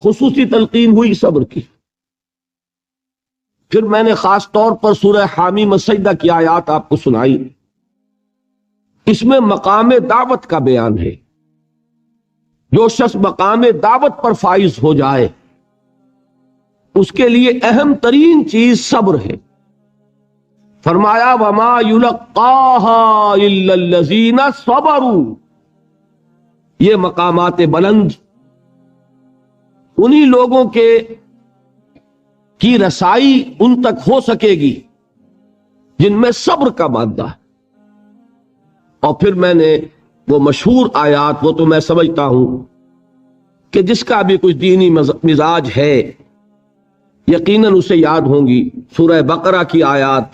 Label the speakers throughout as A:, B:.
A: خصوصی تلقین ہوئی صبر کی۔ پھر میں نے خاص طور پر سورہ حامیم السجدہ کی آیات آپ کو سنائی۔ اس میں مقام دعوت کا بیان ہے۔ جو شخص مقام دعوت پر فائز ہو جائے اس کے لیے اہم ترین چیز صبر ہے۔ فرمایا وما يلقاها الا الذين صبروا، یہ مقامات بلند انہی لوگوں کی رسائی ان تک ہو سکے گی جن میں صبر کا مادہ ہے۔ اور پھر میں نے وہ مشہور آیات، وہ تو میں سمجھتا ہوں کہ جس کا بھی کچھ دینی مزاج ہے یقیناً اسے یاد ہوں گی، سورہ بقرہ کی آیات،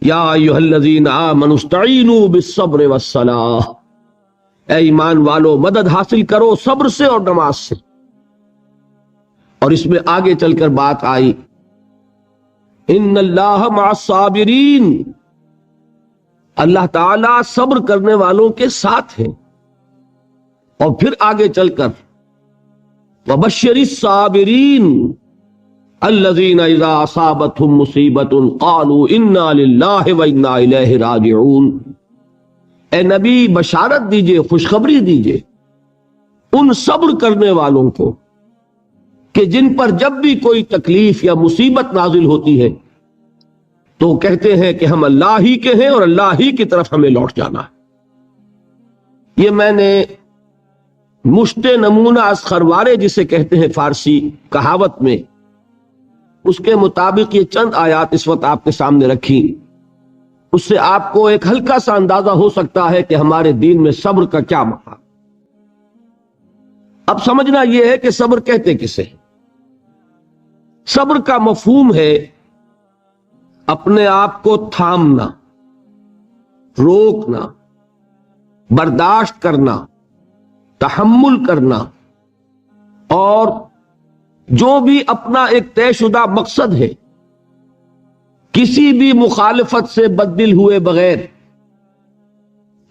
A: یا ایھا الذین آمنوا استعینوا بالصبر والصلاۃ، اے ایمان والو مدد حاصل کرو صبر سے اور نماز سے۔ اور اس میں آگے چل کر بات آئی ان اللہ مع الصابرین، اللہ تعالی صبر کرنے والوں کے ساتھ ہیں۔ اور پھر آگے چل کر وبشر الصابرین الذین اذا اصابتهم مصیبۃ قالوا انا للہ وانا الیہ راجعون، اے نبی بشارت دیجئے، خوشخبری دیجئے ان صبر کرنے والوں کو کہ جن پر جب بھی کوئی تکلیف یا مصیبت نازل ہوتی ہے تو کہتے ہیں کہ ہم اللہ ہی کے ہیں اور اللہ ہی کی طرف ہمیں لوٹ جانا ہے۔ یہ میں نے مشت نمونہ از خروارے جسے کہتے ہیں فارسی کہاوت میں، اس کے مطابق یہ چند آیات اس وقت آپ کے سامنے رکھی۔ اس سے آپ کو ایک ہلکا سا اندازہ ہو سکتا ہے کہ ہمارے دین میں صبر کا کیا مقام۔ اب سمجھنا یہ ہے کہ صبر کہتے کسے؟ صبر کا مفہوم ہے اپنے آپ کو تھامنا، روکنا، برداشت کرنا، تحمل کرنا، اور جو بھی اپنا ایک طے شدہ مقصد ہے کسی بھی مخالفت سے بددل ہوئے بغیر،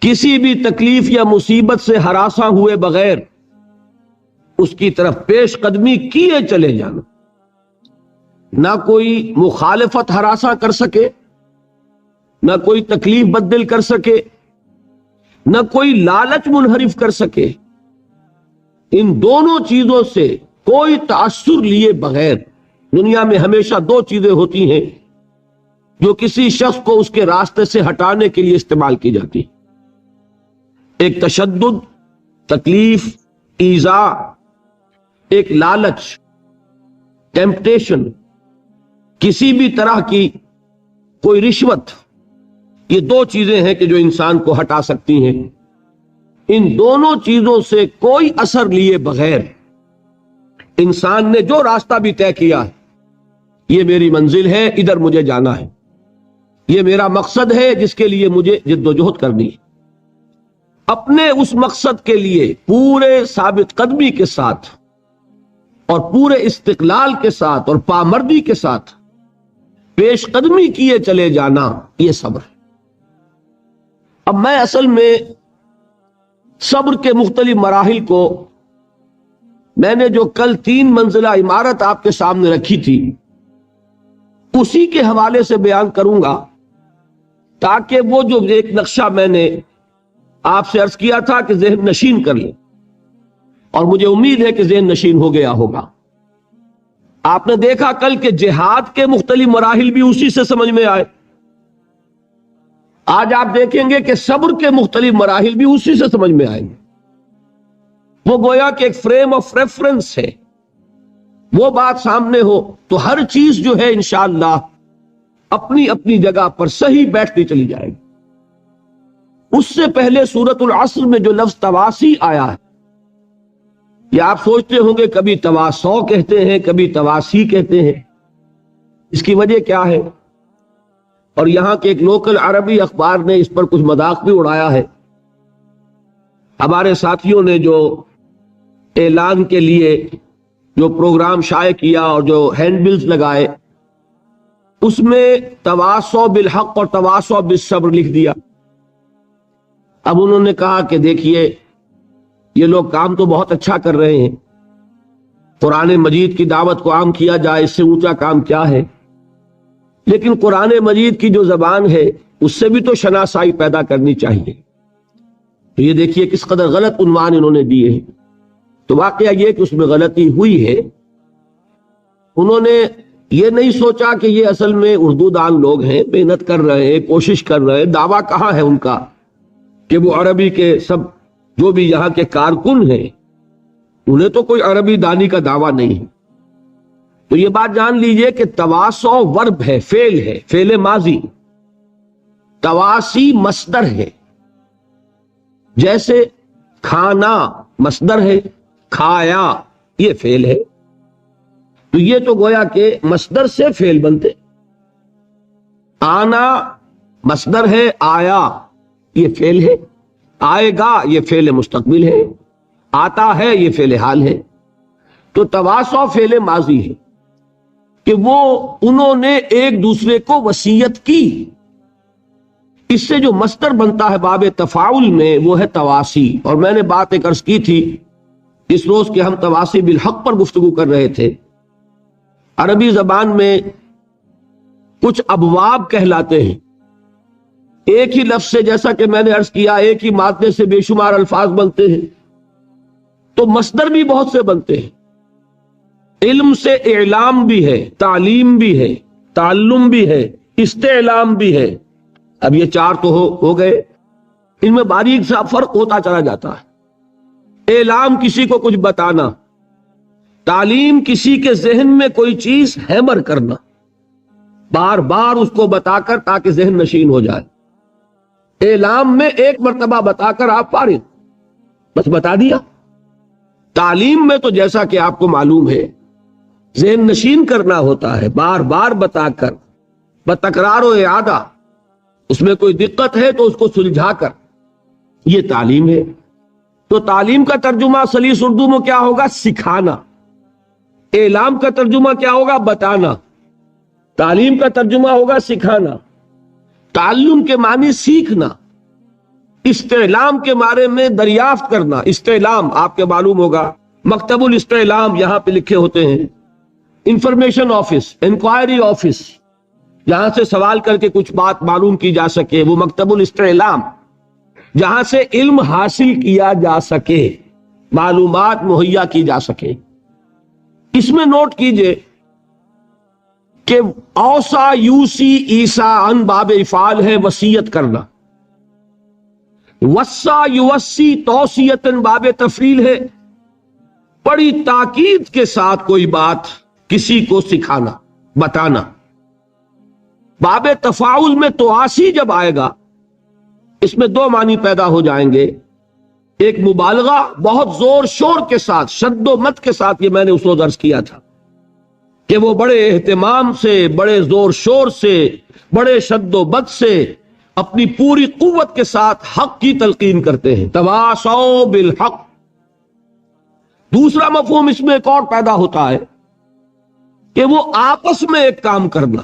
A: کسی بھی تکلیف یا مصیبت سے ہراساں ہوئے بغیر اس کی طرف پیش قدمی کیے چلے جانا۔ نہ کوئی مخالفت ہراساں کر سکے، نہ کوئی تکلیف بددل کر سکے، نہ کوئی لالچ منحرف کر سکے، ان دونوں چیزوں سے کوئی تاثر لیے بغیر۔ دنیا میں ہمیشہ دو چیزیں ہوتی ہیں جو کسی شخص کو اس کے راستے سے ہٹانے کے لیے استعمال کی جاتی، ایک تشدد، تکلیف، ایذاء، ایک لالچ، ٹیمپٹیشن، کسی بھی طرح کی کوئی رشوت۔ یہ دو چیزیں ہیں کہ جو انسان کو ہٹا سکتی ہیں۔ ان دونوں چیزوں سے کوئی اثر لیے بغیر انسان نے جو راستہ بھی طے کیا ہے، یہ میری منزل ہے، ادھر مجھے جانا ہے، یہ میرا مقصد ہے جس کے لیے مجھے جد و جہد کرنی ہے، اپنے اس مقصد کے لیے پورے ثابت قدمی کے ساتھ اور پورے استقلال کے ساتھ اور پامردی کے ساتھ پیش قدمی کیے چلے جانا، یہ صبر ہے۔ اب میں اصل میں صبر کے مختلف مراحل کو، میں نے جو کل 3 منزلہ عمارت آپ کے سامنے رکھی تھی اسی کے حوالے سے بیان کروں گا، تاکہ وہ جو ایک نقشہ میں نے آپ سے عرض کیا تھا کہ ذہن نشین کر لیں، اور مجھے امید ہے کہ ذہن نشین ہو گیا ہوگا۔ آپ نے دیکھا کل کہ جہاد کے مختلف مراحل بھی اسی سے سمجھ میں آئے۔ آج آپ دیکھیں گے کہ صبر کے مختلف مراحل بھی اسی سے سمجھ میں آئیں گے۔ وہ گویا کہ ایک فریم آف ریفرنس ہے، وہ بات سامنے ہو تو ہر چیز جو ہے انشاءاللہ اپنی اپنی جگہ پر صحیح بیٹھتی چلی جائے گی۔ اس سے پہلے سورۃ العصر میں جو لفظ تواسی آیا ہے، یہ آپ سوچتے ہوں گے کبھی تواصو کہتے ہیں، کبھی تواسی کہتے ہیں، اس کی وجہ کیا ہے؟ اور یہاں کے ایک لوکل عربی اخبار نے اس پر کچھ مذاق بھی اڑایا ہے۔ ہمارے ساتھیوں نے جو اعلان کے لیے جو پروگرام شائع کیا اور جو ہینڈ بلز لگائے، اس میں تواصو بالحق اور تواصو بالصبر لکھ دیا۔ اب انہوں نے کہا کہ دیکھیے یہ لوگ کام تو بہت اچھا کر رہے ہیں، قرآن مجید کی دعوت کو عام کیا جائے، اس سے اونچا کام کیا ہے؟ لیکن قرآن مجید کی جو زبان ہے اس سے بھی تو شناسائی پیدا کرنی چاہیے۔ تو یہ دیکھیے کس قدر غلط عنوان انہوں نے دیے ہیں۔ تو واقعہ یہ کہ اس میں غلطی ہوئی ہے، انہوں نے یہ نہیں سوچا کہ یہ اصل میں اردو دان لوگ ہیں، محنت کر رہے ہیں، کوشش کر رہے ہیں، دعویٰ کہاں ہے ان کا کہ وہ عربی کے سب جو بھی یہاں کے کارکن ہیں انہیں تو کوئی عربی دانی کا دعویٰ نہیں ہے۔ تو یہ بات جان لیجئے کہ تواسو ورب ہے، فعل ہے، فعل ماضی، تواسی مصدر ہے۔ جیسے کھانا مصدر ہے، کھایا یہ فعل ہے، تو یہ تو گویا کہ مصدر سے فعل بنتے۔ آنا مصدر ہے، آیا یہ فعل ہے، آئے گا یہ فعل مستقبل ہے، آتا ہے یہ فعل حال ہے۔ تو تواسو فعل ماضی ہے کہ وہ انہوں نے ایک دوسرے کو وصیت کی۔ اس سے جو مصدر بنتا ہے باب تفاعل میں وہ ہے تواسی۔ اور میں نے بات ایک عرض کی تھی اس روز کہ ہم تواسی بالحق پر گفتگو کر رہے تھے۔ عربی زبان میں کچھ ابواب کہلاتے ہیں، ایک ہی لفظ سے، جیسا کہ میں نے عرض کیا، ایک ہی مادے سے بے شمار الفاظ بنتے ہیں، تو مصدر بھی بہت سے بنتے ہیں۔ علم سے اعلام بھی ہے، تعلیم بھی ہے، تعلم بھی ہے، استعلام بھی ہے۔ اب یہ چار تو ہو گئے، ان میں باریک سا فرق ہوتا چلا جاتا ہے۔ اعلام کسی کو کچھ بتانا، تعلیم کسی کے ذہن میں کوئی چیز ہیمر کرنا، بار بار اس کو بتا کر تاکہ ذہن نشین ہو جائے۔ اعلام میں ایک مرتبہ بتا کر آپ فارغ، بس بتا دیا۔ تعلیم میں تو جیسا کہ آپ کو معلوم ہے ذہن نشین کرنا ہوتا ہے، بار بار بتا کر، بتکرار و اعادہ۔ اس میں کوئی دقت ہے تو اس کو سلجھا کر، یہ تعلیم ہے۔ تو تعلیم کا ترجمہ سلیس اردو میں کیا ہوگا؟ سکھانا۔ اعلام کا ترجمہ کیا ہوگا؟ بتانا۔ تعلیم کا ترجمہ ہوگا سکھانا۔ تعلم کے معنی سیکھنا، استعلام کے بارے میں دریافت کرنا۔ استعلام آپ کے معلوم ہوگا، مکتب الاستعلام یہاں پہ لکھے ہوتے ہیں، انفارمیشن آفس، انکوائری آفس، جہاں سے سوال کر کے کچھ بات معلوم کی جا سکے، وہ مکتب الاستعلام، جہاں سے علم حاصل کیا جا سکے، معلومات مہیا کی جا سکے۔ اس میں نوٹ کیجئے کہ اوصا یوسی عیسیٰ ان باب افعال ہے، وصیت کرنا۔ وصا یوسی توصیتن باب تفعیل ہے، بڑی تاکید کے ساتھ کوئی بات کسی کو سکھانا، بتانا۔ باب تفاعل میں تواسی جب آئے گا، اس میں دو معنی پیدا ہو جائیں گے۔ ایک مبالغہ، بہت زور شور کے ساتھ، شد و مت کے ساتھ، یہ میں نے اس روز عرض کیا تھا کہ وہ بڑے اہتمام سے، بڑے زور شور سے، بڑے شد و مت سے، اپنی پوری قوت کے ساتھ حق کی تلقین کرتے ہیں۔ تواصوا بالحق۔ دوسرا مفہوم اس میں ایک اور پیدا ہوتا ہے کہ وہ آپس میں ایک کام کرنا۔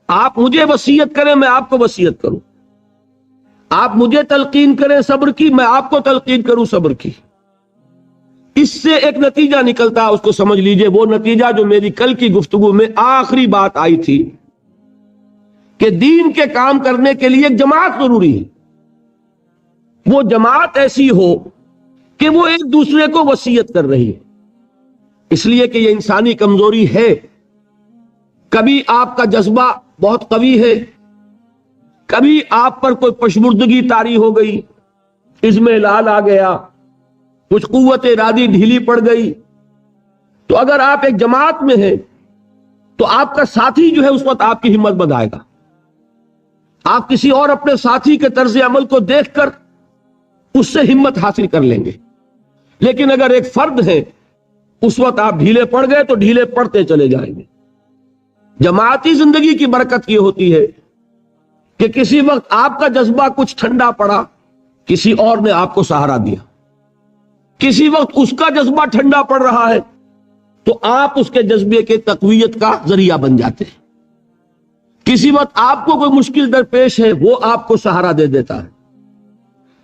A: آپ مجھے وصیت کریں، میں آپ کو وصیت کروں، آپ مجھے تلقین کریں صبر کی، میں آپ کو تلقین کروں صبر کی۔ اس سے ایک نتیجہ نکلتا ہے، اس کو سمجھ لیجئے، وہ نتیجہ جو میری کل کی گفتگو میں آخری بات آئی تھی کہ دین کے کام کرنے کے لیے ایک جماعت ضروری ہے۔ وہ جماعت ایسی ہو کہ وہ ایک دوسرے کو وصیت کر رہی ہے، اس لیے کہ یہ انسانی کمزوری ہے۔ کبھی آپ کا جذبہ بہت قوی ہے، کبھی آپ پر کوئی پشمردگی طاری ہو گئی، اضمحلال آ گیا، کچھ قوت ارادی ڈھیلی پڑ گئی۔ تو اگر آپ ایک جماعت میں ہیں تو آپ کا ساتھی جو ہے اس وقت آپ کی ہمت بڑھائے گا۔ آپ کسی اور اپنے ساتھی کے طرز عمل کو دیکھ کر اس سے ہمت حاصل کر لیں گے۔ لیکن اگر ایک فرد ہے، اس وقت آپ ڈھیلے پڑ گئے تو ڈھیلے پڑتے چلے جائیں گے۔ جماعتی زندگی کی برکت یہ ہوتی ہے کہ کسی وقت آپ کا جذبہ کچھ ٹھنڈا پڑا، کسی اور نے آپ کو سہارا دیا۔ کسی وقت اس کا جذبہ ٹھنڈا پڑ رہا ہے تو آپ اس کے جذبے کے تقویت کا ذریعہ بن جاتے ہیں۔ کسی وقت آپ کو کوئی مشکل درپیش ہے، وہ آپ کو سہارا دے دیتا ہے۔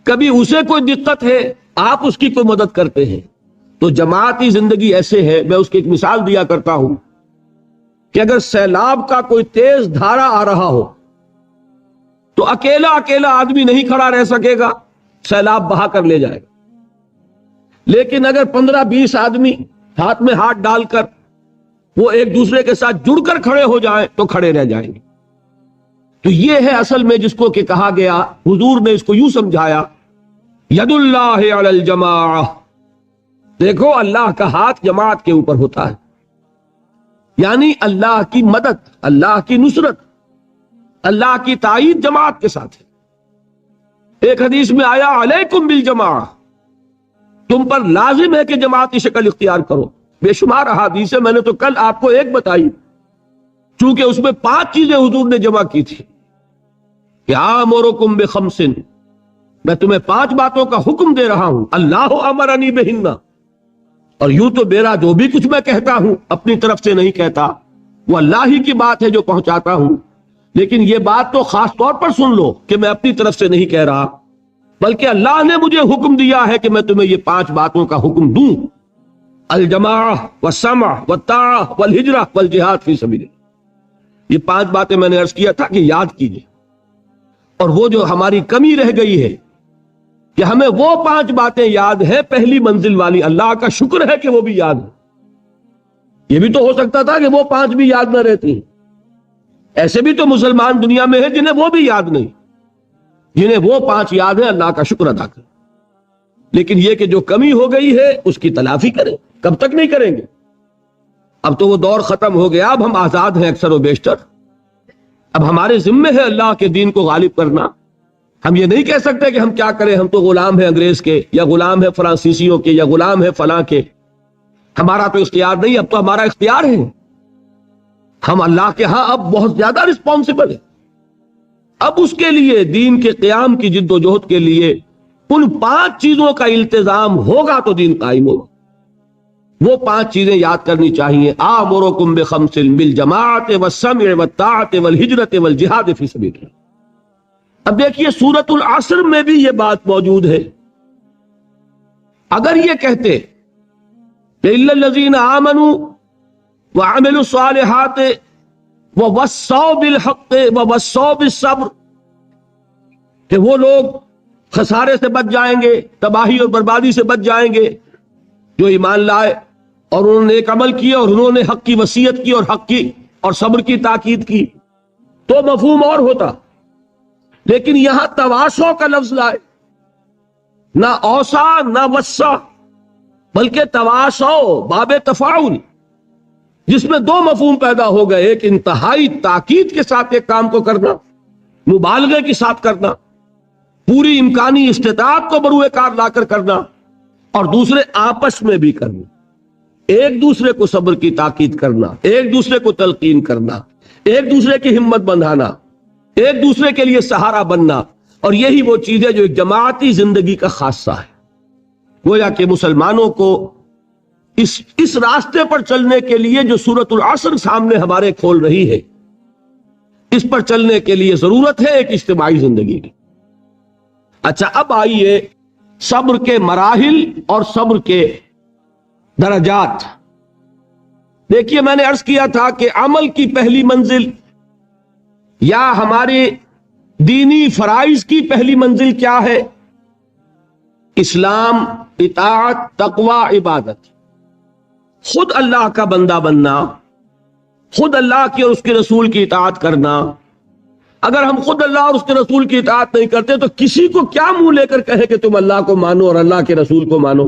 A: کبھی اسے کوئی دقت ہے، آپ اس کی کوئی مدد کرتے ہیں۔ تو جماعتی زندگی ایسے ہے، میں اس کی ایک مثال دیا کرتا ہوں کہ اگر سیلاب کا کوئی تیز دھارا آ رہا ہو تو اکیلا آدمی نہیں کھڑا رہ سکے گا، سیلاب بہا کر لے جائے گا. لیکن اگر 15-20 آدمی ہاتھ میں ہاتھ ڈال کر وہ ایک دوسرے کے ساتھ جڑ کر کھڑے ہو جائیں تو کھڑے رہ جائیں گے. تو یہ ہے اصل میں جس کو کہ کہا گیا، حضور نے اس کو یوں سمجھایا، ید اللہ علی الجماعہ، دیکھو اللہ کا ہاتھ جماعت کے اوپر ہوتا ہے، یعنی اللہ کی مدد، اللہ کی نصرت، اللہ کی تائید جماعت کے ساتھ ہے. ایک حدیث میں آیا علیکم بالجماعہ، تم پر لازم ہے کہ جماعتی شکل اختیار کرو. بے شمار احادیث ہے، میں نے تو کل آپ کو ایک بتائی، چونکہ اس میں 5 چیزیں حضور نے جمع کی تھی کہ آمرکم بخمس، میں تمہیں 5 باتوں کا حکم دے رہا ہوں، اللہ امرنی بہن. اور یوں تو میرا جو بھی کچھ میں کہتا ہوں اپنی طرف سے نہیں کہتا، وہ اللہ ہی کی بات ہے جو پہنچاتا ہوں، لیکن یہ بات تو خاص طور پر سن لو کہ میں اپنی طرف سے نہیں کہہ رہا، بلکہ اللہ نے مجھے حکم دیا ہے کہ میں تمہیں یہ 5 باتوں کا حکم دوں، الجماعہ والسمع والطاعہ والہجرہ والجہاد فی سبیل اللہ. یہ 5 باتیں میں نے عرض کیا تھا کہ یاد کیجئے. اور وہ جو ہماری کمی رہ گئی ہے کہ ہمیں وہ 5 باتیں یاد ہے پہلی منزل والی، اللہ کا شکر ہے کہ وہ بھی یاد ہے. یہ بھی تو ہو سکتا تھا کہ وہ 5 بھی یاد نہ رہتی. ایسے بھی تو مسلمان دنیا میں ہیں جنہیں وہ بھی یاد نہیں، جنہیں وہ 5 یاد ہیں، اللہ کا شکر ادا کریں. لیکن یہ کہ جو کمی ہو گئی ہے اس کی تلافی کریں. کب تک نہیں کریں گے؟ اب تو وہ دور ختم ہو گیا، اب ہم آزاد ہیں اکثر و بیشتر. اب ہمارے ذمے ہے اللہ کے دین کو غالب کرنا. ہم یہ نہیں کہہ سکتے کہ ہم کیا کریں، ہم تو غلام ہیں انگریز کے، یا غلام ہیں فرانسیسیوں کے، یا غلام ہیں فلاں کے، ہمارا تو اختیار نہیں. اب تو ہمارا اختیار ہے، ہم اللہ کے ہاں اب بہت زیادہ رسپانسبل ہیں. اب اس کے لیے دین کے قیام کی جد و جہد کے لیے ان 5 چیزوں کا التزام ہوگا تو دین قائم ہوگا. وہ 5 چیزیں یاد کرنی چاہیے. آمرکم بخمس بالجماعت والسمع والطاعت والہجرت والجہاد فی سبیل اللہ. اب دیکھیے سورۃ العصر میں بھی یہ بات موجود ہے. اگر یہ کہتے کہ الا الذین آمنوا وعملوا الصالحات ووصوا بالحق ووصوا بالصبر، کہ وہ لوگ خسارے سے بچ جائیں گے، تباہی اور بربادی سے بچ جائیں گے جو ایمان لائے اور انہوں نے ایک عمل کیا اور انہوں نے حق کی وصیت کی اور حق کی اور صبر کی تاکید کی، تو مفہوم اور ہوتا. لیکن یہاں تواصو کا لفظ لائے، نہ اوسا نہ وسا، بلکہ تواصو باب تفاعل، جس میں 2 مفہوم پیدا ہو گئے. ایک انتہائی تاکید کے ساتھ ایک کام کو کرنا، مبالغے کے ساتھ کرنا، پوری امکانی استطاعت کو بروئے کار لا کر کرنا، اور دوسرے آپس میں بھی کرنا، ایک دوسرے کو صبر کی تاکید کرنا، ایک دوسرے کو تلقین کرنا، ایک دوسرے کی ہمت بندھانا، ایک دوسرے کے لیے سہارا بننا. اور یہی وہ چیز ہے جو ایک جماعتی زندگی کا خاصہ ہے. گویا کہ مسلمانوں کو اس راستے پر چلنے کے لیے جو سورۃ العصر سامنے ہمارے کھول رہی ہے، اس پر چلنے کے لیے ضرورت ہے ایک اجتماعی زندگی کی. اچھا، اب آئیے صبر کے مراحل اور صبر کے درجات. دیکھیے میں نے عرض کیا تھا کہ عمل کی پہلی منزل یا ہمارے دینی فرائض کی پہلی منزل کیا ہے؟ اسلام، اطاعت، تقوی، عبادت. خود اللہ کا بندہ بننا، خود اللہ کی اور اس کے رسول کی اطاعت کرنا. اگر ہم خود اللہ اور اس کے رسول کی اطاعت نہیں کرتے تو کسی کو کیا منہ لے کر کہے کہ تم اللہ کو مانو اور اللہ کے رسول کو مانو؟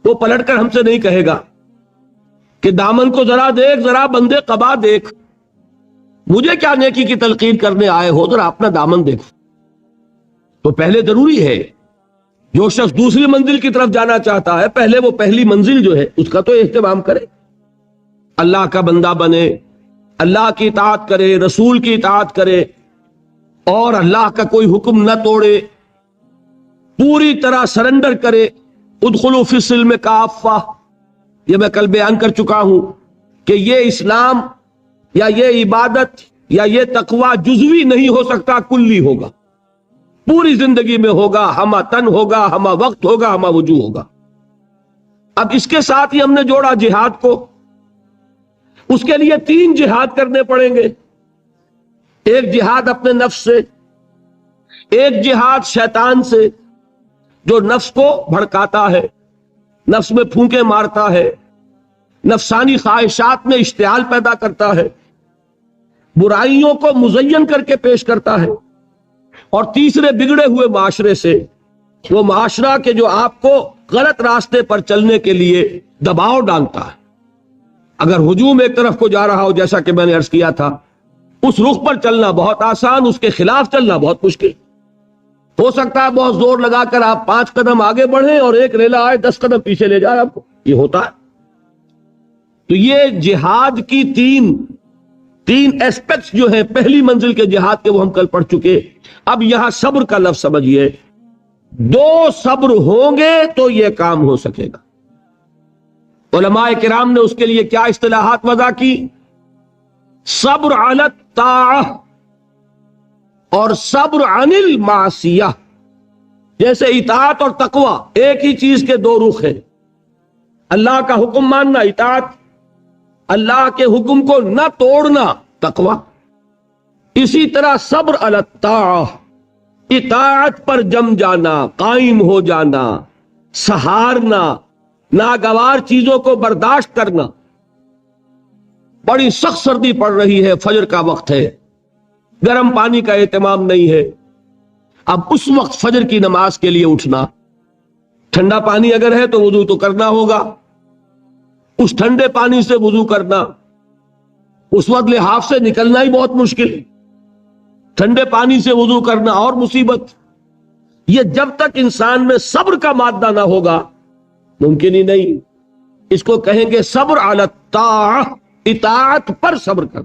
A: وہ پلٹ کر ہم سے نہیں کہے گا کہ دامن کو ذرا دیکھ، ذرا بندے قبا دیکھ، مجھے کیا نیکی کی تلقین کرنے آئے ہو، ذرا اپنا دامن دیکھو. تو پہلے ضروری ہے جو شخص دوسری منزل کی طرف جانا چاہتا ہے، پہلے وہ پہلی منزل جو ہے اس کا تو اہتمام کرے، اللہ کا بندہ بنے، اللہ کی اطاعت کرے، رسول کی اطاعت کرے، اور اللہ کا کوئی حکم نہ توڑے، پوری طرح سرنڈر کرے. ادخلوا فی السلم کافہ، یہ میں کل بیان کر چکا ہوں کہ یہ اسلام یا یہ عبادت یا یہ تقوی جزوی نہیں ہو سکتا، کلی ہوگا، پوری زندگی میں ہوگا، ہمہ تن ہوگا، ہمہ وقت ہوگا، ہمہ وجوہ ہوگا. اب اس کے ساتھ ہی ہم نے جوڑا جہاد کو. اس کے لیے 3 جہاد کرنے پڑیں گے. ایک جہاد اپنے نفس سے، ایک جہاد شیطان سے جو نفس کو بھڑکاتا ہے، نفس میں پھونکے مارتا ہے، نفسانی خواہشات میں اشتعال پیدا کرتا ہے، برائیوں کو مزین کر کے پیش کرتا ہے. اور تیسرے بگڑے ہوئے معاشرے سے، وہ معاشرہ کہ جو آپ کو غلط راستے پر چلنے کے لیے دباؤ ڈالتا ہے. اگر ہجوم ایک طرف کو جا رہا ہو، جیسا کہ میں نے عرض کیا تھا، اس رخ پر چلنا بہت آسان، اس کے خلاف چلنا بہت مشکل. ہو سکتا ہے بہت زور لگا کر آپ 5 قدم آگے بڑھیں اور ایک ریلا آئے 10 قدم پیچھے لے جائے آپ کو. یہ ہوتا ہے. تو یہ جہاد کی تین ایسپیکٹس جو ہیں پہلی منزل کے جہاد کے، وہ ہم کل پڑھ چکے. اب یہاں صبر کا لفظ سمجھیے. 2 صبر ہوں گے تو یہ کام ہو سکے گا. علماء کرام نے اس کے لیے کیا اصطلاحات وضع کی؟ صبر علی الطاعہ اور صبر عن المعصیہ. جیسے اطاعت اور تقوی ایک ہی چیز کے 2 رخ ہیں. اللہ کا حکم ماننا اطاعت، اللہ کے حکم کو نہ توڑنا تقوی. اسی طرح صبر علی الطاعہ، اطاعت پر جم جانا، قائم ہو جانا، سہارنا، ناگوار چیزوں کو برداشت کرنا. بڑی سخت سردی پڑ رہی ہے، فجر کا وقت ہے، گرم پانی کا اہتمام نہیں ہے. اب اس وقت فجر کی نماز کے لیے اٹھنا، ٹھنڈا پانی اگر ہے تو وضو تو کرنا ہوگا. اس ٹھنڈے پانی سے وضو کرنا، اس وقت لحاف سے نکلنا ہی بہت مشکل. ٹھنڈے پانی سے وضو کرنا اور مصیبت. یہ جب تک انسان میں صبر کا مادہ نہ ہوگا ممکن ہی نہیں. اس کو کہیں گے صبر علی الطاعہ، اطاعت پر صبر کر.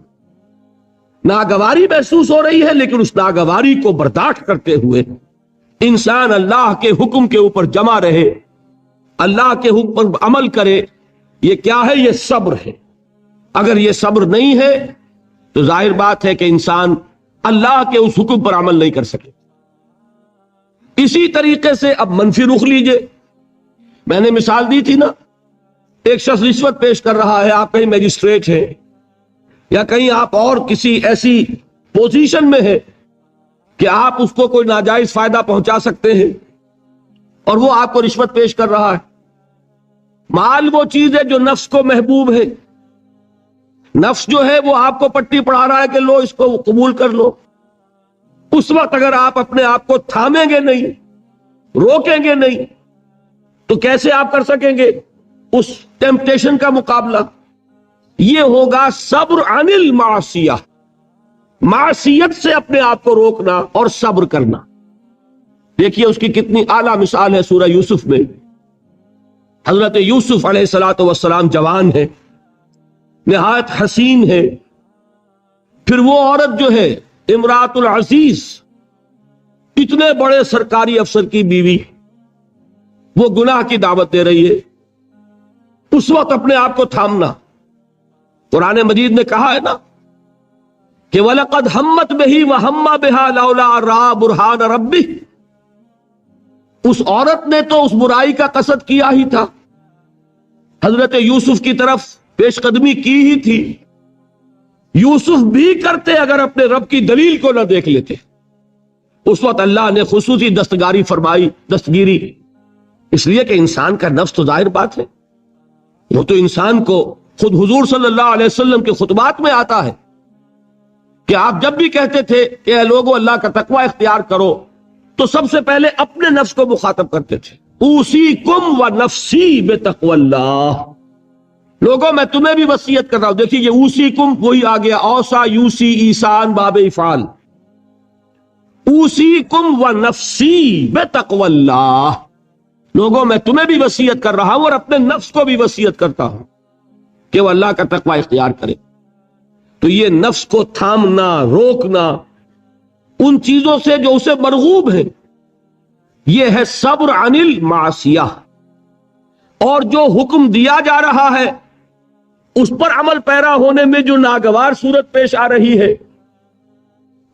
A: ناگواری محسوس ہو رہی ہے لیکن اس ناگواری کو برداشت کرتے ہوئے انسان اللہ کے حکم کے اوپر جمع رہے، اللہ کے حکم پر عمل کرے. یہ کیا ہے؟ یہ صبر ہے. اگر یہ صبر نہیں ہے تو ظاہر بات ہے کہ انسان اللہ کے اس حکم پر عمل نہیں کر سکے. اسی طریقے سے اب منفی رخ لیجئے. میں نے مثال دی تھی نا، ایک شخص رشوت پیش کر رہا ہے، آپ کہیں میجسٹریٹ ہیں یا کہیں آپ اور کسی ایسی پوزیشن میں ہیں کہ آپ اس کو کوئی ناجائز فائدہ پہنچا سکتے ہیں اور وہ آپ کو رشوت پیش کر رہا ہے. مال وہ چیز ہے جو نفس کو محبوب ہے. نفس جو ہے وہ آپ کو پٹی پڑھا رہا ہے کہ لو اس کو قبول کر لو. اس وقت اگر آپ اپنے آپ کو تھامیں گے نہیں، روکیں گے نہیں، تو کیسے آپ کر سکیں گے اس ٹیمپٹیشن کا مقابلہ؟ یہ ہوگا صبر عن المعصیہ، معصیت سے اپنے آپ کو روکنا اور صبر کرنا. دیکھیے اس کی کتنی اعلیٰ مثال ہے سورہ یوسف میں. حضرت یوسف علیہ الصلوۃ والسلام جوان ہے، نہایت حسین ہے. پھر وہ عورت جو ہے امراۃ العزیز، اتنے بڑے سرکاری افسر کی بیوی، وہ گناہ کی دعوت دے رہی ہے. اس وقت اپنے آپ کو تھامنا. قرآن مجید نے کہا ہے نا کہ وَلَقَدْ هَمَّتْ بِهِ وَهَمَّ بِهَا لَوْلَا رَأَىٰ بُرْهَانَ رَبِّهِ. اس عورت نے تو اس برائی کا قصد کیا ہی تھا، حضرت یوسف کی طرف پیش قدمی کی ہی تھی. یوسف بھی کرتے اگر اپنے رب کی دلیل کو نہ دیکھ لیتے. اس وقت اللہ نے خصوصی دستگاری فرمائی، دستگیری، اس لیے کہ انسان کا نفس تو ظاہر بات ہے، وہ تو انسان کو خود حضور صلی اللہ علیہ وسلم کے خطبات میں آتا ہے کہ آپ جب بھی کہتے تھے کہ اے لوگو اللہ کا تقوی اختیار کرو، تو سب سے پہلے اپنے نفس کو مخاطب کرتے تھے. اوصیکم ونفسی بتقوی اللہ. لوگوں میں تمہیں بھی وصیت کر رہا ہوں. دیکھیے یہ اوصیکم وہی آ گیا، اوصا یوسی ایسان باب افعال. اوصیکم ونفسی بتقوی اللہ. لوگوں میں تمہیں بھی وصیت کر رہا ہوں اور اپنے نفس کو بھی وصیت کرتا ہوں کہ وہ اللہ کا تقوی اختیار کرے. تو یہ نفس کو تھامنا، روکنا ان چیزوں سے جو اسے مرغوب ہے، یہ ہے صبر عن المعصیہ. اور جو حکم دیا جا رہا ہے اس پر عمل پیرا ہونے میں جو ناگوار صورت پیش آ رہی ہے،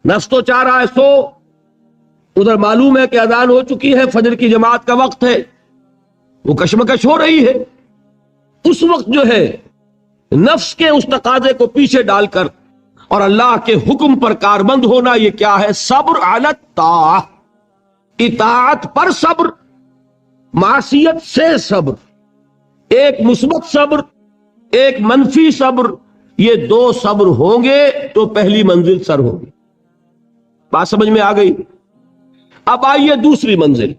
A: نفس تو چاہ رہا ہے سو، ادھر معلوم ہے کہ اذان ہو چکی ہے، فجر کی جماعت کا وقت ہے، وہ کشمکش ہو رہی ہے. اس وقت جو ہے نفس کے اس تقاضے کو پیچھے ڈال کر اور اللہ کے حکم پر کاربند ہونا، یہ کیا ہے؟ صبر علی الطاعہ، اطاعت پر صبر، معصیت سے صبر، ایک مثبت صبر، ایک منفی صبر، یہ دو صبر ہوں گے تو پہلی منزل سر ہوگی۔ بات سمجھ میں آ گئی؟ اب آئیے دوسری منزل۔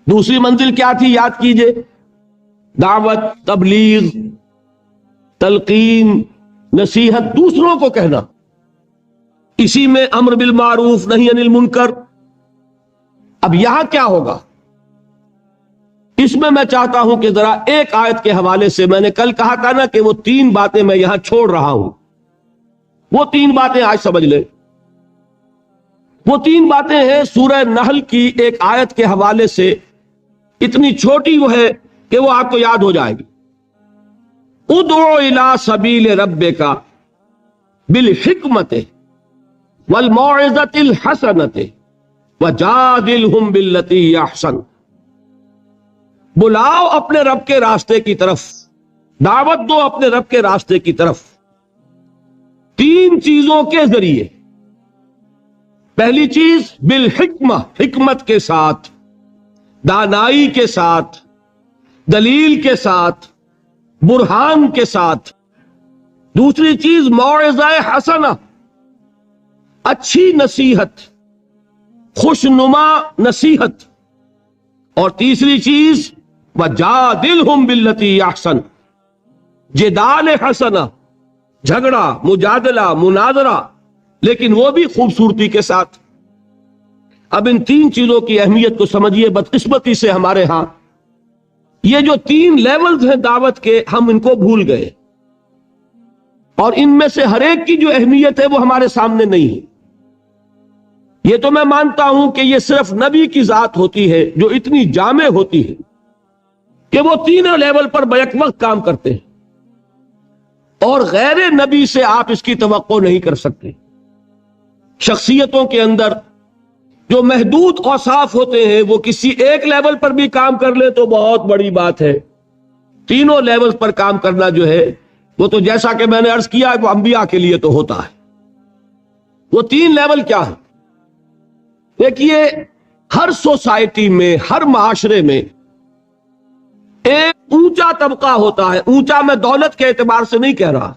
A: دوسری منزل کیا تھی؟ یاد کیجئے، دعوت، تبلیغ، تلقین، نصیحت، دوسروں کو کہنا، اسی میں امر بالمعروف نہی عن المنکر۔ اب یہاں کیا ہوگا؟ اس میں میں چاہتا ہوں کہ ذرا ایک آیت کے حوالے سے، میں نے کل کہا تھا نا کہ وہ 3 باتیں میں یہاں چھوڑ رہا ہوں، وہ 3 باتیں آج سمجھ لیں۔ وہ 3 باتیں ہیں سورہ نحل کی ایک آیت کے حوالے سے، اتنی چھوٹی وہ ہے کہ وہ آپ کو یاد ہو جائے گی۔ ادعو الی سبیل ربک بالحکمت والموعظۃ الحسنۃ وجادلہم باللتی ہی احسن۔ بلاؤ اپنے رب کے راستے کی طرف، دعوت دو اپنے رب کے راستے کی طرف 3 چیزوں کے ذریعے۔ پہلی چیز بالحکمہ، حکمت کے ساتھ، دانائی کے ساتھ، دلیل کے ساتھ، برہان کے ساتھ۔ دوسری چیز موعظہ حسنہ، اچھی نصیحت، خوشنما نصیحت۔ اور تیسری چیز وجادلہم باللتی احسن، جدال حسنہ، جھگڑا، مجادلہ، مناظرہ، لیکن وہ بھی خوبصورتی کے ساتھ۔ اب ان 3 چیزوں کی اہمیت کو سمجھیے۔ بدقسمتی سے ہمارے ہاں یہ جو 3 لیولز ہیں دعوت کے، ہم ان کو بھول گئے، اور ان میں سے ہر ایک کی جو اہمیت ہے وہ ہمارے سامنے نہیں ہے۔ یہ تو میں مانتا ہوں کہ یہ صرف نبی کی ذات ہوتی ہے جو اتنی جامع ہوتی ہے کہ وہ 3 لیول پر بیک وقت کام کرتے ہیں، اور غیر نبی سے آپ اس کی توقع نہیں کر سکتے۔ شخصیتوں کے اندر جو محدود اوصاف ہوتے ہیں وہ کسی ایک لیول پر بھی کام کر لے تو بہت بڑی بات ہے۔ 3 لیول پر کام کرنا جو ہے وہ تو جیسا کہ میں نے عرض کیا وہ انبیاء کے لیے تو ہوتا ہے۔ وہ 3 لیول کیا ہے؟ دیکھیے، ہر سوسائٹی میں، ہر معاشرے میں ایک اونچا طبقہ ہوتا ہے۔ اونچا میں دولت کے اعتبار سے نہیں کہہ رہا،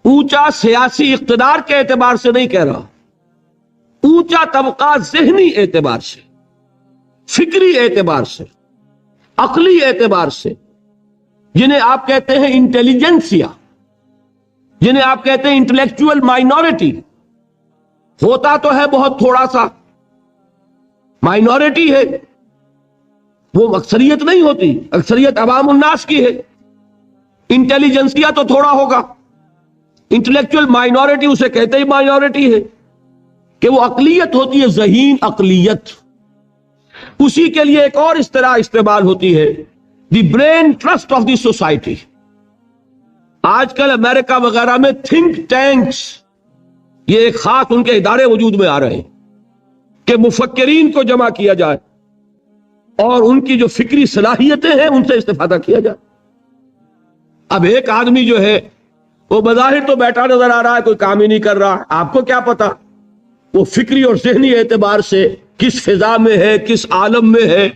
A: اونچا سیاسی اقتدار کے اعتبار سے نہیں کہہ رہا، اونچا طبقہ ذہنی اعتبار سے، فکری اعتبار سے، عقلی اعتبار سے، جنہیں آپ کہتے ہیں انٹیلیجنسیا، جنہیں آپ کہتے ہیں انٹلیکچوئل مائنورٹی۔ ہوتا تو ہے بہت تھوڑا سا، مائنورٹی ہے، وہ اکثریت نہیں ہوتی، اکثریت عوام الناس کی ہے۔ انٹیلیجنسیا تو تھوڑا ہوگا، انٹلیکچوئل مائنورٹی اسے کہتے ہی مائنورٹی ہے کہ وہ اقلیت ہوتی ہے، ذہین اقلیت۔ اسی کے لیے ایک اور اصطلاح استعمال ہوتی ہے، دی brain trust of the society. آج کل امریکہ وغیرہ میں تھنک ٹینکس، یہ ایک خاص ان کے ادارے وجود میں آ رہے ہیں کہ مفکرین کو جمع کیا جائے اور ان کی جو فکری صلاحیتیں ہیں ان سے استفادہ کیا جائے۔ اب ایک آدمی جو ہے وہ بظاہر تو بیٹھا نظر آ رہا ہے، کوئی کام ہی نہیں کر رہا، آپ کو کیا پتا وہ فکری اور ذہنی اعتبار سے کس فضا میں ہے، کس عالم میں ہے،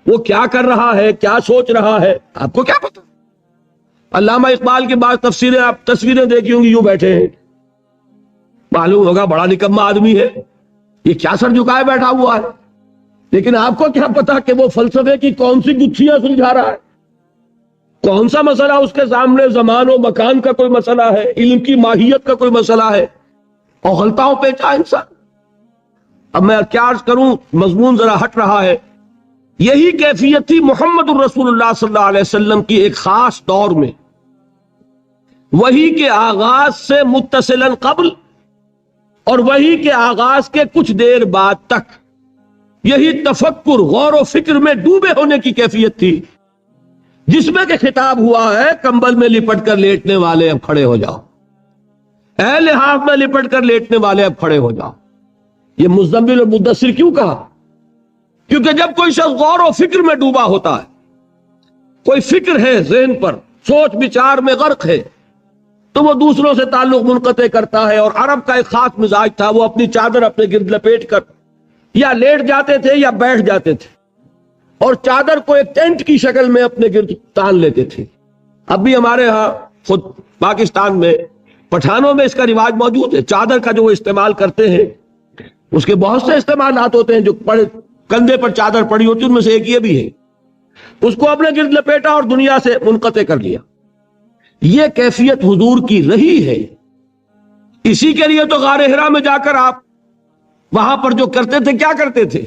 A: وہ کیا کر رہا ہے، کیا سوچ رہا ہے، آپ کو کیا پتا۔ علامہ اقبال کی بعض تفسیریں آپ تصویریں دیکھی ہوں گی، یوں بیٹھے ہیں، معلوم ہوگا بڑا نکما آدمی ہے، یہ کیا سر جھکائے بیٹھا ہوا ہے، لیکن آپ کو کیا پتا کہ وہ فلسفے کی کون سی گتھیاں سلجھا رہا ہے، کون سا مسئلہ اس کے سامنے، زمان و مکان کا کوئی مسئلہ ہے، علم کی ماہیت کا کوئی مسئلہ ہے، اور غلطاؤں پیچا انسان۔ اب میں کیا عرض کروں، مضمون ذرا ہٹ رہا ہے۔ یہی کیفیت تھی محمد الرسول اللہ صلی اللہ علیہ وسلم کی ایک خاص دور میں، وحی کے آغاز سے متصلاً قبل اور وحی کے آغاز کے کچھ دیر بعد تک یہی تفکر، غور و فکر میں ڈوبے ہونے کی کیفیت تھی، جس میں کہ خطاب ہوا ہے کمبل میں لپٹ کر لیٹنے والے اب کھڑے ہو جاؤ، اے لحاف میں لپٹ کر لیٹنے والے اب کھڑے ہو جاؤ۔ یہ مزمل اور مدثر کیوں کہا؟ کیونکہ جب کوئی شخص غور و فکر میں ڈوبا ہوتا ہے کوئی فکر ہے ذہن پر، سوچ بچار میں غرق ہے، تو وہ دوسروں سے تعلق منقطع کرتا ہے۔ اور عرب کا ایک خاص مزاج تھا، وہ اپنی چادر اپنے گرد لپیٹ کر یا لیٹ جاتے تھے یا بیٹھ جاتے تھے، اور چادر کو ایک ٹینٹ کی شکل میں اپنے گرد تان لیتے تھے۔ اب بھی ہمارے ہاں خود پاکستان میں پٹھانوں میں اس کا رواج موجود ہے، چادر کا جو وہ استعمال کرتے ہیں، اس کے بہت سے استعمالات ہوتے ہیں، جو کندھے پر چادر پڑی ہوتی ہے ان میں سے ایک یہ بھی ہے، اس کو اپنے گرد لپیٹا اور دنیا سے منقطع کر لیا۔ یہ کیفیت حضور کی رہی ہے، اسی کے لیے تو غار حرا میں جا کر آپ وہاں پر جو کرتے تھے، کیا کرتے تھے؟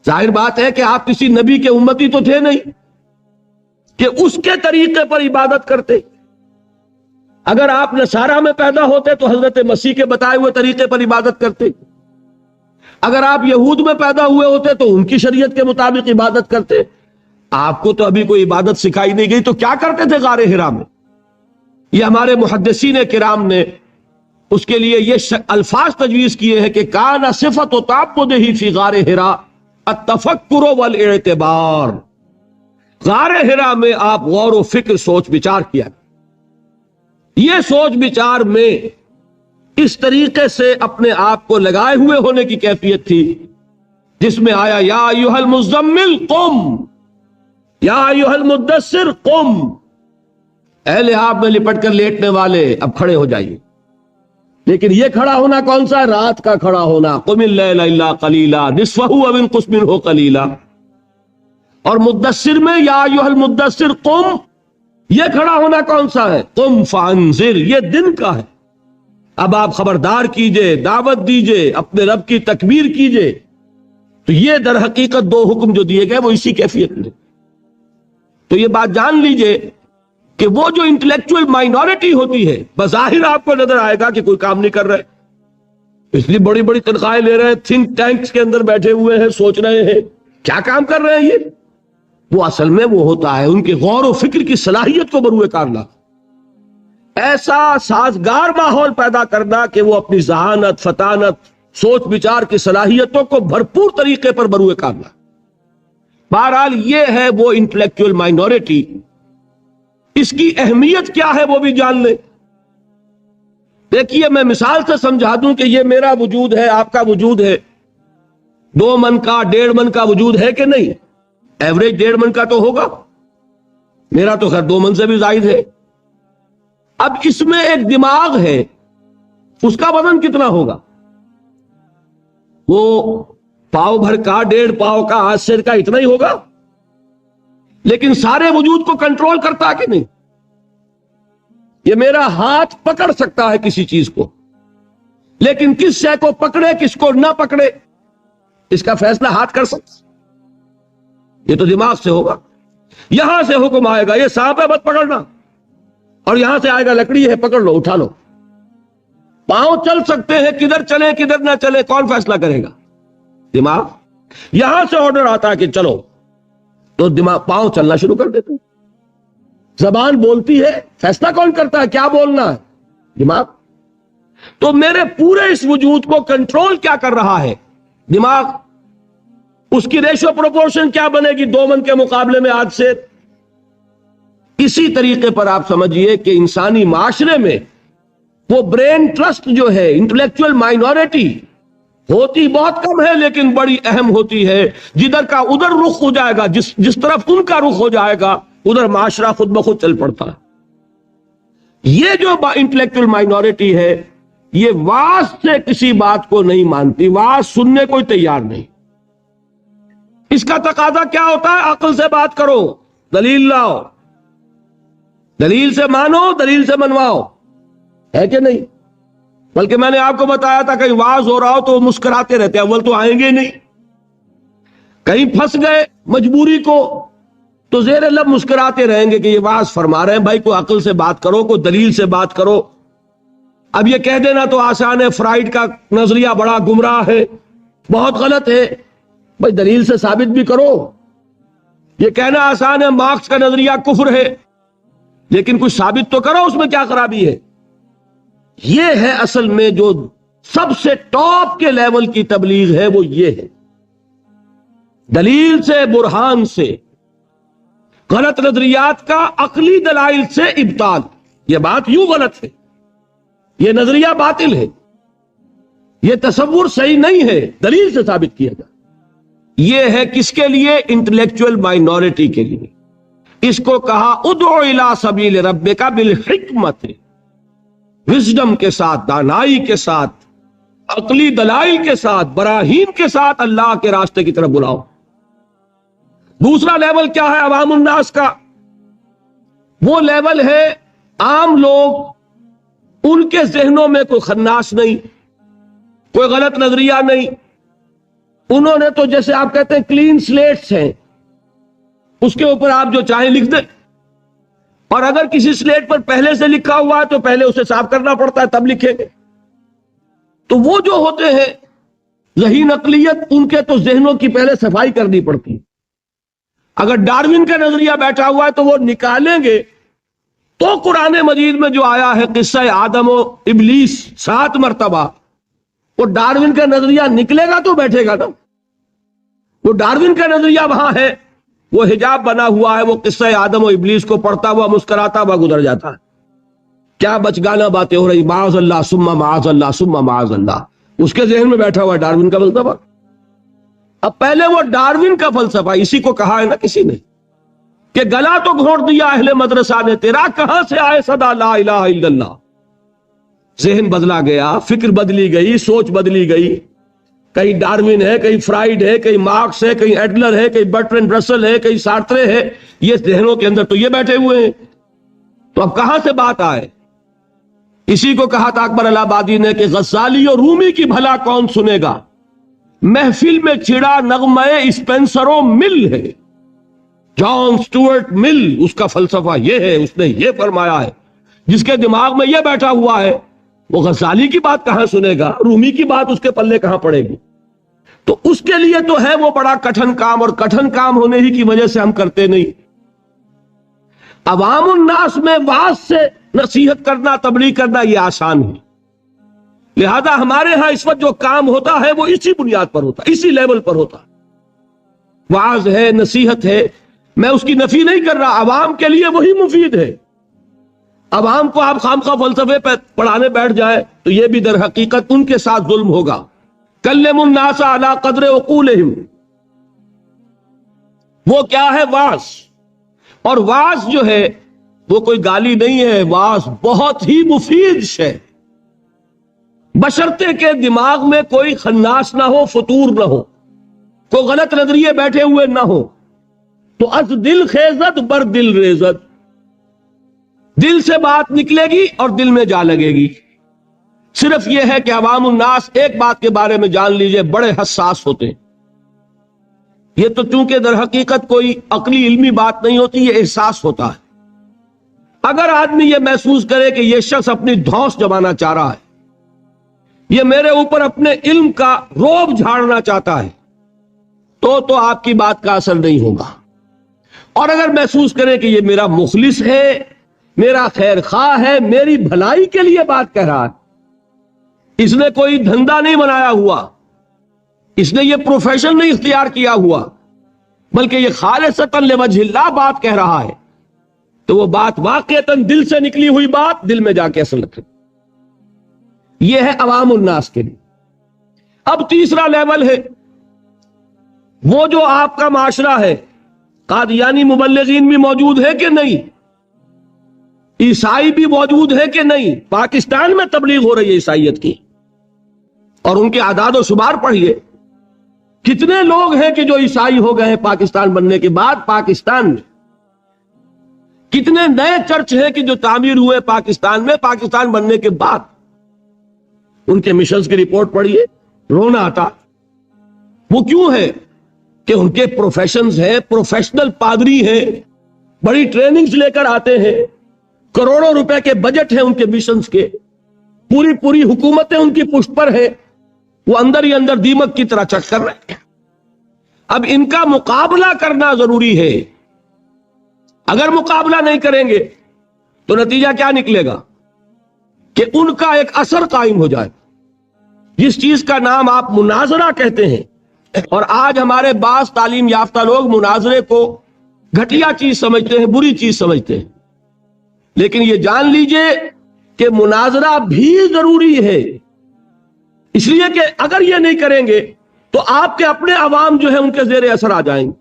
A: ظاہر بات ہے کہ آپ کسی نبی کے امتی تو تھے نہیں کہ اس کے طریقے پر عبادت کرتے۔ اگر آپ نصارہ میں پیدا ہوتے تو حضرت مسیح کے بتائے ہوئے طریقے پر عبادت کرتے، اگر آپ یہود میں پیدا ہوئے ہوتے تو ان کی شریعت کے مطابق عبادت کرتے۔ آپ کو تو ابھی کوئی عبادت سکھائی نہیں گئی، تو کیا کرتے تھے غار حرا میں؟ یہ ہمارے محدثین کرام نے اس کے لیے یہ الفاظ تجویز کیے ہیں کہ کان صفت و تعبدہ فی غار حرا التفکر والاعتبار، غار حرا میں آپ غور و فکر، سوچ بچار کیا۔ یہ سوچ بچار میں اس طریقے سے اپنے آپ کو لگائے ہوئے ہونے کی کیفیت تھی جس میں آیا یا ایھا المزمل قم، یا ایھا المدثر قم، اے لحاف میں لپٹ کر لیٹنے والے اب کھڑے ہو جائیے۔ لیکن یہ کھڑا ہونا کون سا ہے؟ رات کا کھڑا ہونا، قم اللیل الا قلیلا نصفہ او انقص منہ قلیلا۔ اور مدثر میں یا ایھا المدثر قم، یہ کھڑا ہونا کون سا ہے؟ قم فانذر، یہ دن کا ہے۔ اب آپ خبردار کیجئے، دعوت دیجئے، اپنے رب کی تکبیر کیجئے۔ تو یہ در حقیقت دو حکم جو دیے گئے وہ اسی کیفیت میں۔ تو یہ بات جان لیجئے کہ وہ جو انٹلیکچوئل مائنورٹی ہوتی ہے، بظاہر آپ کو نظر آئے گا کہ کوئی کام نہیں کر رہے، اس لیے بڑی بڑی تنخواہیں لے رہے ہیں، تھنک ٹینکس کے اندر بیٹھے ہوئے ہیں، سوچ رہے ہیں کیا کام کر رہے ہیں یہ، وہ اصل میں وہ ہوتا ہے ان کے غور و فکر کی صلاحیت کو بروئے کار لا، ایسا سازگار ماحول پیدا کرنا کہ وہ اپنی ذہانت، فطانت، سوچ بچار کی صلاحیتوں کو بھرپور طریقے پر بروئے کار لا۔ بہرحال یہ ہے وہ انٹلیکچوئل مائنورٹی، اس کی اہمیت کیا ہے وہ بھی جان لیں۔ دیکھیے میں مثال سے سمجھا دوں کہ یہ میرا وجود ہے، آپ کا وجود ہے، 2 من کا 1.5 من کا وجود ہے کہ نہیں؟ ایوریج 1.5 من کا تو ہوگا، میرا تو خیر 2 من سے بھی زائد ہے۔ اب اس میں ایک دماغ ہے، اس کا وزن کتنا ہوگا؟ وہ پاؤ بھر کا، 1.5 پاؤ کا، 8 سیر کا، اتنا ہی ہوگا، لیکن سارے وجود کو کنٹرول کرتا ہے کہ نہیں؟ یہ میرا ہاتھ پکڑ سکتا ہے کسی چیز کو، لیکن کس شے کو پکڑے کس کو نہ پکڑے اس کا فیصلہ ہاتھ کر سکتا، یہ تو دماغ سے ہوگا۔ یہاں سے حکم آئے گا یہ سانپ ہے مت پکڑنا، اور یہاں سے آئے گا لکڑی ہے پکڑ لو، اٹھا لو۔ پاؤں چل سکتے ہیں، کدھر چلے کدھر نہ چلے کون فیصلہ کرے گا؟ دماغ۔ یہاں سے آرڈر آتا ہے کہ چلو، تو دماغ پاؤں چلنا شروع کر دیتے ہیں۔ زبان بولتی ہے، فیصلہ کون کرتا ہے کیا بولنا ہے؟ دماغ۔ تو میرے پورے اس وجود کو کنٹرول کیا کر رہا ہے؟ دماغ۔ اس کی ریشو پروپورشن کیا بنے گی 2 من کے مقابلے میں آج سے؟ اسی طریقے پر آپ سمجھیے کہ انسانی معاشرے میں وہ برین ٹرسٹ جو ہے، انٹلیکچوئل مائنورٹی ہوتی بہت کم ہے لیکن بڑی اہم ہوتی ہے، جدھر کا ادھر رخ ہو جائے گا، جس طرف ان کا رخ ہو جائے گا ادھر معاشرہ خود بخود چل پڑتا ہے۔ یہ جو انٹلیکچوئل مائنورٹی ہے یہ واعظ سے کسی بات کو نہیں مانتی، واعظ سننے کوئی تیار نہیں۔ اس کا تقاضا کیا ہوتا ہے؟ عقل سے بات کرو، دلیل لاؤ، دلیل سے مانو، دلیل سے منواؤ، ہے کہ نہیں؟ بلکہ میں نے آپ کو بتایا تھا کہیں واعظ ہو رہا ہو تو وہ مسکراتے رہتے ہیں، اول تو آئیں گے نہیں، کہیں پھنس گئے مجبوری کو تو زیر لب مسکراتے رہیں گے کہ یہ واعظ فرما رہے ہیں، بھائی کوئی عقل سے بات کرو، کوئی دلیل سے بات کرو۔ اب یہ کہہ دینا تو آسان ہے، فرائیڈ کا نظریہ بڑا گمراہ ہے، بہت غلط ہے، بھائی دلیل سے ثابت بھی کرو۔ یہ کہنا آسان ہے، مارکس کا نظریہ کفر ہے، لیکن کچھ ثابت تو کرو، اس میں کیا خرابی ہے؟ یہ ہے اصل میں جو سب سے ٹاپ کے لیول کی تبلیغ ہے، وہ یہ ہے، دلیل سے، برہان سے۔ غلط نظریات کا عقلی دلائل سے ابطال، یہ بات یوں غلط ہے، یہ نظریہ باطل ہے، یہ تصور صحیح نہیں ہے، دلیل سے ثابت کیا جائے۔ یہ ہے کس کے لیے؟ انٹلیکچوئل مائنورٹی کے لیے۔ اس کو کہا ادعو الی سبیل ربک بالحکمت، وزڈم کے ساتھ، دانائی کے ساتھ، عقلی دلائل کے ساتھ، براہین کے ساتھ اللہ کے راستے کی طرف بلاؤ۔ دوسرا لیول کیا ہے عوام الناس کا؟ وہ لیول ہے عام لوگ، ان کے ذہنوں میں کوئی خناس نہیں، کوئی غلط نظریہ نہیں، انہوں نے تو جیسے آپ کہتے ہیں کلین سلیٹس ہیں، اس کے اوپر آپ جو چاہیں لکھ دیں، اور اگر کسی سلیٹ پر پہلے سے لکھا ہوا ہے تو پہلے اسے صاف کرنا پڑتا ہے تب لکھیں گے۔ تو وہ جو ہوتے ہیں ذہین اقلیت، ان کے تو ذہنوں کی پہلے صفائی کرنی پڑتی ہے۔ اگر ڈارون کا نظریہ بیٹھا ہوا ہے تو وہ نکالیں گے تو قرآن مجید میں جو آیا ہے قصہ آدم و ابلیس 7 مرتبہ، وہ ڈارون کا نظریہ نکلے گا تو بیٹھے گا نا۔ وہ ڈارون کا نظریہ وہاں ہے، وہ حجاب بنا ہوا ہے، وہ قصہ آدم و ابلیس کو پڑھتا ہوا مسکراتا ہوا گزر جاتا ہے۔ کیا بچگانا باتیں ہو رہی، معاذ اللہ ثم معاذ اللہ ثم معاذ اللہ، اس کے ذہن میں بیٹھا ہوا ہے ڈارون کا فلسفہ۔ اب پہلے وہ ڈارون کا فلسفہ، اسی کو کہا ہے نا کسی نے کہ گلا تو گھونٹ دیا اہل مدرسہ نے تیرا، کہاں سے آئے صدا لا الہ الا اللہ۔ ذہن بدلا گیا، فکر بدلی گئی، سوچ بدلی گئی، کہیں ڈارون ہے، کہیں فرائیڈ ہے، کہیں مارکس ہے، کہیں ایڈلر ہے، کہیں برٹرینڈ رسل ہے، کہیں سارترے ہے، یہ ذہنوں کے اندر تو یہ بیٹھے ہوئے ہیں۔ تو اب کہاں سے بات آئے؟ اسی کو کہا تھا اکبر الہ آبادی نے کہ غزالی اور رومی کی بھلا کون سنے گا، محفل میں چھڑا نغمہ اسپینسر و مل ہے۔ جان سٹورٹ مل، اس کا فلسفہ یہ ہے، اس نے یہ فرمایا ہے۔ جس کے دماغ میں یہ بیٹھا ہوا ہے وہ غزالی کی بات کہاں سنے گا، رومی کی بات اس کے پلے کہاں پڑے گی؟ تو اس کے لیے تو ہے وہ بڑا کٹھن کام، اور کٹھن کام ہونے ہی کی وجہ سے ہم کرتے نہیں۔ عوام الناس میں واعظ سے نصیحت کرنا، تبلیغ کرنا یہ آسان ہے، لہذا ہمارے ہاں اس وقت جو کام ہوتا ہے وہ اسی بنیاد پر ہوتا ہے، اسی لیول پر ہوتا ہے۔ واعظ ہے، نصیحت ہے، میں اس کی نفی نہیں کر رہا، عوام کے لیے وہی مفید ہے۔ عوام کو آپ خامخواہ فلسفے پہ پڑھانے بیٹھ جائے تو یہ بھی در حقیقت ان کے ساتھ ظلم ہوگا۔ کلم الناس علی قدر عقولہم، وہ کیا ہے؟ واعظ۔ اور واعظ جو ہے وہ کوئی گالی نہیں ہے، واعظ بہت ہی مفید ہے، بشرطے کے دماغ میں کوئی خناس نہ ہو، فطور نہ ہو، کوئی غلط نظریے بیٹھے ہوئے نہ ہو۔ تو از دل خیزت بر دل ریزت، دل سے بات نکلے گی اور دل میں جا لگے گی۔ صرف یہ ہے کہ عوام الناس ایک بات کے بارے میں جان لیجئے، بڑے حساس ہوتے ہیں۔ یہ تو چونکہ در حقیقت کوئی عقلی علمی بات نہیں ہوتی، یہ احساس ہوتا ہے۔ اگر آدمی یہ محسوس کرے کہ یہ شخص اپنی دھوس جمانا چاہ رہا ہے، یہ میرے اوپر اپنے علم کا روب جھاڑنا چاہتا ہے، تو آپ کی بات کا اثر نہیں ہوگا۔ اور اگر محسوس کرے کہ یہ میرا مخلص ہے، میرا خیر خواہ ہے، میری بھلائی کے لیے بات کہہ رہا ہے، اس نے کوئی دھندا نہیں بنایا ہوا، اس نے یہ پروفیشن نہیں اختیار کیا ہوا، بلکہ یہ خالصتاً لوجہ اللہ بات کہہ رہا ہے، تو وہ بات واقعتاً دل سے نکلی ہوئی بات دل میں جا کے اثر رکھے۔ یہ ہے عوام الناس کے لیے۔ اب تیسرا لیول ہے وہ جو آپ کا معاشرہ ہے، قادیانی مبلغین بھی موجود ہے کہ نہیں، عیسائی بھی موجود ہے کہ نہیں۔ پاکستان میں تبلیغ ہو رہی ہے عیسائیت کی، اور ان کے اعداد و شمار پڑھیے، کتنے لوگ ہیں کہ جو عیسائی ہو گئے ہیں پاکستان بننے کے بعد۔ پاکستان میں کتنے نئے چرچ ہیں کہ جو تعمیر ہوئے پاکستان میں پاکستان بننے کے بعد۔ ان کے مشنز کی رپورٹ پڑھیے، رونا آتا۔ وہ کیوں ہے کہ ان کے پروفیشنز ہیں، پروفیشنل پادری ہیں، بڑی ٹریننگز لے کر آتے ہیں، کروڑوں روپے کے بجٹ ہیں ان کے مشنز کے، پوری حکومتیں ان کی پشت پر ہیں، وہ اندر ہی اندر دیمک کی طرح چک کر رہے ہیں۔ اب ان کا مقابلہ کرنا ضروری ہے۔ اگر مقابلہ نہیں کریں گے تو نتیجہ کیا نکلے گا کہ ان کا ایک اثر قائم ہو جائے، جس چیز کا نام آپ مناظرہ کہتے ہیں۔ اور آج ہمارے بعض تعلیم یافتہ لوگ مناظرے کو گھٹیا چیز سمجھتے ہیں، بری چیز سمجھتے ہیں. لیکن یہ جان لیجئے کہ مناظرہ بھی ضروری ہے، اس لیے کہ اگر یہ نہیں کریں گے تو آپ کے اپنے عوام جو ہے ان کے زیر اثر آ جائیں گے.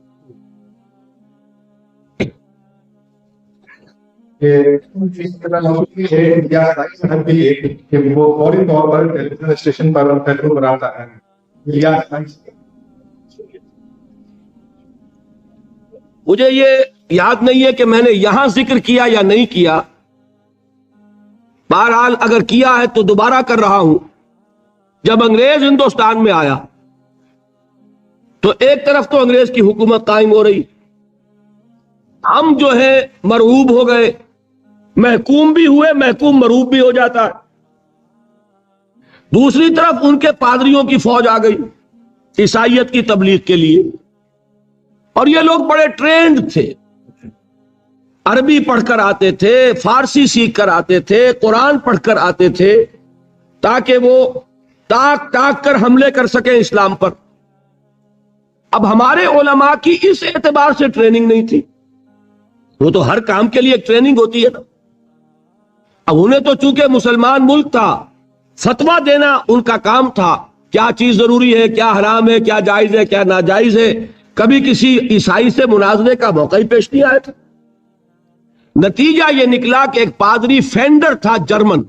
A: مجھے یہ یاد نہیں ہے کہ میں نے یہاں ذکر کیا یا نہیں کیا، بہرحال اگر کیا ہے تو دوبارہ کر رہا ہوں. جب انگریز ہندوستان میں آیا تو ایک طرف تو انگریز کی حکومت قائم ہو رہی، ہم جو ہے مرعوب ہو گئے، محکوم بھی ہوئے، محکوم مرعوب بھی ہو جاتا ہے. دوسری طرف ان کے پادریوں کی فوج آ گئی عیسائیت کی تبلیغ کے لیے، اور یہ لوگ بڑے ٹرینڈ تھے، عربی پڑھ کر آتے تھے، فارسی سیکھ کر آتے تھے، قرآن پڑھ کر آتے تھے، تاکہ وہ ٹاک ٹاک کر حملے کر سکیں اسلام پر. اب ہمارے علماء کی اس اعتبار سے ٹریننگ نہیں تھی، وہ تو ہر کام کے لیے ایک ٹریننگ ہوتی ہے نا. اب انہیں تو چونکہ مسلمان ملک تھا، فتویٰ دینا ان کا کام تھا، کیا چیز ضروری ہے، کیا حرام ہے، کیا جائز ہے، کیا ناجائز ہے. کبھی کسی عیسائی سے مناظرے کا موقع ہی پیش نہیں آیا تھا. نتیجہ یہ نکلا کہ ایک پادری فینڈر تھا جرمن،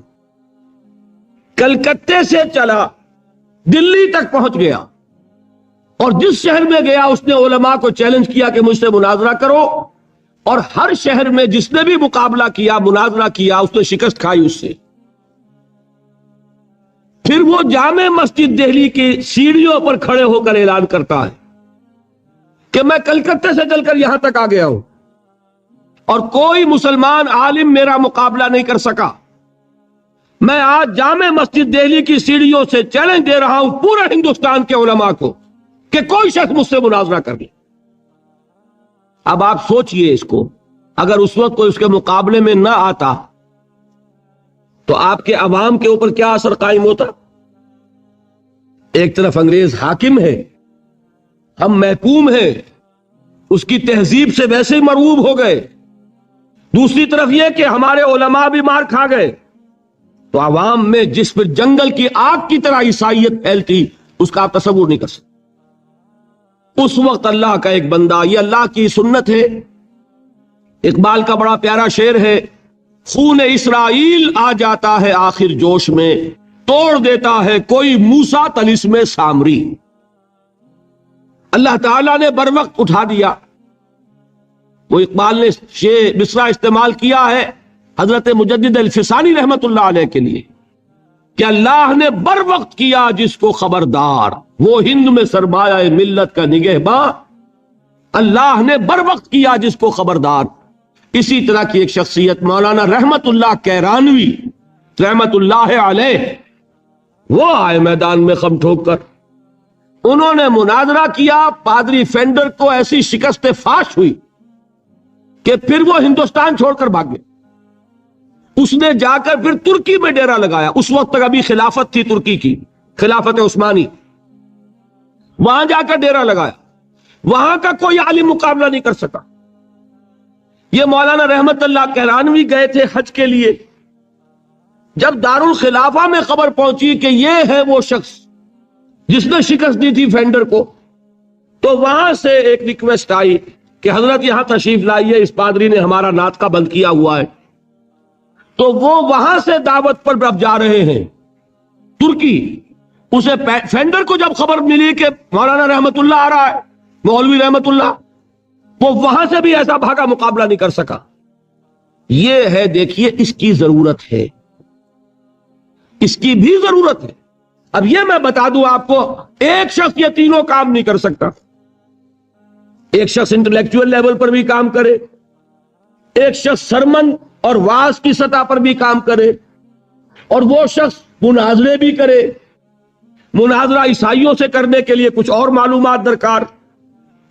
A: کلکتے سے چلا دلی تک پہنچ گیا، اور جس شہر میں گیا اس نے علماء کو چیلنج کیا کہ مجھ سے مناظرہ کرو، اور ہر شہر میں جس نے بھی مقابلہ کیا، مناظرہ کیا، اس نے شکست کھائی اس سے. پھر وہ جامع مسجد دہلی کی سیڑھیوں پر کھڑے ہو کر اعلان کرتا ہے کہ میں کلکتے سے چل کر یہاں تک آ گیا ہوں اور کوئی مسلمان عالم میرا مقابلہ نہیں کر سکا. میں آج جامع مسجد دہلی کی سیڑھیوں سے چیلنج دے رہا ہوں پورے ہندوستان کے علماء کو کہ کوئی شخص مجھ سے مناظرہ کر لے. اب آپ سوچئے اس کو، اگر اس وقت کوئی اس کے مقابلے میں نہ آتا تو آپ کے عوام کے اوپر کیا اثر قائم ہوتا؟ ایک طرف انگریز حاکم ہے، ہم محکوم ہیں، اس کی تہذیب سے ویسے ہی مرعوب ہو گئے، دوسری طرف یہ کہ ہمارے علماء بھی مار کھا گئے، تو عوام میں جس پر جنگل کی آگ کی طرح عیسائیت پھیلتی اس کا آپ تصور نہیں کر سکتے. اس وقت اللہ کا ایک بندہ، یہ اللہ کی سنت ہے، اقبال کا بڑا پیارا شعر ہے، خون اسرائیل آ جاتا ہے آخر جوش میں، توڑ دیتا ہے کوئی موسیٰ طلسم سامری. اللہ تعالیٰ نے بر وقت اٹھا دیا. وہ اقبال نے یہ مصرع استعمال کیا ہے حضرت مجدد الفسانی رحمت اللہ علیہ کے لیے کہ اللہ نے بر وقت کیا جس کو خبردار، وہ ہند میں سرمایہ ملت کا نگہباں، اللہ نے بر وقت کیا جس کو خبردار. اسی طرح کی ایک شخصیت مولانا رحمت اللہ کیرانوی رحمت اللہ علیہ، وہ آئے میدان میں خم ٹھوک کر، انہوں نے مناظرہ کیا، پادری فینڈر کو ایسی شکست فاش ہوئی کہ پھر وہ ہندوستان چھوڑ کر بھاگ گئے. اس نے جا کر پھر ترکی میں ڈیرا لگایا، اس وقت تک ابھی خلافت تھی ترکی کی، خلافت عثمانی، وہاں جا کر ڈیرا لگایا، وہاں کا کوئی عالم مقابلہ نہیں کر سکا. یہ مولانا رحمت اللہ کیرانوی گئے تھے حج کے لیے، جب دارالخلافہ میں خبر پہنچی کہ یہ ہے وہ شخص جس نے شکست دی تھی فینڈر کو، تو وہاں سے ایک ریکویسٹ آئی کہ حضرت یہاں تشریف لائیے، اس پادری نے ہمارا ناطقہ بند کیا ہوا ہے. تو وہ وہاں سے دعوت پر اب جا رہے ہیں ترکی. اسے فینڈر کو جب خبر ملی کہ مولانا رحمت اللہ آ رہا ہے، مولوی رحمت اللہ، وہ وہاں سے بھی ایسا بھاگا، مقابلہ نہیں کر سکا. یہ ہے، دیکھیے اس کی ضرورت ہے، اس کی بھی ضرورت ہے. اب یہ میں بتا دوں آپ کو، ایک شخص یہ تینوں کام نہیں کر سکتا. ایک شخص انٹلیکچوئل لیول پر بھی کام کرے، ایک شخص سرمن اور واعظ کی سطح پر بھی کام کرے، اور وہ شخص مناظرے بھی کرے. مناظرہ عیسائیوں سے کرنے کے لیے کچھ اور معلومات درکار،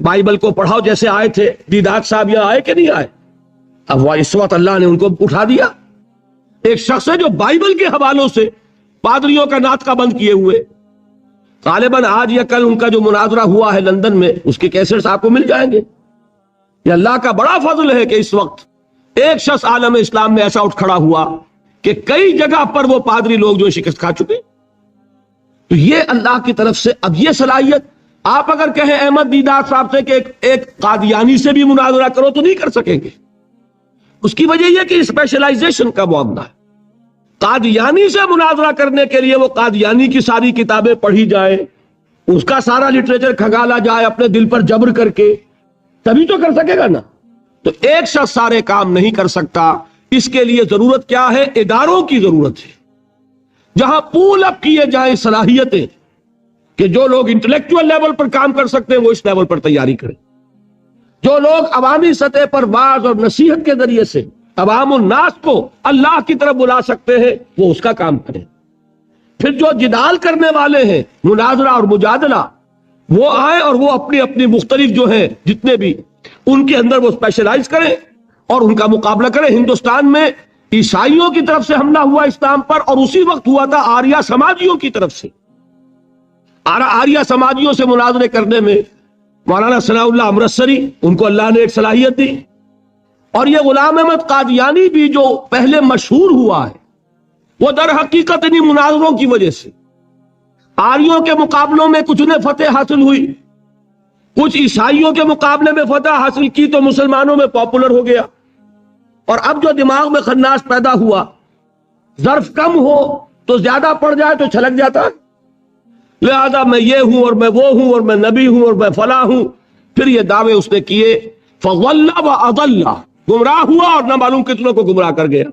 A: بائبل کو پڑھاؤ جیسے آئے تھے دیدات صاحب، یہاں آئے کہ نہیں آئے؟ اب وہ اس وقت اللہ نے ان کو اٹھا دیا. ایک شخص ہے جو بائبل کے حوالوں سے پادریوں کا ناطقہ بند کیے ہوئے. غالباً آج یا کل ان کا جو مناظرہ ہوا ہے لندن میں، اس کے کیسٹس آپ کو مل جائیں گے. یہ اللہ کا بڑا فضل ہے کہ اس وقت ایک شخص عالم اسلام میں ایسا اٹھ کھڑا ہوا کہ کئی جگہ پر وہ پادری لوگ جو شکست کھا چکے. تو یہ اللہ کی طرف سے. اب یہ صلاحیت آپ اگر کہیں احمد دیدار صاحب سے کہ ایک قادیانی سے بھی مناظرہ کرو تو نہیں کر سکیں گے. اس کی وجہ یہ کہ اسپیشلائزیشن کا معاملہ ہے. قادیانی سے مناظرہ کرنے کے لیے وہ قادیانی کی ساری کتابیں پڑھی جائیں, اس کا سارا لٹریچر کھنگالا جائے اپنے دل پر جبر کر کے, تبھی تو کر سکے گا نا. تو ایک شخص سارے کام نہیں کر سکتا. اس کے لیے ضرورت کیا ہے؟ اداروں کی ضرورت ہے جہاں پول اپ کیے جائیں صلاحیتیں, کہ جو لوگ انٹلیکچوئل لیول پر کام کر سکتے ہیں وہ اس لیول پر تیاری کریں. جو لوگ عوامی سطح پر واعظ اور نصیحت کے ذریعے سے عوام الناس کو اللہ کی طرف بلا سکتے ہیں وہ اس کا کام کریں. پھر جو جدال کرنے والے ہیں, مناظرہ اور مجادلہ, وہ آئیں اور وہ اپنی اپنی مختلف جو ہیں جتنے بھی ان کے اندر وہ اسپیشلائز کریں اور ان کا مقابلہ کریں. ہندوستان میں عیسائیوں کی طرف سے حملہ ہوا اسلام پر, اور اسی وقت ہوا تھا آریہ سماجیوں کی طرف سے. آریہ سماجیوں سے مناظرے کرنے میں مولانا ثناء اللہ امرتسری, ان کو اللہ نے ایک صلاحیت دی. اور یہ غلام احمد قادیانی بھی جو پہلے مشہور ہوا ہے وہ در حقیقت انہی مناظروں کی وجہ سے. آریوں کے مقابلوں میں کچھ نے فتح حاصل ہوئی, کچھ عیسائیوں کے مقابلے میں فتح حاصل کی تو مسلمانوں میں پاپولر ہو گیا. اور اب جو دماغ میں خناس پیدا ہوا, ظرف کم ہو تو زیادہ پڑ جائے تو چھلک جاتا, لہذا میں یہ ہوں اور میں وہ ہوں اور میں نبی ہوں اور میں فلاں ہوں. پھر یہ دعوے اس نے کیے, فضل و اضل, گمراہ ہوا اور نہ معلوم کتنوں کو گمراہ کر گیا.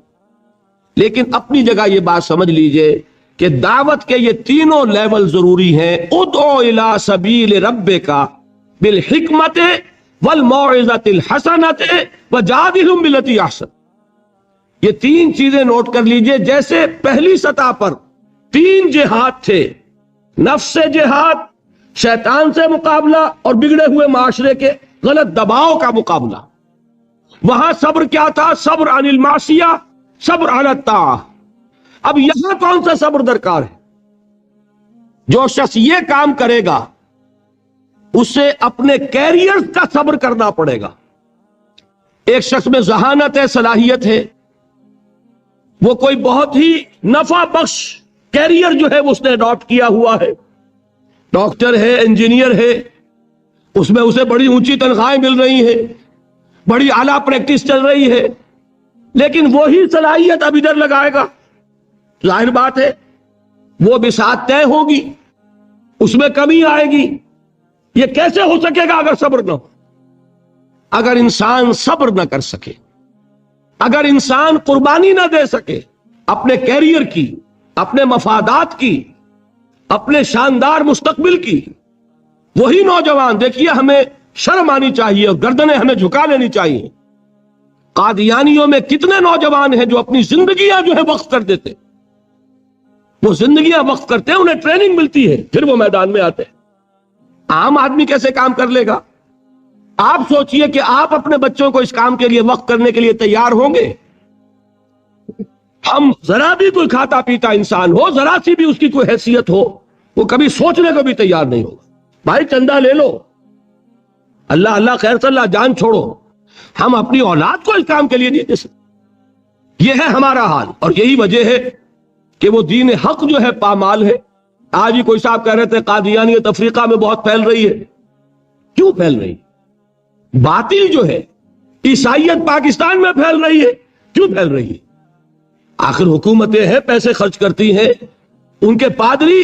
A: لیکن اپنی جگہ یہ بات سمجھ لیجئے کہ دعوت کے یہ تینوں لیول ضروری ہیں. ادعو الی سبیل ربک بالحکمت والموعظۃ الحسنۃ وجادلھم بالتی احسن. یہ تین چیزیں نوٹ کر لیجئے. جیسے پہلی سطح پر تین جہاد تھے, نفس سے جہاد, شیطان سے مقابلہ اور بگڑے ہوئے معاشرے کے غلط دباؤ کا مقابلہ. وہاں صبر کیا تھا؟ صبر عن المعصیہ, صبر علی الطاعہ. اب یہاں کون سا صبر درکار ہے؟ جو شخص یہ کام کرے گا اسے اپنے کیریئر کا صبر کرنا پڑے گا. ایک شخص میں ذہانت ہے, صلاحیت ہے, وہ کوئی بہت ہی نفع بخش کیریئر جو ہے اس نے اڈاپٹ کیا ہوا ہے, ڈاکٹر ہے, انجینئر ہے, اس میں اسے بڑی اونچی تنخواہیں مل رہی ہیں, بڑی اعلیٰ پریکٹس چل رہی ہے, لیکن وہی صلاحیت اب ادھر لگائے گا, ظاہر بات ہے وہ بساط طے ہوگی, اس میں کمی آئے گی. یہ کیسے ہو سکے گا اگر صبر نہ ہو؟ اگر انسان صبر نہ کر سکے, اگر انسان قربانی نہ دے سکے اپنے کیریئر کی, اپنے مفادات کی, اپنے شاندار مستقبل کی. وہی نوجوان, دیکھیے ہمیں شرم آنی چاہیے اور گردنیں ہمیں جھکا لینی چاہیے. قادیانیوں میں کتنے نوجوان ہیں جو اپنی زندگیاں جو ہے وقف کر دیتے, وہ زندگیاں وقف کرتے ہیں, انہیں ٹریننگ ملتی ہے, پھر وہ میدان میں آتے ہیں. عام آدمی کیسے کام کر لے گا؟ آپ سوچئے کہ آپ اپنے بچوں کو اس کام کے لیے وقف کرنے کے لیے تیار ہوں گے؟ ہم ذرا بھی کوئی کھاتا پیتا انسان ہو, ذرا سی بھی اس کی کوئی حیثیت ہو, وہ کبھی سوچنے کو بھی تیار نہیں ہوگا. بھائی چندہ لے لو, اللہ اللہ خیر صلی اللہ, جان چھوڑو. ہم اپنی اولاد کو اس کام کے لیے نہیں دے سکتے. یہ ہے ہمارا حال, اور یہی وجہ ہے کہ وہ دین حق جو ہے پامال ہے. آج ہی کوئی صاحب کہہ رہے تھے قادیانیت افریقہ میں بہت پھیل رہی ہے. کیوں پھیل رہی ہے؟ باطل جو ہے عیسائیت پاکستان میں پھیل رہی ہے. کیوں پھیل رہی ہے؟ آخر حکومتیں ہیں, پیسے خرچ کرتی ہیں, ان کے پادری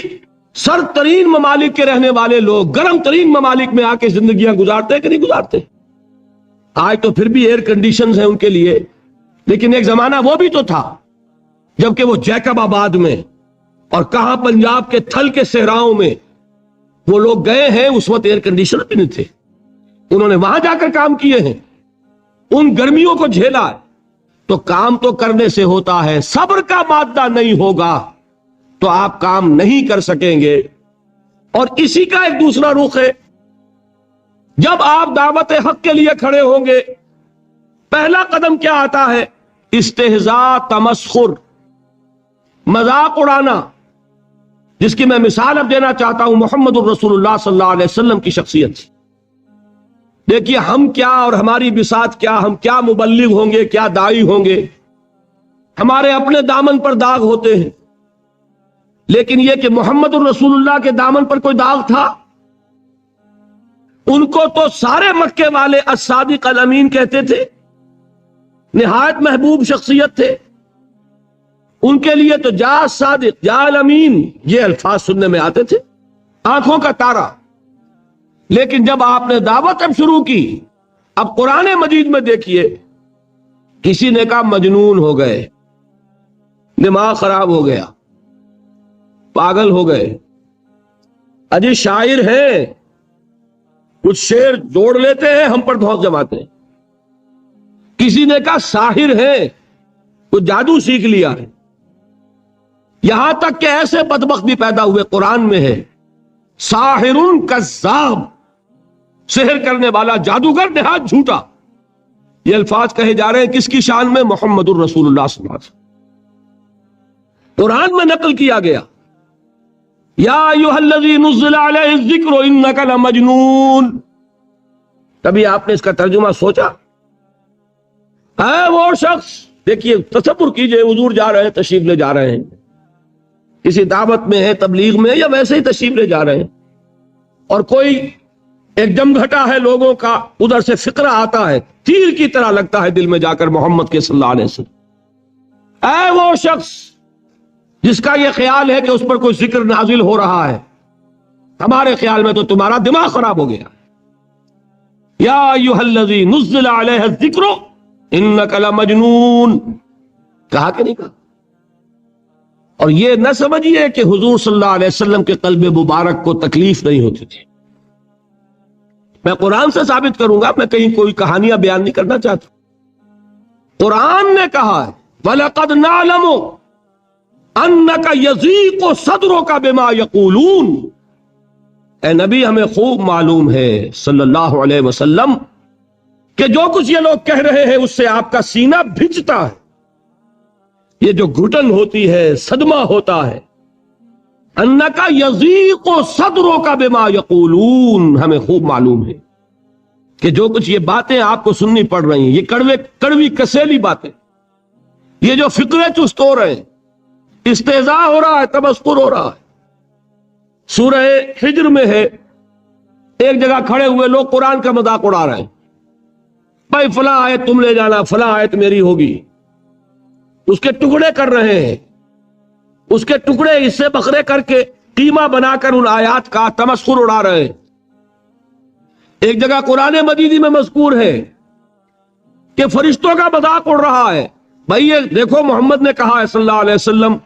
A: سر ترین ممالک کے رہنے والے لوگ گرم ترین ممالک میں آ کے زندگیاں گزارتے ہیں کہ نہیں گزارتے؟ آج تو پھر بھی ایئر کنڈیشنز ہیں ان کے لیے, لیکن ایک زمانہ وہ بھی تو تھا جبکہ وہ جیکب آباد میں اور کہاں پنجاب کے تھل کے صحراؤں میں وہ لوگ گئے ہیں, اس وقت ایئر کنڈیشن بھی نہیں تھے. انہوں نے وہاں جا کر کام کیے ہیں, ان گرمیوں کو جھیلا ہے. تو کام تو کرنے سے ہوتا ہے, صبر کا مادہ نہیں ہوگا تو آپ کام نہیں کر سکیں گے. اور اسی کا ایک دوسرا رخ ہے, جب آپ دعوت حق کے لیے کھڑے ہوں گے پہلا قدم کیا آتا ہے؟ استہزاء, تمسخر, مذاق اڑانا, جس کی میں مثال اب دینا چاہتا ہوں. محمد الرسول اللہ صلی اللہ علیہ وسلم کی شخصیت. دیکھیے ہم کیا اور ہماری بساط کیا، ہم کیا مبلغ ہوں گے، کیا داعی ہوں گے، ہمارے اپنے دامن پر داغ ہوتے ہیں، لیکن یہ کہ محمد الرسول اللہ کے دامن پر کوئی داغ تھا؟ ان کو تو سارے مکے والے الصادق الامین کہتے تھے، نہایت محبوب شخصیت تھے، ان کے لیے تو جا صادق جا الامین یہ الفاظ سننے میں آتے تھے، آنکھوں کا تارا۔ لیکن جب آپ نے دعوت اب شروع کی، اب قرآن مجید میں دیکھیے، کسی نے کہا مجنون ہو گئے، دماغ خراب ہو گیا، پاگل ہو گئے، اجی شاعر ہیں، کچھ شعر جوڑ لیتے ہیں، ہم پر دھوس جماتے ہیں۔ کسی نے کہا ساحر ہے، کچھ جادو سیکھ لیا ہے، یہاں تک کہ ایسے بدبخت بھی پیدا ہوئے، قرآن میں ہے ساحر کذاب، سحر کرنے والا جادوگر نہایت جھوٹا۔ یہ الفاظ کہے جا رہے ہیں کس کی شان میں؟ محمد الرسول اللہ صلی اللہ علیہ وسلم۔ قرآن میں نقل کیا گیا، یا ایھا الذی نزل علیہ الذکر انک لمجنون۔ کبھی آپ نے اس کا ترجمہ سوچا؟ ہے وہ شخص، دیکھیے تصور کیجئے، حضور جا رہے ہیں، تشریف لے جا رہے ہیں، کسی دعوت میں ہے، تبلیغ میں، یا ویسے ہی تشریف لے جا رہے ہیں، اور کوئی ایک جمگھٹا ہے لوگوں کا، ادھر سے فقرہ آتا ہے، تیر کی طرح لگتا ہے دل میں جا کر محمد کے صلی اللہ علیہ وسلم۔ اے وہ شخص جس کا یہ خیال ہے کہ اس پر کوئی ذکر نازل ہو رہا ہے، ہمارے خیال میں تو تمہارا دماغ خراب ہو گیا۔ یا ایھا الذی نزل علیہ الذکر انک لمجنون، کہا کہ نہیں کہا؟ اور یہ نہ سمجھیے کہ حضور صلی اللہ علیہ وسلم کے قلب مبارک کو تکلیف نہیں ہوتی تھی۔ میں قرآن سے ثابت کروں گا، میں کہیں کوئی کہانیاں بیان نہیں کرنا چاہتا۔ قرآن نے کہا ہے وَلَقَدْ نَعْلَمُ أَنَّكَ يَضِيقُ صَدْرُكَ بِمَا يَقُولُونَ، اے نبی ہمیں خوب معلوم ہے صلی اللہ علیہ وسلم کہ جو کچھ یہ لوگ کہہ رہے ہیں اس سے آپ کا سینہ بھجتا ہے، یہ جو گھٹن ہوتی ہے، صدمہ ہوتا ہے۔ انکا یضیق صدرک بما یقولون، ہمیں خوب معلوم ہے کہ جو کچھ یہ باتیں آپ کو سننی پڑ رہی ہیں، یہ کڑوی کسیلی باتیں، یہ جو فقرے چست ہو رہے ہیں، استہزاء ہو رہا ہے، تمسخر ہو رہا ہے۔ سورہ ہجر میں ہے، ایک جگہ کھڑے ہوئے لوگ قرآن کا مذاق اڑا رہے ہیں، بھائی فلاں آیت تم لے جانا، فلاں آیت میری ہوگی، اس کے ٹکڑے کر رہے ہیں، اس کے ٹکڑے حصے بکھرے کر کے قیمہ بنا کر ان آیات کا تمسخر اڑا رہے ہیں۔ ایک جگہ قرآن مجیدی میں مذکور ہے کہ فرشتوں کا مذاق اڑ رہا ہے، بھائی یہ دیکھو محمد نے کہا ہے صلی اللہ علیہ وسلم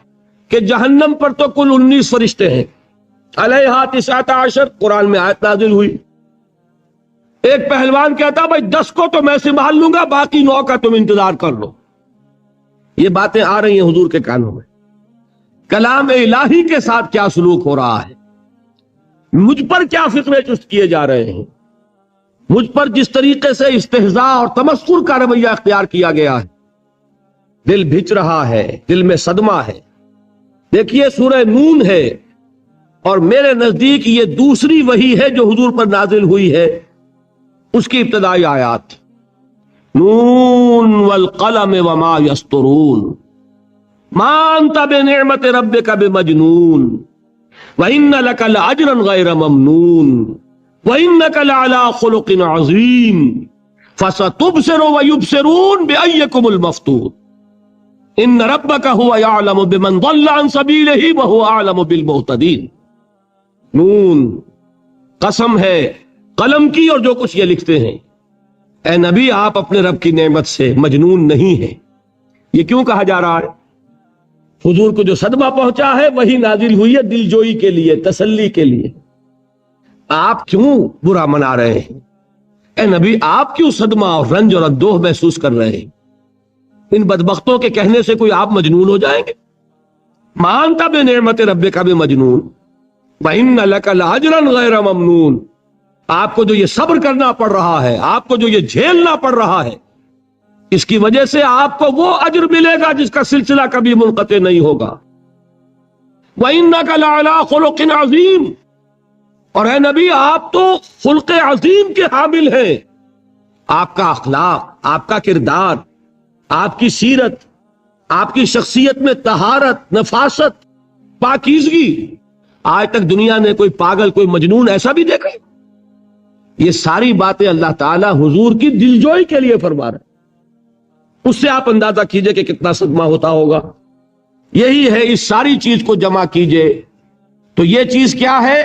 A: کہ جہنم پر تو کل 19 فرشتے ہیں، علیہا 19 قرآن میں آیت نازل ہوئی۔ ایک پہلوان کہتا بھائی 10 کو تو میں سنبھال لوں گا، باقی 9 کا تم انتظار کر لو۔ یہ باتیں آ رہی ہیں حضور کے کانوں میں، کلام الہی کے ساتھ کیا سلوک ہو رہا ہے، مجھ پر کیا فقرے چست کیے جا رہے ہیں، مجھ پر جس طریقے سے استہزاء اور تمسخر کا رویہ اختیار کیا گیا ہے، دل بھج رہا ہے، دل میں صدمہ ہے۔ دیکھیے سورہ نون ہے، اور میرے نزدیک یہ دوسری وحی ہے جو حضور پر نازل ہوئی ہے، اس کی ابتدائی آیات، نون والقلم وما یسطرون ما انت بنعمت ربک بمجنون وان لک لاجرا غیر ممنون وانک لعلی خلق عظیم فستبصر ویبصرون بأیکم المفتون ان ربک هو یعلم بمن ضل عن سبیلہ وهو اعلم بالمہتدین۔ نون، قسم ہے قلم کی اور جو کچھ یہ لکھتے ہیں۔ اے نبی آپ اپنے رب کی نعمت سے مجنون نہیں ہیں۔ یہ کیوں کہا جا رہا ہے؟ حضور کو جو صدمہ پہنچا ہے وہی نازل ہوئی ہے دل جوئی کے لیے، تسلی کے لیے۔ آپ کیوں برا منا رہے ہیں؟ اے نبی آپ کیوں صدمہ اور رنج اور اندوہ محسوس کر رہے ہیں؟ ان بدبختوں کے کہنے سے کوئی آپ مجنون ہو جائیں گے؟ مانتا بے نعمت رب کا بھی مجنون وَإِنَّ لَكَ لَأَجْرًا غَيْرَ مَمْنُونَ، آپ کو جو یہ صبر کرنا پڑ رہا ہے، آپ کو جو یہ جھیلنا پڑ رہا ہے، اس کی وجہ سے آپ کو وہ اجر ملے گا جس کا سلسلہ کبھی منقطع نہیں ہوگا۔ وَإِنَّكَ لَعَلَىٰ خُلُقٍ عَظِيمٍ، اور اے نبی آپ تو خلق عظیم کے حامل ہیں، آپ کا اخلاق، آپ کا کردار، آپ کی سیرت، آپ کی شخصیت میں طہارت، نفاست، پاکیزگی، آج تک دنیا نے کوئی پاگل، کوئی مجنون ایسا بھی دیکھا؟ یہ ساری باتیں اللہ تعالیٰ حضور کی دلجوئی کے لیے فرما رہے ہیں۔ اس سے آپ اندازہ کیجئے کہ کتنا صدمہ ہوتا ہوگا۔ یہی ہے، اس ساری چیز کو جمع کیجئے تو یہ چیز کیا ہے؟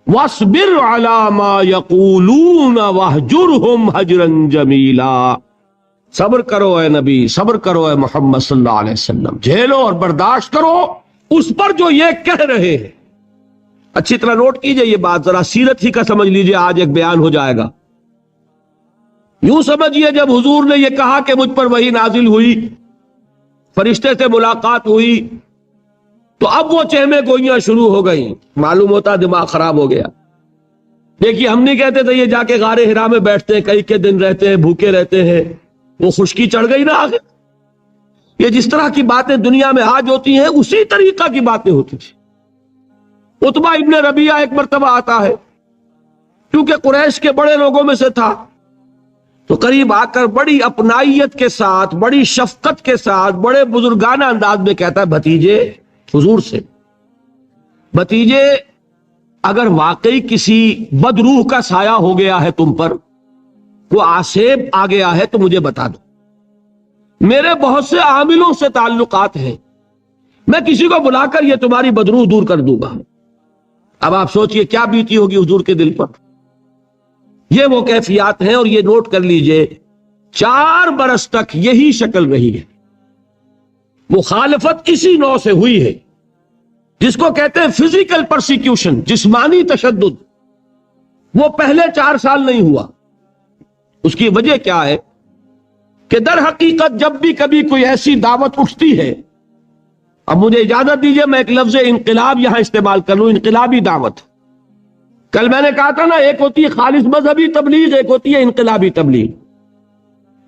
A: وَاصْبِرْ عَلَى مَا يَقُولُونَ وَاهْجُرْهُمْ هَجْرًا جَمِيلًا۔ صبر کرو اے نبی، صبر کرو اے محمد صلی اللہ علیہ وسلم، جھیلو اور برداشت کرو اس پر جو یہ کہہ رہے ہیں۔ اچھی طرح نوٹ کیجئے یہ بات، ذرا سیرت ہی کا سمجھ لیجئے، آج ایک بیان ہو جائے گا۔ یوں سمجھیے جب حضور نے یہ کہا کہ مجھ پر وحی نازل ہوئی، فرشتے سے ملاقات ہوئی، تو اب وہ چہمے گوئیاں شروع ہو گئیں، معلوم ہوتا دماغ خراب ہو گیا۔ دیکھیے ہم نہیں کہتے تھے یہ جا کے غار حرا میں بیٹھتے ہیں، کئی کے دن رہتے ہیں، بھوکے رہتے ہیں، وہ خشکی چڑھ گئی نا آگے۔ یہ جس طرح کی باتیں دنیا میں آج ہوتی ہیں اسی طریقہ کی باتیں ہوتی تھی۔ عتبہ ابن ربیعہ ایک مرتبہ آتا ہے، کیونکہ قریش کے بڑے لوگوں میں سے تھا، تو قریب آ کر بڑی اپنائیت کے ساتھ، بڑی شفقت کے ساتھ، بڑے بزرگانہ انداز میں کہتا ہے، بھتیجے، حضور سے، بھتیجے اگر واقعی کسی بد روح کا سایہ ہو گیا ہے تم پر، وہ آسیب آ گیا ہے تو مجھے بتا دو، میرے بہت سے عاملوں سے تعلقات ہیں، میں کسی کو بلا کر یہ تمہاری بدروح دور کر دوں گا۔ اب آپ سوچئے کیا بیتی ہوگی حضور کے دل پر۔ یہ وہ کیفیات ہیں، اور یہ نوٹ کر لیجئے 4 برس تک یہی شکل رہی ہے۔ مخالفت اسی نوع سے ہوئی ہے جس کو کہتے ہیں فزیکل پرسیکیوشن، جسمانی تشدد، وہ پہلے 4 سال نہیں ہوا۔ اس کی وجہ کیا ہے کہ در حقیقت جب بھی کبھی کوئی ایسی دعوت اٹھتی ہے، اب مجھے اجازت دیجئے میں ایک لفظ انقلاب یہاں استعمال کر لوں، انقلابی دعوت۔ کل میں نے کہا تھا نا، ایک ہوتی ہے خالص مذہبی تبلیغ، ایک ہوتی ہے انقلابی تبلیغ۔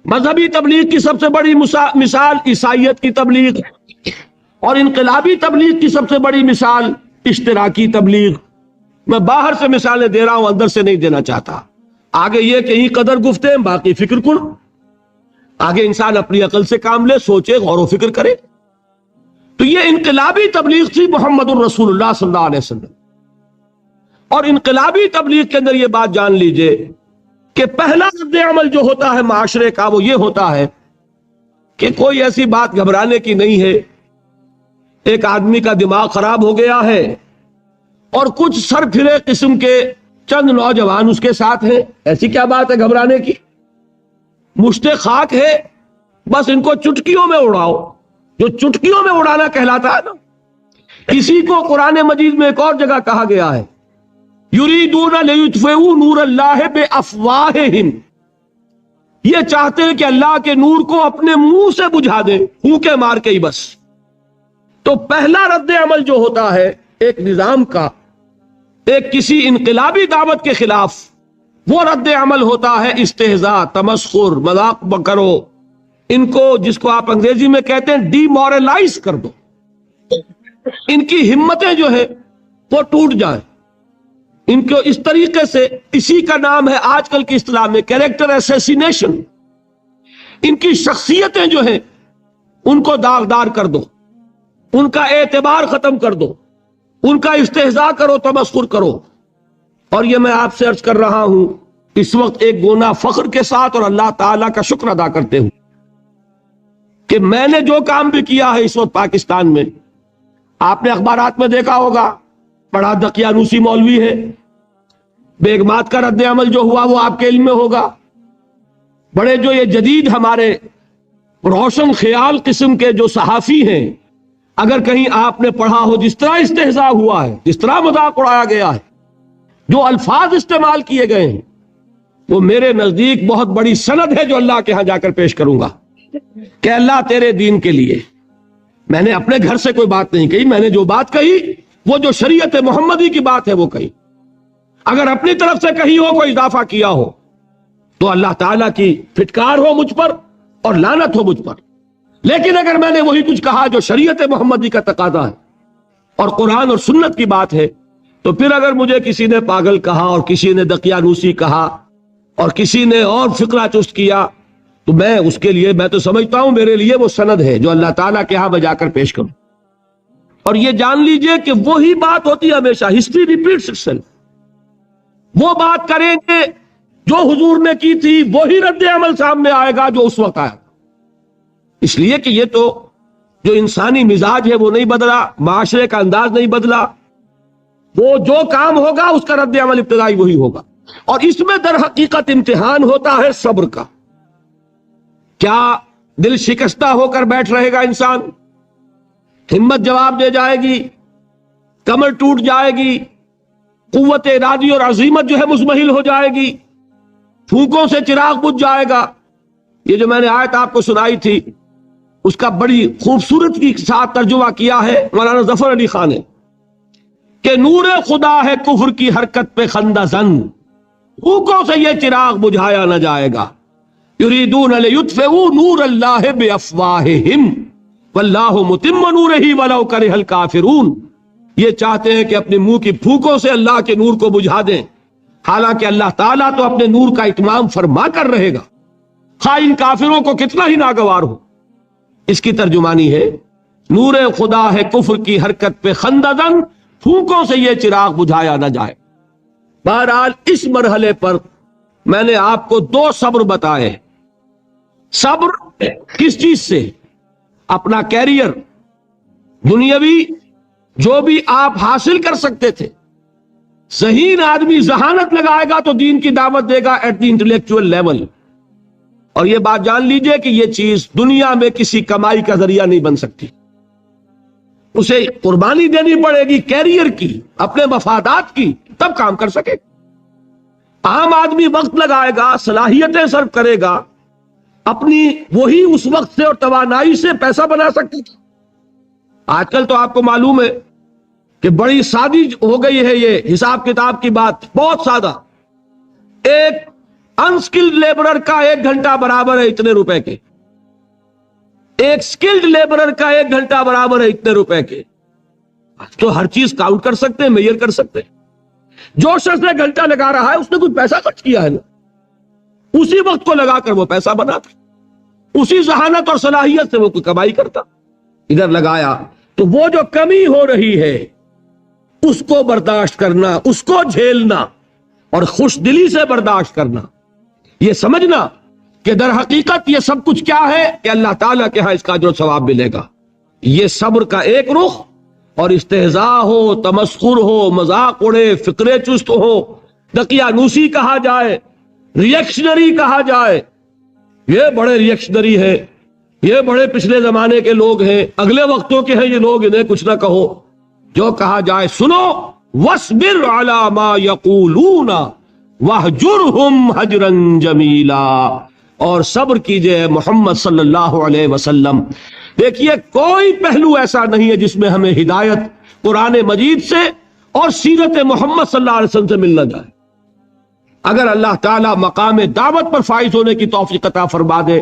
A: مذہبی تبلیغ کی سب سے بڑی مثال عیسائیت کی تبلیغ، اور انقلابی تبلیغ کی سب سے بڑی مثال اشتراکی تبلیغ۔ میں باہر سے مثالیں دے رہا ہوں، اندر سے نہیں دینا چاہتا۔ آگے یہ کہ ہی قدر گفتیں، باقی فکر کن۔ آگے انسان اپنی عقل سے کام لے، سوچے، غور و فکر کرے۔ تو یہ انقلابی تبلیغ تھی محمد الرسول اللہ صلی اللہ علیہ وسلم۔ اور انقلابی تبلیغ کے اندر یہ بات جان لیجئے کہ پہلا رد عمل جو ہوتا ہے معاشرے کا، وہ یہ ہوتا ہے کہ کوئی ایسی بات گھبرانے کی نہیں ہے، ایک آدمی کا دماغ خراب ہو گیا ہے اور کچھ سر پھرے قسم کے چند نوجوان اس کے ساتھ ہیں، ایسی کیا بات ہے گھبرانے کی؟ مشت خاک ہے، بس ان کو چٹکیوں میں اڑاؤ۔ جو چٹکیوں میں اڑانا کہلاتا ہے نا، اسی کو قرآن مجید میں ایک اور جگہ کہا گیا ہے، یریدون لیطفئوا نور اللہ بافواہہم، یہ چاہتے ہیں کہ اللہ کے نور کو اپنے منہ سے بجھا دیں، پھونکے مار کے ہی بس۔ تو پہلا رد عمل جو ہوتا ہے ایک نظام کا، ایک کسی انقلابی دعوت کے خلاف، وہ رد عمل ہوتا ہے استہزاء، تمسخر، مذاق کرو، ان کو جس کو آپ انگریزی میں کہتے ہیں ڈی مورلائز کر دو، ان کی ہمتیں جو ہے وہ ٹوٹ جائیں، ان کو اس طریقے سے، اسی کا نام ہے آج کل کی اصطلاح میں کیریکٹر اسیسینیشن۔ ان کی شخصیتیں جو ہیں ان کو داغدار کر دو، ان کا اعتبار ختم کر دو، ان کا استہزاء کرو، تمسخر کرو۔ اور یہ میں آپ سے عرض کر رہا ہوں اس وقت ایک گونا فخر کے ساتھ اور اللہ تعالیٰ کا شکر ادا کرتے ہوں کہ میں نے جو کام بھی کیا ہے اس وقت پاکستان میں، آپ نے اخبارات میں دیکھا ہوگا، بڑا دقیانوسی مولوی ہے، بیگمات کا رد عمل جو ہوا وہ آپ کے علم میں ہوگا، بڑے جو یہ جدید ہمارے روشن خیال قسم کے جو صحافی ہیں، اگر کہیں آپ نے پڑھا ہو جس طرح استہزاء ہوا ہے، جس طرح مذاق اڑایا گیا ہے، جو الفاظ استعمال کیے گئے ہیں، وہ میرے نزدیک بہت بڑی سند ہے جو اللہ کے ہاں جا کر پیش کروں گا کہ اللہ تیرے دین کے لیے۔ میں نے اپنے گھر سے کوئی بات نہیں کہی، میں نے جو بات کہی وہ جو شریعت محمدی کی بات ہے وہ کہی۔ اگر اپنی طرف سے کہیں ہو، کوئی اضافہ کیا ہو، تو اللہ تعالیٰ کی پھٹکار ہو مجھ پر اور لعنت ہو مجھ پر۔ لیکن اگر میں نے وہی کچھ کہا جو شریعت محمدی کا تقاضا ہے اور قرآن اور سنت کی بات ہے، تو پھر اگر مجھے کسی نے پاگل کہا اور کسی نے دقیانوسی کہا اور کسی نے اور فقرہ چست کیا تو میں اس کے لیے، میں تو سمجھتا ہوں میرے لیے وہ سند ہے جو اللہ تعالیٰ کے ہاں میں جا کر پیش کروں. اور یہ جان لیجئے کہ وہی بات ہوتی ہے ہمیشہ، ہسٹری ریپیٹس اٹسیلف. وہ بات کریں گے جو حضور نے کی تھی، وہی رد عمل سامنے آئے گا جو اس وقت آیا. اس لیے کہ یہ تو جو انسانی مزاج ہے وہ نہیں بدلا، معاشرے کا انداز نہیں بدلا، وہ جو کام ہوگا اس کا رد عمل ابتدائی وہی ہوگا. اور اس میں در حقیقت امتحان ہوتا ہے صبر کا. کیا دل شکستہ ہو کر بیٹھ رہے گا انسان؟ ہمت جواب دے جائے گی، کمر ٹوٹ جائے گی، قوت ارادی اور عزیمت جو ہے مزمحل ہو جائے گی، پھونکوں سے چراغ بجھ جائے گا. یہ جو میں نے آیت آپ کو سنائی تھی اس کا بڑی خوبصورت کے ساتھ ترجمہ کیا ہے مولانا ظفر علی خان نے کہ نور خدا ہے کفر کی حرکت پہ خندہ زن، پھونکوں سے یہ چراغ بجھایا نہ جائے گا. یریدون لیطفئوا نور اللہ بافواہہم واللہ متم نورہ ولو کرہ الکافرون. یہ چاہتے ہیں کہ اپنے منہ کی پھونکوں سے اللہ کے نور کو بجھا دیں، حالانکہ اللہ تعالیٰ تو اپنے نور کا اتمام فرما کر رہے گا، خواہ ان کافروں کو کتنا ہی ناگوار ہو. اس کی ترجمانی ہے نور خدا ہے کفر کی حرکت پہ خندہ زن، پھونکوں سے یہ چراغ بجھایا نہ جائے. بہرحال اس مرحلے پر میں نے آپ کو 2 صبر بتائے. صبر کس چیز سے؟ اپنا کیریئر دنیاوی جو بھی آپ حاصل کر سکتے تھے. ذہین آدمی ذہانت لگائے گا تو دین کی دعوت دے گا ایٹ دی انٹلیکچوئل لیول. اور یہ بات جان لیجئے کہ یہ چیز دنیا میں کسی کمائی کا ذریعہ نہیں بن سکتی، اسے قربانی دینی پڑے گی کیریئر کی، اپنے مفادات کی، تب کام کر سکے. عام آدمی وقت لگائے گا، صلاحیتیں صرف کرے گا، اپنی وہی اس وقت سے اور توانائی سے پیسہ بنا سکتا تھا. آج کل تو آپ کو معلوم ہے کہ بڑی سادی ہو گئی ہے یہ حساب کتاب کی بات، بہت سادہ. ایک انسکلڈ لیبرر کا 1 گھنٹہ برابر ہے اتنے روپے کے، ایک سکلڈ لیبرر کا 1 گھنٹہ برابر ہے اتنے روپے کے. تو ہر چیز کاؤنٹ کر سکتے ہیں، میئر کر سکتے ہیں. جو شخص 1 گھنٹہ لگا رہا ہے اس نے کوئی پیسہ خرچ کیا ہے نا، اسی وقت کو لگا کر وہ پیسہ بناتا، اسی ذہانت اور صلاحیت سے وہ کوئی کمائی کرتا. ادھر لگایا تو وہ جو کمی ہو رہی ہے اس کو برداشت کرنا، اس کو جھیلنا اور خوش دلی سے برداشت کرنا، یہ سمجھنا کہ در حقیقت یہ سب کچھ کیا ہے کہ اللہ تعالیٰ کے ہاں اس کا اجر و ثواب ملے گا. یہ صبر کا ایک رخ. اور استہزاء ہو، تمسخر ہو، مذاق اڑے، فقرے چست ہو، دقیانوسی کہا جائے، ریئیکشنری کہا جائے، یہ بڑے ریئیکشنری ہے، یہ بڑے پچھلے زمانے کے لوگ ہیں، اگلے وقتوں کے ہیں یہ لوگ، انہیں کچھ نہ کہو. جو کہا جائے سنو. وَاصْبِرْ عَلَى مَا يَقُولُونَ وَاهْجُرْهُمْ هَجْرًا جَمِيلًا. اور صبر کیجئے محمد صلی اللہ علیہ وسلم. دیکھیے کوئی پہلو ایسا نہیں ہے جس میں ہمیں ہدایت قرآن مجید سے اور سیرت محمد صلی اللہ علیہ وسلم سے مل نہ جائے. اگر اللہ تعالیٰ مقام دعوت پر فائز ہونے کی توفیق عطا فرما دے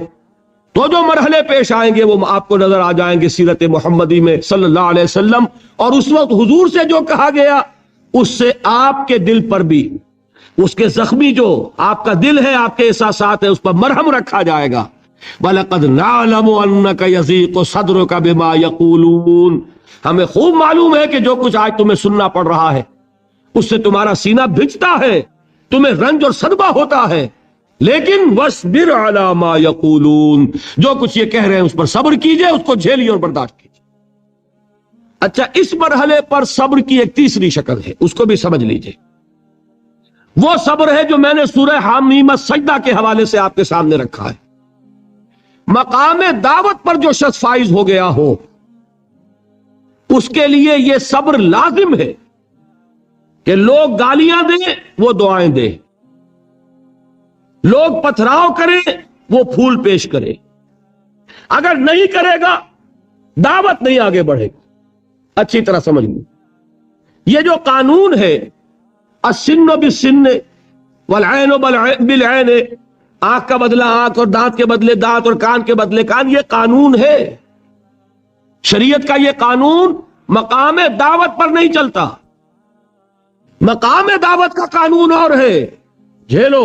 A: تو جو مرحلے پیش آئیں گے وہ آپ کو نظر آ جائیں گے سیرت محمدی میں صلی اللہ علیہ وسلم. اور اس وقت حضور سے جو کہا گیا اس سے آپ کے دل پر بھی، اس کے زخمی جو آپ کا دل ہے، آپ کے احساسات ہیں، اس پر مرہم رکھا جائے گا. وَلَقَدْ نَعْلَمُ أَنَّكَ يَضِيقُ صَدْرُكَ بِمَا يَقُولُونَ. ہمیں خوب معلوم ہے کہ جو کچھ آج تمہیں سننا پڑ رہا ہے اس سے تمہارا سینہ بھجتا ہے، تمہیں رنج اور صدمہ ہوتا ہے. لیکن وَاصْبِرْ عَلَى مَا يَقُولُونَ، جو کچھ یہ کہہ رہے ہیں اس پر صبر کیجئے، اس کو جھیلیے اور برداشت کیجئے. اچھا، اس مرحلے پر صبر کی ایک تیسری شکل ہے، اس کو بھی سمجھ لیجئے. وہ صبر ہے جو میں نے سورہ حامیم السجدہ کے حوالے سے آپ کے سامنے رکھا ہے. مقام دعوت پر جو شخص فائز ہو گیا ہو اس کے لیے یہ صبر لازم ہے کہ لوگ گالیاں دیں وہ دعائیں دیں، لوگ پتھراؤ کریں وہ پھول پیش کرے. اگر نہیں کرے گا دعوت نہیں آگے بڑھے گی. اچھی طرح سمجھ لیں، یہ جو قانون ہے السن بالسن والعین بالعین، آنکھ کا بدلہ آنکھ اور دانت کے بدلے دانت اور کان کے بدلے کان، یہ قانون ہے شریعت کا. یہ قانون مقام دعوت پر نہیں چلتا. مقام دعوت کا قانون اور ہے، جھیلو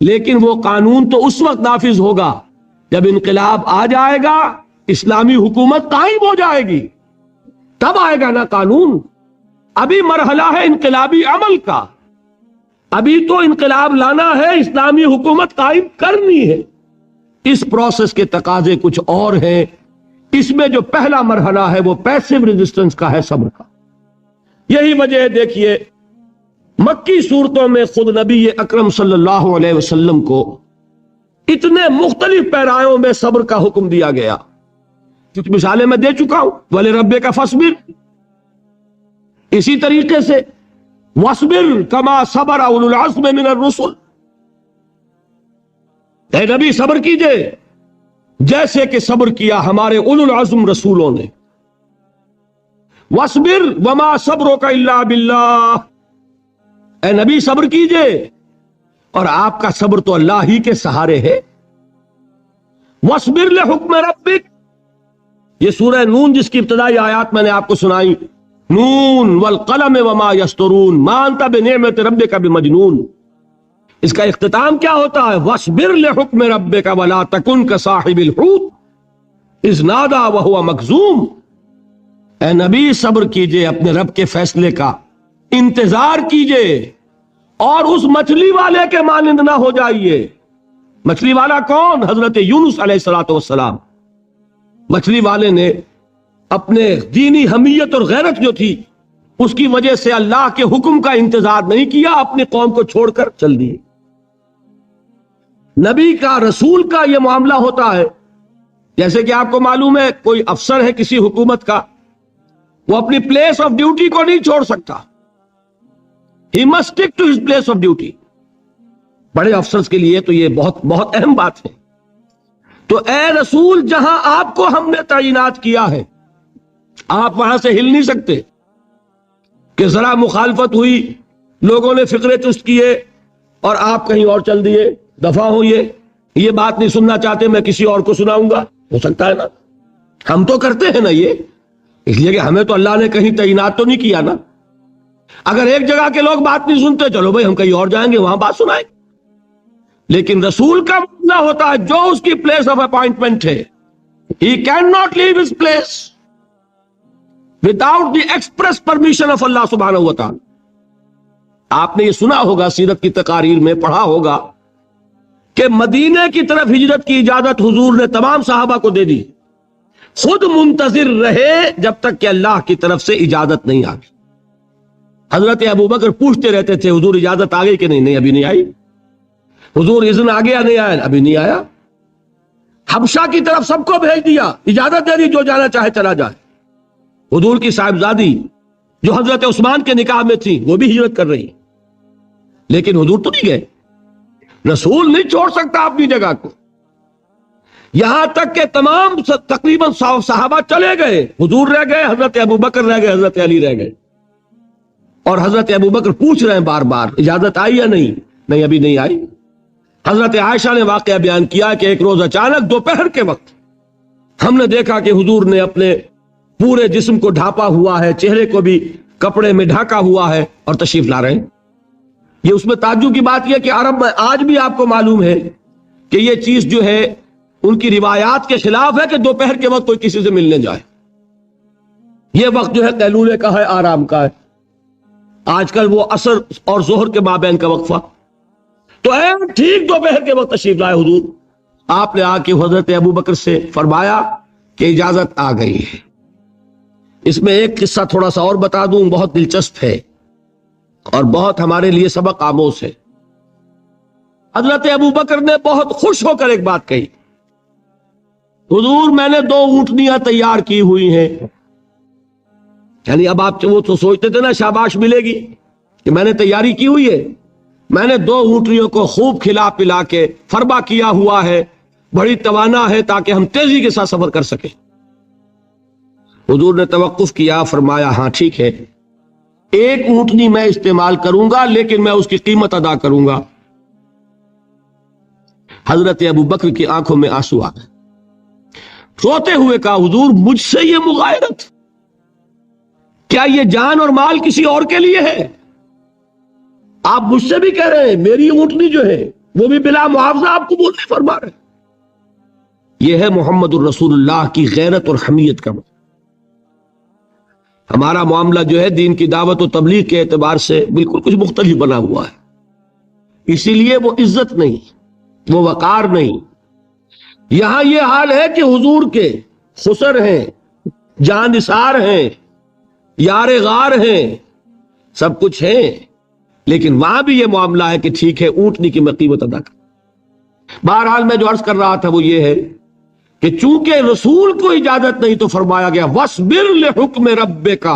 A: لیکن وہ قانون تو اس وقت نافذ ہوگا جب انقلاب آ جائے گا، اسلامی حکومت قائم ہو جائے گی، تب آئے گا نا قانون۔ ابھی مرحلہ ہے انقلابی عمل کا، ابھی تو انقلاب لانا ہے، اسلامی حکومت قائم کرنی ہے۔ اس پروسیس کے تقاضے کچھ اور ہیں۔ اس میں جو پہلا مرحلہ ہے وہ پیسو ریزسٹنس کا ہے، صبر کا۔ یہی وجہ ہے، دیکھیے مکی صورتوں میں خود نبی اکرم صلی اللہ علیہ وسلم کو اتنے مختلف پیرایوں میں صبر کا حکم دیا گیا۔ کچھ مثالیں میں دے چکا ہوں، وَلِرَبِّكَ فَاصْبِرْ، اسی طریقے سے وَاصْبِرْ كَمَا صَبَرَ أُولُو الْعَزْمِ مِنَ الرُّسُلِ، اے نبی صبر کیجئے جیسے کہ صبر کیا ہمارے اولو العزم رسولوں نے۔ وَاصْبِرْ وَمَا صَبْرُكَ إِلَّا بِاللَّهِ، اے نبی صبر کیجئے، اور آپ کا صبر تو اللہ ہی کے سہارے ہے۔ وَاصْبِرْ لِحُكْمِ رَبِّكَ، یہ سورہ نون جس کی ابتدائی آیات میں نے آپ کو سنائی، نون والقلم وما یسطرون ما انت بنعمت ربک بمجنون، اس کا اختتام کیا ہوتا ہے؟ وَاصْبِرْ لِحُكْمِ رَبِّكَ وَلَا تَكُنْ كَصَاحِبِ الْحُوتِ إِذْ نَادَىٰ وَهُوَ مَكْظُومٌ، اے نبی صبر کیجئے اپنے رب کے فیصلے کا، انتظار کیجئے، اور اس مچھلی والے کے مانند نہ ہو جائیے۔ مچھلی والا کون؟ حضرت یونس علیہ السلام۔ مچھلی والے نے اپنے دینی حمیت اور غیرت جو تھی اس کی وجہ سے اللہ کے حکم کا انتظار نہیں کیا، اپنی قوم کو چھوڑ کر چل دیے۔ نبی کا، رسول کا یہ معاملہ ہوتا ہے، جیسے کہ آپ کو معلوم ہے کوئی افسر ہے کسی حکومت کا، وہ اپنی پلیس آف ڈیوٹی کو نہیں چھوڑ سکتا، he must stick to his place of duty۔ بڑے افسرز کے لیے تو یہ بہت بہت اہم بات ہے۔ تو اے رسول، جہاں آپ کو ہم نے تعینات کیا ہے آپ وہاں سے ہل نہیں سکتے کہ ذرا مخالفت ہوئی، لوگوں نے فقرے چست کیے اور آپ کہیں اور چل دیے، دفع ہوئے، یہ بات نہیں سننا چاہتے، میں کسی اور کو سناؤں گا، ہو سکتا ہے نا؟ ہم تو کرتے ہیں نا یہ، اس لیے کہ ہمیں تو اللہ نے کہیں تعینات تو نہیں کیا نا۔ اگر ایک جگہ کے لوگ بات نہیں سنتے، چلو بھائی ہم کہیں اور جائیں گے، وہاں بات سنائیں۔ لیکن رسول کا معاملہ ہوتا ہے جو اس کی پلیس آف اپائنٹمنٹ ہے، he cannot leave his place without the express permission of اللہ سبحانہ وتعالی۔ آپ نے یہ سنا ہوگا، سیرت کی تقاریر میں پڑھا ہوگا کہ مدینے کی طرف ہجرت کی اجازت حضور نے تمام صحابہ کو دے دی، خود منتظر رہے جب تک کہ اللہ کی طرف سے اجازت نہیں آ گئی۔ حضرت ابوبکر پوچھتے رہتے تھے حضور اجازت آ گئی کہ نہیں؟ نہیں ابھی نہیں آئی۔ حضور اذن آ گیا؟ نہیں آیا، ابھی نہیں آیا۔ حبشہ کی طرف سب کو بھیج دیا، اجازت دے دی جو جانا چاہے چلا جائے۔ حضور کی صاحبزادی جو حضرت عثمان کے نکاح میں تھی وہ بھی ہجرت کر رہی، لیکن حضور تو نہیں گئے۔ رسول نہیں چھوڑ سکتا اپنی جگہ کو، یہاں تک کہ تمام تقریباً صحابہ چلے گئے، حضور رہ گئے، حضرت ابوبکر رہ گئے، حضرت علی رہ گئے، اور حضرت ابوبکر پوچھ رہے ہیں بار بار اجازت آئی یا نہیں؟ نہیں ابھی نہیں آئی۔ حضرت عائشہ نے واقعہ بیان کیا کہ ایک روز اچانک دوپہر کے وقت ہم نے دیکھا کہ حضور نے اپنے پورے جسم کو ڈھانپا ہوا ہے، چہرے کو بھی کپڑے میں ڈھانکا ہوا ہے اور تشریف لا رہے ہیں۔ یہ اس میں تعجب کی بات یہ کہ عرب میں آج بھی آپ کو معلوم ہے کہ یہ چیز جو ہے ان کی روایات کے خلاف ہے کہ دوپہر کے وقت کوئی کسی سے ملنے جائے۔ یہ وقت جو ہے قیلولے کا ہے، آرام کا ہے۔ آج کل وہ عصر اور ظہر کے مابین کا وقفہ، تو ٹھیک دوپہر کے وقت تشریف لائے حضور۔ آپ نے آ کے حضرت ابوبکر سے فرمایا کہ اجازت آ گئی ہے۔ اس میں ایک قصہ تھوڑا سا اور بتا دوں، بہت دلچسپ ہے اور بہت ہمارے لیے سبق آموز ہے۔ حضرت ابوبکر نے بہت خوش ہو کر ایک بات کہی، حضور میں نے 2 اونٹنیاں تیار کی ہوئی ہیں۔ یعنی اب آپ وہ تو سوچتے تھے نا شاباش ملے گی کہ میں نے تیاری کی ہوئی ہے، میں نے 2 اونٹنیوں کو خوب کھلا پلا کے فربا کیا ہوا ہے، بڑی توانا ہے تاکہ ہم تیزی کے ساتھ سفر کر سکیں۔ حضور نے توقف کیا، فرمایا ہاں ٹھیک ہے، 1 اونٹنی میں استعمال کروں گا لیکن میں اس کی قیمت ادا کروں گا۔ حضرت ابوبکر کی آنکھوں میں آنسو آ گئے، روتے ہوئے کہا حضور مجھ سے یہ مغایرت، کیا یہ جان اور مال کسی اور کے لیے ہے؟ آپ مجھ سے بھی کہہ رہے ہیں میری اونٹنی جو ہے وہ بھی بلا معاوضہ آپ قبول نہیں فرما رہے. یہ ہے محمد الرسول اللہ کی غیرت اور حمیت کا مطلب. ہمارا معاملہ جو ہے دین کی دعوت و تبلیغ کے اعتبار سے بالکل کچھ مختلف بنا ہوا ہے. اسی لیے وہ عزت نہیں، وہ وقار نہیں. یہاں یہ حال ہے کہ حضور کے خسر ہیں، جان نثار ہیں، یار غار ہیں، سب کچھ ہیں، لیکن وہاں بھی یہ معاملہ ہے کہ ٹھیک ہے اونٹنی کی میں قیمت ادا کر. بہرحال میں جو عرض کر رہا تھا وہ یہ ہے کہ چونکہ رسول کو اجازت نہیں تو فرمایا گیا وَاصْبِرْ لِحُکْمِ رَبِّكَ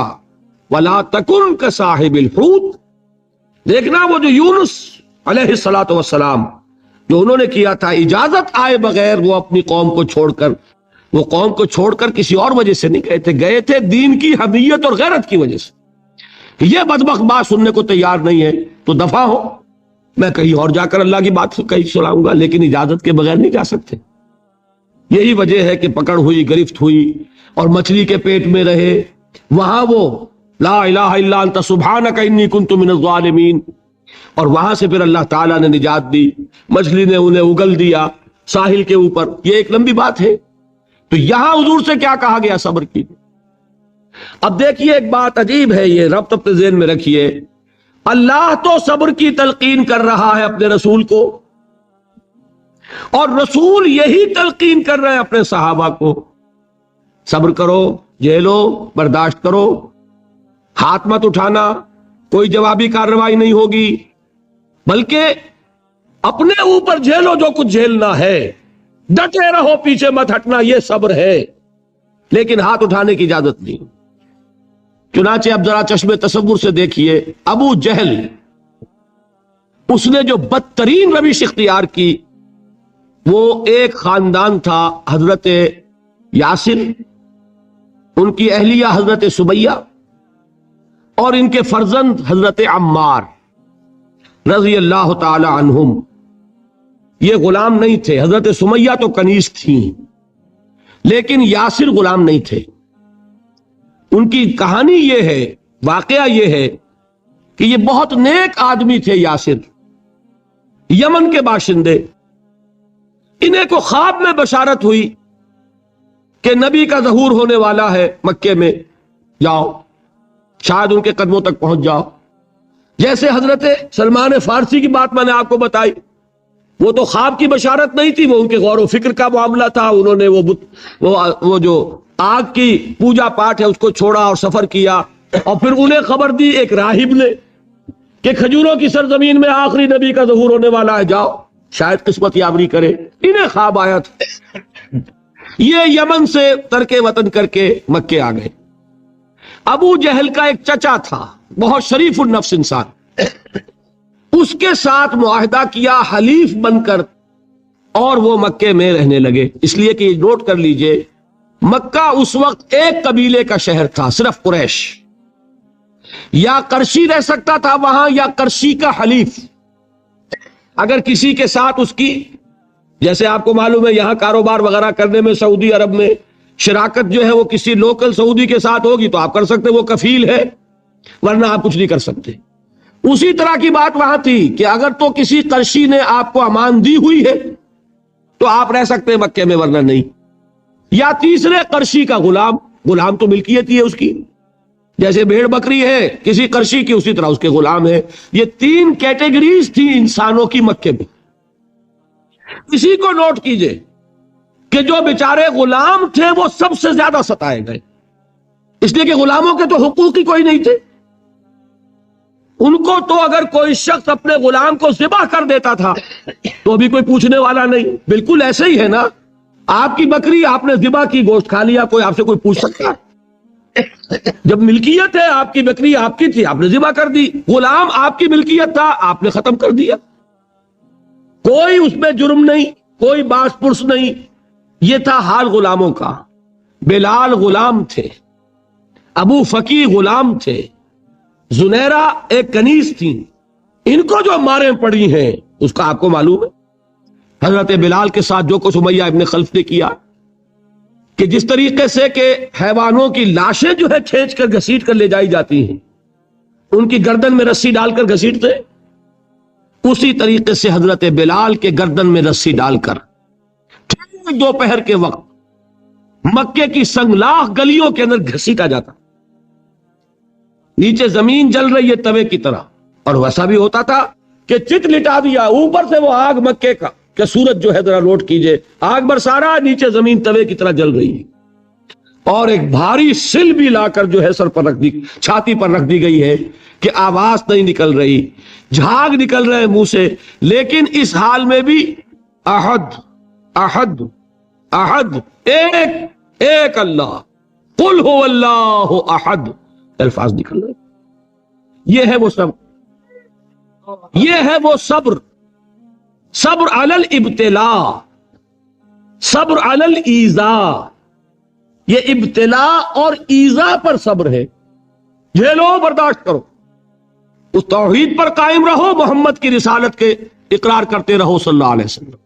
A: وَلَا تَكُنْ كَصَاحِبِ الْحُوتِ. دیکھنا وہ جو یونس علیہ السلام جو انہوں نے کیا تھا اجازت آئے بغیر، وہ اپنی قوم کو چھوڑ کر کسی اور وجہ سے نہیں گئے تھے دین کی حمیت اور غیرت کی وجہ سے. کہ یہ بدبخت بات سننے کو تیار نہیں ہے تو دفع ہو، میں کہیں اور جا کر اللہ کی بات کہیں سناؤں گا، لیکن اجازت کے بغیر نہیں جا سکتے. یہی وجہ ہے کہ پکڑ ہوئی، گرفت ہوئی اور مچھلی کے پیٹ میں رہے. وہاں وہ لا الہ الا انت سبحانک انی کنت من الظالمین، اور وہاں سے پھر اللہ تعالیٰ نے نجات دی، مچھلی نے انہیں اگل دیا ساحل کے اوپر. یہ ایک لمبی بات ہے. تو یہاں حضور سے کیا کہا گیا؟ صبر کی. اب دیکھیے ایک بات عجیب ہے، یہ ربط اپنے ذہن میں رکھیے. اللہ تو صبر کی تلقین کر رہا ہے اپنے رسول کو، اور رسول یہی تلقین کر رہے ہیں اپنے صحابہ کو. صبر کرو، جھیلو، برداشت کرو، ہاتھ مت اٹھانا، کوئی جوابی کارروائی نہیں ہوگی، بلکہ اپنے اوپر جھیلو جو کچھ جھیلنا ہے، ڈٹے رہو، پیچھے مت ہٹنا، یہ صبر ہے. لیکن ہاتھ اٹھانے کی اجازت نہیں. چنانچہ اب ذرا چشم تصور سے دیکھیے، ابو جہل اس نے جو بدترین روش اختیار کی، وہ ایک خاندان تھا حضرت یاسر، ان کی اہلیہ حضرت سمیہ، اور ان کے فرزند حضرت عمار رضی اللہ تعالی عنہم. یہ غلام نہیں تھے. حضرت سمیہ تو کنیز تھیں، لیکن یاسر غلام نہیں تھے. ان کی کہانی یہ ہے، واقعہ یہ ہے کہ یہ بہت نیک آدمی تھے. یاسر یمن کے باشندے. انہیں کو خواب میں بشارت ہوئی کہ نبی کا ظہور ہونے والا ہے مکے میں، جاؤ شاید ان کے قدموں تک پہنچ جاؤ. جیسے حضرت سلمان فارسی کی بات میں نے آپ کو بتائی، وہ تو خواب کی بشارت نہیں تھی، وہ ان کے غور و فکر کا معاملہ تھا. انہوں نے وہ جو آگ کی پوجا پاٹ ہے اس کو چھوڑا اور سفر کیا، اور پھر انہیں خبر دی ایک راہب نے کہ کھجوروں کی سرزمین میں آخری نبی کا ظہور ہونے والا ہے، جاؤ شاید قسمت یابری کرے. انہیں خواب آیا تھا. یہ یمن سے ترک وطن کر کے مکے آ گئے. ابو جہل کا ایک چچا تھا، بہت شریف النفس انسان، اس کے ساتھ معاہدہ کیا حلیف بن کر، اور وہ مکے میں رہنے لگے. اس لیے کہ یہ نوٹ کر لیجئے، مکہ اس وقت ایک قبیلے کا شہر تھا، صرف قریش. یا قرشی رہ سکتا تھا وہاں، یا قرشی کا حلیف. اگر کسی کے ساتھ اس کی، جیسے آپ کو معلوم ہے یہاں کاروبار وغیرہ کرنے میں سعودی عرب میں شراکت جو ہے وہ کسی لوکل سعودی کے ساتھ ہوگی تو آپ کر سکتے، وہ کفیل ہے، ورنہ آپ کچھ نہیں کر سکتے. اسی طرح کی بات وہاں تھی کہ اگر تو کسی قرشی نے آپ کو امان دی ہوئی ہے تو آپ رہ سکتے مکے میں، ورنہ نہیں. یا تیسرے قرشی کا غلام، غلام تو ملکیت ہی ہے اس کی، جیسے بھیڑ بکری ہے کسی قرشی کی، اسی طرح اس کے غلام ہے. یہ تین کیٹیگریز تھی انسانوں کی مکے میں. اسی کو نوٹ کیجئے کہ جو بیچارے غلام تھے وہ سب سے زیادہ ستائے گئے، اس لیے کہ غلاموں کے تو حقوق ہی کوئی نہیں تھے. ان کو تو اگر کوئی شخص اپنے غلام کو ذبح کر دیتا تھا تو ابھی کوئی پوچھنے والا نہیں. بالکل ایسے ہی ہے نا، آپ کی بکری آپ نے ذبح کی، گوشت کھا لیا، کوئی آپ سے کوئی پوچھ سکتا؟ جب ملکیت ہے، آپ کی بکری آپ کی تھی، آپ نے ذبح کر دی. غلام آپ کی ملکیت تھا، آپ نے ختم کر دیا. کوئی اس میں جرم نہیں، کوئی باس پرس نہیں. یہ تھا حال غلاموں کا. بلال غلام تھے، ابو فقی غلام تھے، زنیرہ ایک کنیز تھی. ان کو جو ماریں پڑی ہیں اس کا آپ کو معلوم ہے. حضرت بلال کے ساتھ جو کچھ امیہ ابن خلف نے کیا، کہ جس طریقے سے کہ حیوانوں کی لاشیں جو ہے کھینچ کر گھسیٹ کر لے جائی جاتی ہیں، ان کی گردن میں رسی ڈال کر گھسیٹتے، اسی طریقے سے حضرت بلال کے گردن میں رسی ڈال کر ٹھیک دوپہر کے وقت مکے کی سنگلاخ گلیوں کے اندر گھسیٹا جاتا. نیچے زمین جل رہی ہے توے کی طرح, اور ویسا بھی ہوتا تھا کہ چت لٹا دیا, اوپر سے وہ آگ مکے کا کہ سورج جو ہے ذرا نوٹ کیجئے, آگ برسا رہا, نیچے زمین توے کی طرح جل رہی ہے, اور ایک بھاری سل بھی لا کر جو ہے سر پر رکھ دی, چھاتی پر رکھ دی گئی ہے کہ آواز نہیں نکل رہی, جھاگ نکل رہے منہ سے, لیکن اس حال میں بھی احد احد احد, ایک ایک اللہ, قل هو اللہ احد, الفاظ نکل رہے. یہ ہے وہ صبر, یہ ہے وہ صبر, صبر علی الابتلاء, صبر علی الایذاء. یہ ابتلاء اور ایذاء پر صبر ہے. جھیلو, برداشت کرو, اس توحید پر قائم رہو, محمد کی رسالت کے اقرار کرتے رہو صلی اللہ علیہ وسلم,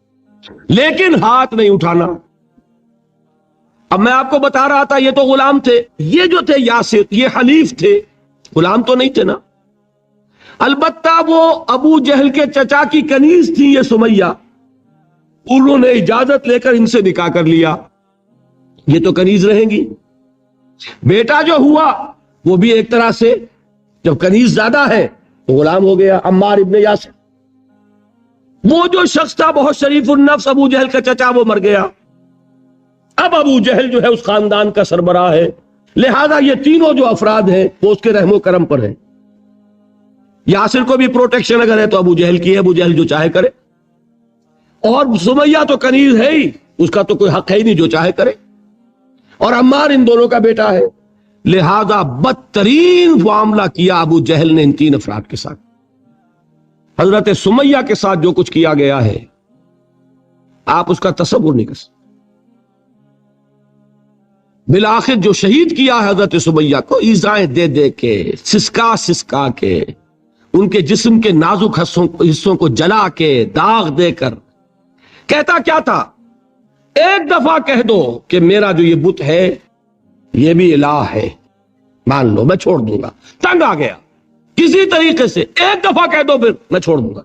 A: لیکن ہاتھ نہیں اٹھانا. اب میں آپ کو بتا رہا تھا یہ تو غلام تھے, یہ جو تھے یاسر یہ حلیف تھے, غلام تو نہیں تھے نا. البتہ وہ ابو جہل کے چچا کی کنیز تھی یہ سمیہ, انہوں نے اجازت لے کر ان سے نکاح کر لیا, یہ تو کنیز رہیں گی. بیٹا جو ہوا وہ بھی ایک طرح سے جب کنیز زیادہ ہے تو غلام ہو گیا, عمار ابن یاسر. وہ جو شخص تھا بہت شریف النفس ابو جہل کا چچا, وہ مر گیا. اب ابو جہل جو ہے اس خاندان کا سربراہ ہے, لہذا یہ تینوں جو افراد ہیں وہ اس کے رحم و کرم پر ہیں. یاسر کو بھی پروٹیکشن اگر ہے تو ابو جہل کی ہے, ابو جہل جو چاہے کرے, اور سمیہ تو کنیز ہے ہی, اس کا تو کوئی حق ہے ہی نہیں, جو چاہے کرے, اور عمار ان دونوں کا بیٹا ہے. لہذا بدترین معاملہ کیا ابو جہل نے ان تین افراد کے ساتھ. حضرت سمیہ کے ساتھ جو کچھ کیا گیا ہے آپ اس کا تصور نہیں کر سکتے. بالآخر جو شہید کیا ہے حضرت سمیہ کو, ایذائیں دے دے کے, سسکا سسکا کے, ان کے جسم کے نازک حصوں کو جلا کے, داغ دے کر. کہتا کیا تھا, ایک دفعہ کہہ دو کہ میرا جو یہ بت ہے یہ بھی الہ ہے, مان لو میں چھوڑ دوں گا. تنگ آ گیا, کسی طریقے سے ایک دفعہ کہہ دو پھر میں چھوڑ دوں گا.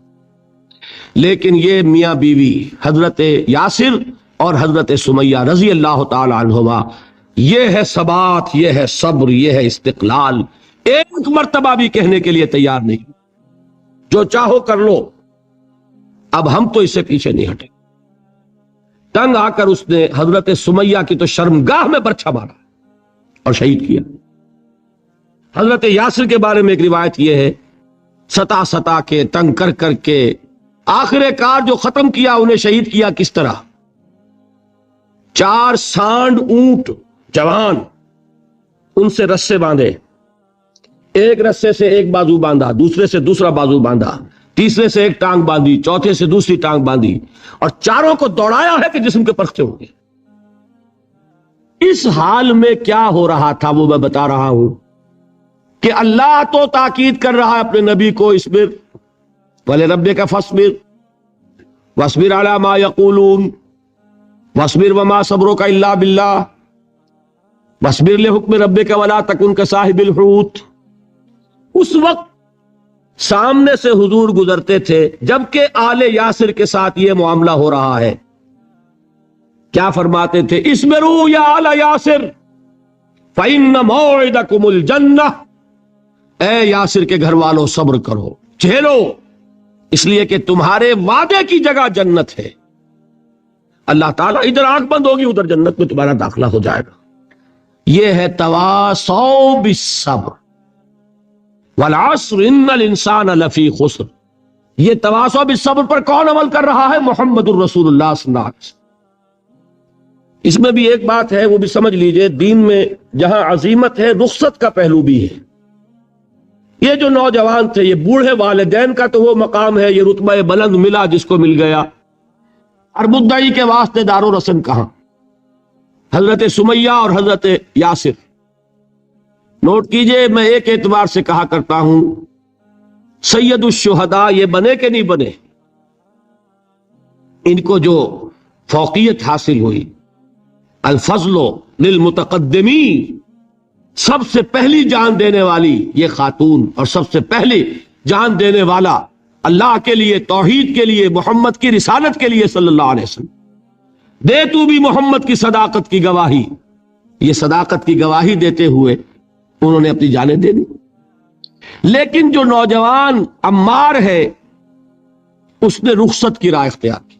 A: لیکن یہ میاں بیوی حضرت یاسر اور حضرت سمیہ رضی اللہ تعالی عنہما, یہ ہے ثبات, یہ ہے صبر, یہ ہے استقلال. ایک مرتبہ بھی کہنے کے لیے تیار نہیں, جو چاہو کر لو, اب ہم تو اس سے پیچھے نہیں ہٹے. تنگ آ کر اس نے حضرت سمیہ کی تو شرمگاہ میں برچھا مارا اور شہید کیا. حضرت یاسر کے بارے میں ایک روایت یہ ہے, ستا ستا کے, تنگ کر کر کے, آخر کار جو ختم کیا, انہیں شہید کیا کس طرح, 4 سانڈ اونٹ جوان, ان سے رسے باندھے, ایک رسے سے ایک بازو باندھا, دوسرے سے دوسرا بازو باندھا, تیسرے سے ایک ٹانگ باندھی, چوتھے سے دوسری ٹانگ باندھی, اور چاروں کو دوڑایا ہے کہ جسم کے پرخچے ہوں گے. اس حال میں کیا ہو رہا تھا وہ میں بتا رہا ہوں کہ اللہ تو تاکید کر رہا ہے اپنے نبی کو, اصبر وَلِرَبِّكَ فَاصْبِرْ وَاصْبِرْ عَلَى مَا يَقُولُونَ وَاصْبِرْ وَمَا صَبْرُكَ إِلَّا بِاللَّهِ وَاصْبِرْ لِحُكْمِ رَبِّكَ وَلَا تَكُنْ كَصَاحِبِ الْحُوتِ. اس وقت سامنے سے حضور گزرتے تھے جبکہ آل یاسر کے ساتھ یہ معاملہ ہو رہا ہے. کیا فرماتے تھے, اصبروا یا آل یاسر فَإِنَّ مَوْعِدَكُمُ الْجَنَّةُ, اے یاسر کے گھر والوں صبر کرو, جھیلو, اس لیے کہ تمہارے وعدے کی جگہ جنت ہے. اللہ تعالیٰ ادھر آنکھ بند ہوگی ادھر جنت میں تمہارا داخلہ ہو جائے گا. یہ ہے تواصوا بالصبر والعصر ان الانسان لفی خسر. یہ تواصوا بالصبر پر کون عمل کر رہا ہے؟ محمد الرسول اللہ صلی اللہ علیہ وسلم. اس میں بھی ایک بات ہے وہ بھی سمجھ لیجئے, دین میں جہاں عظیمت ہے رخصت کا پہلو بھی ہے. یہ جو نوجوان تھے, یہ بوڑھے والدین کا تو وہ مقام ہے, یہ رتبہ بلند ملا جس کو مل گیا, اور مدعی کے واسطے دار و رسن کہاں؟ حضرت سمیہ اور حضرت یاسر. نوٹ کیجئے, میں ایک اعتبار سے کہا کرتا ہوں سید الشہداء یہ بنے کہ نہیں بنے, ان کو جو فوقیت حاصل ہوئی, الفضل للمتقدمین, سب سے پہلی جان دینے والی یہ خاتون اور سب سے پہلی جان دینے والا اللہ کے لیے، توحید کے لیے، محمد کی رسالت کے لیے صلی اللہ علیہ وسلم، دے تو بھی محمد کی صداقت کی گواہی۔ یہ صداقت کی گواہی دیتے ہوئے انہوں نے اپنی جانیں دے دی۔ لیکن جو نوجوان عمار ہے اس نے رخصت کی راہ اختیار کی،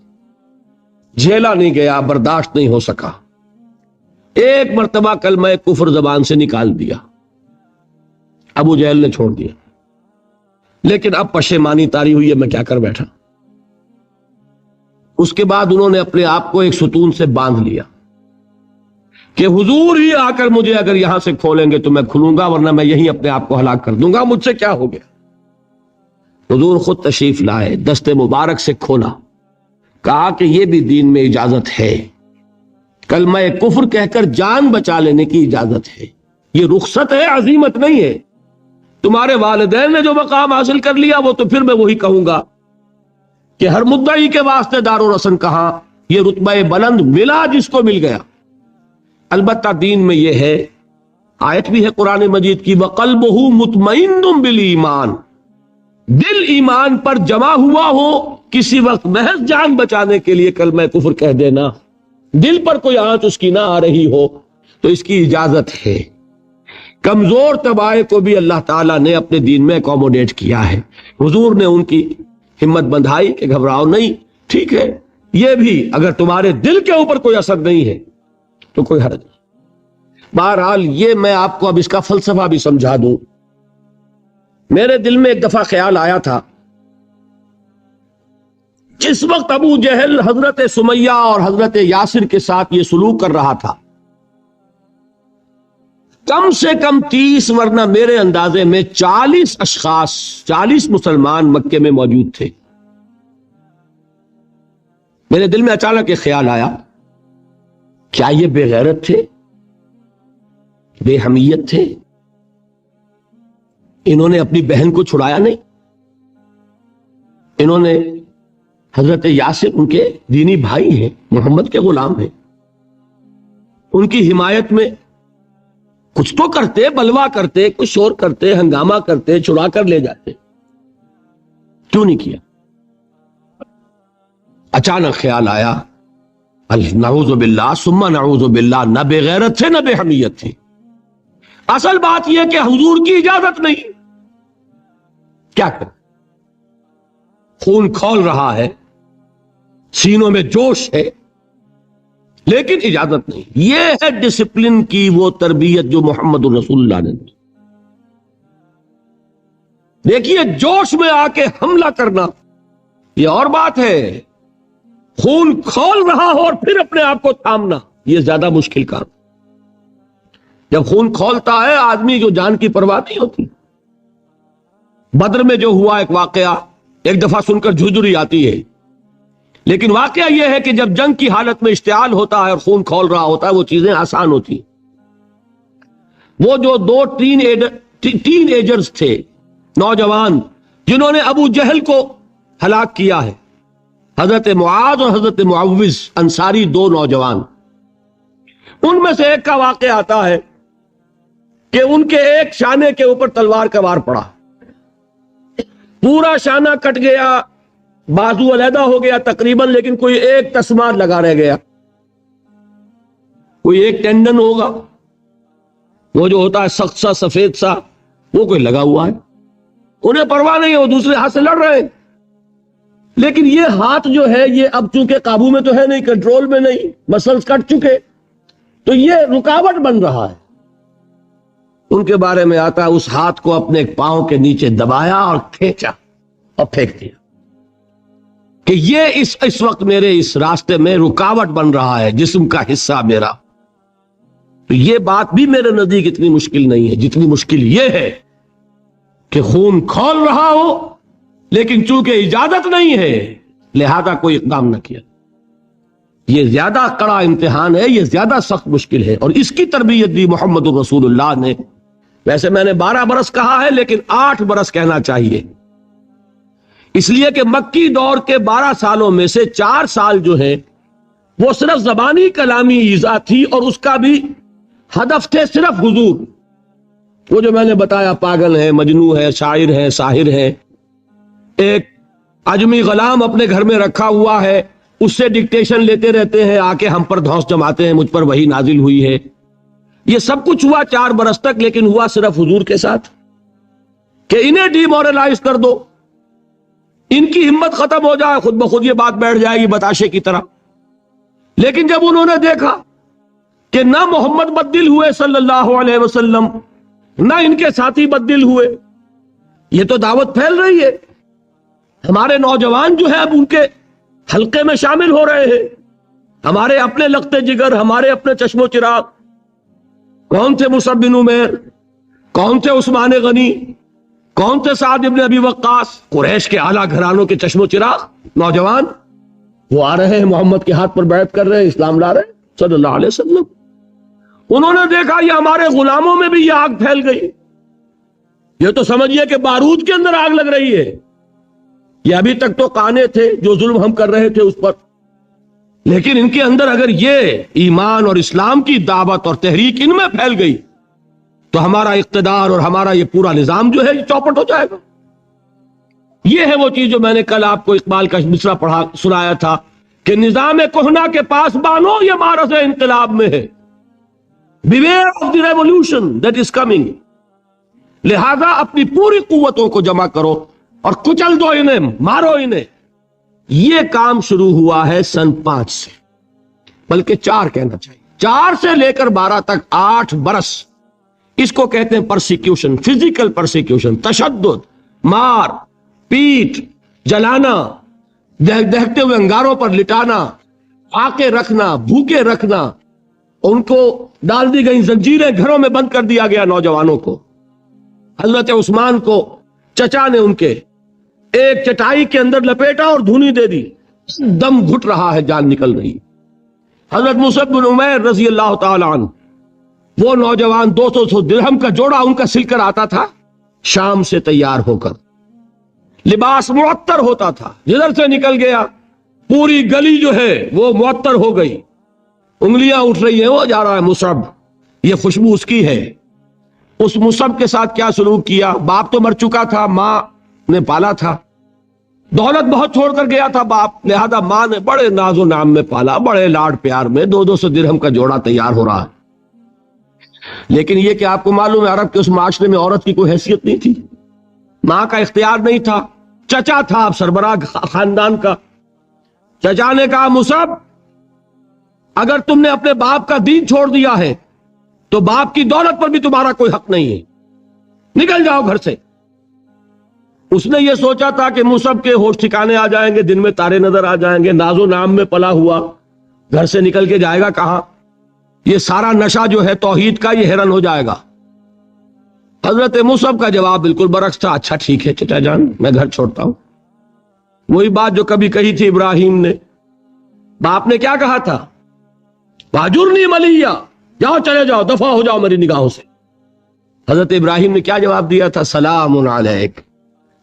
A: جھیلا نہیں گیا، برداشت نہیں ہو سکا، ایک مرتبہ کلمہ کفر زبان سے نکال دیا، ابو جہل نے چھوڑ دیا، لیکن اب پشیمانی طاری ہوئی ہے میں کیا کر بیٹھا۔ اس کے بعد انہوں نے اپنے آپ کو ایک ستون سے باندھ لیا کہ حضور ہی آ کر مجھے اگر یہاں سے کھولیں گے تو میں کھلوں گا، ورنہ میں یہیں اپنے آپ کو ہلاک کر دوں گا، مجھ سے کیا ہو گیا۔ حضور خود تشریف لائے، دست مبارک سے کھولا، کہا کہ یہ بھی دین میں اجازت ہے، کلمہ کفر کہہ کر جان بچا لینے کی اجازت ہے، یہ رخصت ہے، عزیمت نہیں ہے۔ تمہارے والدین نے جو مقام حاصل کر لیا وہ تو پھر میں وہی کہوں گا کہ ہر مدعی کے واسطے دار و رسن کہاں، یہ رتبہ بلند ملا جس کو مل گیا۔ البتہ دین میں یہ ہے، آیت بھی ہے قرآن مجید کی، وَقَلْبُهُ مُطْمَئِنٌ بِالْإِيمَانِ، دل ایمان پر جمع ہوا ہو، کسی وقت محض جان بچانے کے لیے کلمہ کفر کہہ دینا، دل پر کوئی آنچ اس کی نہ آ رہی ہو تو اس کی اجازت ہے۔ کمزور طبائع کو بھی اللہ تعالیٰ نے اپنے دین میں اکوموڈیٹ کیا ہے۔ حضور نے ان کی ہمت بندھائی کہ گھبراؤ نہیں، ٹھیک ہے، یہ بھی اگر تمہارے دل کے اوپر کوئی اثر نہیں ہے تو کوئی حرج نہیں۔ بہرحال یہ میں آپ کو اب اس کا فلسفہ بھی سمجھا دوں۔ میرے دل میں ایک دفعہ خیال آیا تھا، جس وقت ابو جہل حضرت سمیہ اور حضرت یاسر کے ساتھ یہ سلوک کر رہا تھا، کم سے کم 30 ورنہ میرے اندازے میں 40 اشخاص، 40 مسلمان مکے میں موجود تھے۔ میرے دل میں اچانک ایک خیال آیا، کیا یہ بے غیرت تھے، بے حمیت تھے؟ انہوں نے اپنی بہن کو چھڑایا نہیں؟ انہوں نے حضرت یاسر ان کے دینی بھائی ہیں، محمد کے غلام ہیں، ان کی حمایت میں کچھ تو کرتے، بلوا کرتے، کچھ شور کرتے، ہنگامہ کرتے، چھڑا کر لے جاتے، کیوں نہیں کیا؟ اچانک خیال آیا، نعوذ باللہ ثم نعوذ باللہ، نہ بے غیرت تھے نہ بے حمیت تھی، اصل بات یہ کہ حضور کی اجازت نہیں۔ کیا کریں؟ خون کھول رہا ہے، سینوں میں جوش ہے، لیکن اجازت نہیں۔ یہ ہے ڈسپلن کی وہ تربیت جو محمد رسول اللہ نے دی۔ دیکھیے، جوش میں آ کے حملہ کرنا یہ اور بات ہے، خون کھول رہا ہو اور پھر اپنے آپ کو تھامنا یہ زیادہ مشکل کام۔ جب خون کھولتا ہے آدمی جو جان کی پرواہ نہیں ہوتی۔ بدر میں جو ہوا ایک واقعہ ایک دفعہ سن کر جھرجھری آتی ہے، لیکن واقعہ یہ ہے کہ جب جنگ کی حالت میں اشتعال ہوتا ہے اور خون کھول رہا ہوتا ہے وہ چیزیں آسان ہوتی ہیں۔ وہ جو 2 ٹین ایجرز تھے، نوجوان، جنہوں نے ابو جہل کو ہلاک کیا ہے، حضرت معاذ اور حضرت معوذ، انصاری 2 نوجوان، ان میں سے ایک کا واقعہ آتا ہے کہ ان کے ایک شانے کے اوپر تلوار کا وار پڑا، پورا شانہ کٹ گیا، بازو علیحدہ ہو گیا تقریباً، لیکن کوئی ایک تسمہ لگا رہ گیا، کوئی ایک ٹینڈن ہوگا، وہ جو ہوتا ہے سخت سا سفید سا، وہ کوئی لگا ہوا ہے، انہیں پرواہ نہیں ہے، وہ دوسرے ہاتھ سے لڑ رہے ہیں، لیکن یہ ہاتھ جو ہے یہ اب چونکہ قابو میں تو ہے نہیں، کنٹرول میں نہیں، مسلز کٹ چکے، تو یہ رکاوٹ بن رہا ہے۔ ان کے بارے میں آتا ہے اس ہاتھ کو اپنے پاؤں کے نیچے دبایا اور کھینچا اور پھینک دیا کہ یہ اس وقت میرے اس راستے میں رکاوٹ بن رہا ہے، جسم کا حصہ میرا۔ تو یہ بات بھی میرے نزدیک اتنی مشکل نہیں ہے جتنی مشکل یہ ہے کہ خون کھول رہا ہو لیکن چونکہ اجازت نہیں ہے لہذا کوئی اقدام نہ کیا۔ یہ زیادہ کڑا امتحان ہے، یہ زیادہ سخت مشکل ہے، اور اس کی تربیت دی محمد رسول اللہ نے۔ ویسے میں نے 12 برس کہا ہے لیکن 8 برس کہنا چاہیے، اس لیے کہ مکی دور کے 12 سالوں میں سے 4 سال جو ہیں وہ صرف زبانی کلامی ایذا تھی، اور اس کا بھی ہدف تھے صرف حضور۔ وہ جو میں نے بتایا، پاگل ہے، مجنوں ہے، شاعر ہے، ساحر ہے، ایک اجمی غلام اپنے گھر میں رکھا ہوا ہے، اس سے ڈکٹیشن لیتے رہتے ہیں، آ کے ہم پر دھوس جماتے ہیں، مجھ پر وحی نازل ہوئی ہے۔ یہ سب کچھ ہوا 4 برس تک، لیکن ہوا صرف حضور کے ساتھ کہ انہیں ڈی مورلائز کر دو، ان کی ہمت ختم ہو جائے، خود بخود یہ بات بیٹھ جائے گی بتاشے کی طرح۔ لیکن جب انہوں نے دیکھا کہ نہ محمد بدل ہوئے صلی اللہ علیہ وسلم، نہ ان کے ساتھی بدل ہوئے، یہ تو دعوت پھیل رہی ہے، ہمارے نوجوان جو ہے اب ان کے حلقے میں شامل ہو رہے ہیں، ہمارے اپنے لگتے جگر، ہمارے اپنے چشم و چراغ، کون تھے مصعب بن عمیر، کون تھے عثمان غنی، کون تھے سعد بن ابی وقاص، قریش کے اعلیٰ گھرانوں کے چشم و چراغ نوجوان، وہ آ رہے ہیں محمد کے ہاتھ پر بیعت کر رہے ہیں، اسلام لا رہے ہیں صلی اللہ علیہ وسلم۔ انہوں نے دیکھا یہ ہمارے غلاموں میں بھی یہ آگ پھیل گئی، یہ تو سمجھیے کہ بارود کے اندر آگ لگ رہی ہے۔ یہ ابھی تک تو قانے تھے جو ظلم ہم کر رہے تھے اس پر، لیکن ان کے اندر اگر یہ ایمان اور اسلام کی دعوت اور تحریک ان میں پھیل گئی تو ہمارا اقتدار اور ہمارا یہ پورا نظام جو ہے یہ چوپٹ ہو جائے گا۔ یہ ہے وہ چیز جو میں نے کل آپ کو اقبال کا مصرع پڑھا سنایا تھا کہ نظام کہنا کے پاس بانو یہ مارز انقلاب میں ہے، beware of the revolution that is coming، لہذا اپنی پوری قوتوں کو جمع کرو اور کچل دو انہیں، مارو انہیں۔ یہ کام شروع ہوا ہے سن 5 سے، بلکہ 4 کہنا چاہیے، 4 سے لے کر 12 تک 8 برس اس کو کہتے ہیں پرسیکیوشن، فزیکل پرسیکیوشن، تشدد، مار پیٹ، جلانا، دہتے ہوئے انگاروں پر لٹانا، فاقے رکھنا، بھوکے رکھنا، ان کو ڈال دی گئی زنجیریں، گھروں میں بند کر دیا گیا نوجوانوں کو۔ حضرت عثمان کو چچا نے ان کے ایک چٹائی کے اندر لپیٹا اور دھونی دے دی، دم گھٹ رہا ہے، جان نکل رہی۔ حضرت مصعب بن عمیر رضی اللہ تعالی عنہ، وہ نوجوان 200 درہم کا جوڑا ان کا سل کر آتا تھا شام سے تیار ہو کر، لباس معطر ہوتا تھا، جدھر سے نکل گیا پوری گلی جو ہے وہ معطر ہو گئی، انگلیاں اٹھ رہی ہیں، وہ جا رہا ہے مصعب، یہ خوشبو اس کی ہے۔ اس مصعب کے ساتھ کیا سلوک کیا؟ باپ تو مر چکا تھا، ماں نے پالا تھا، دولت بہت چھوڑ کر گیا تھا باپ، لہذا ماں نے بڑے ناز و نام میں پالا، بڑے لاڈ پیار میں، 200 درہم کا جوڑا تیار ہو رہا ہے۔ لیکن یہ کہ آپ کو معلوم ہے عرب کے اس معاشرے میں عورت کی کوئی حیثیت نہیں تھی، ماں کا اختیار نہیں تھا، چچا تھا اب سربراہ خاندان کا۔ چچا نے کہا مصعب اگر تم نے اپنے باپ کا دین چھوڑ دیا ہے تو باپ کی دولت پر بھی تمہارا کوئی حق نہیں ہے، نکل جاؤ گھر سے۔ اس نے یہ سوچا تھا کہ مصعب کے ہوش ٹھکانے آ جائیں گے، دن میں تارے نظر آ جائیں گے، ناز و نام میں پلا ہوا گھر سے نکل کے جائے گا کہاں، یہ سارا نشہ جو ہے توحید کا یہ ہرن ہو جائے گا۔ حضرت مصعب کا جواب بالکل برعکس تھا، اچھا ٹھیک ہے چچا جان، میں گھر چھوڑتا ہوں۔ وہی بات جو کبھی کہی تھی ابراہیم نے، باپ نے کیا کہا تھا؟ واجرنی ملیہ، جاؤ چلے جاؤ، دفع ہو جاؤ میری نگاہوں سے۔ حضرت ابراہیم نے کیا جواب دیا تھا؟ سلام علیک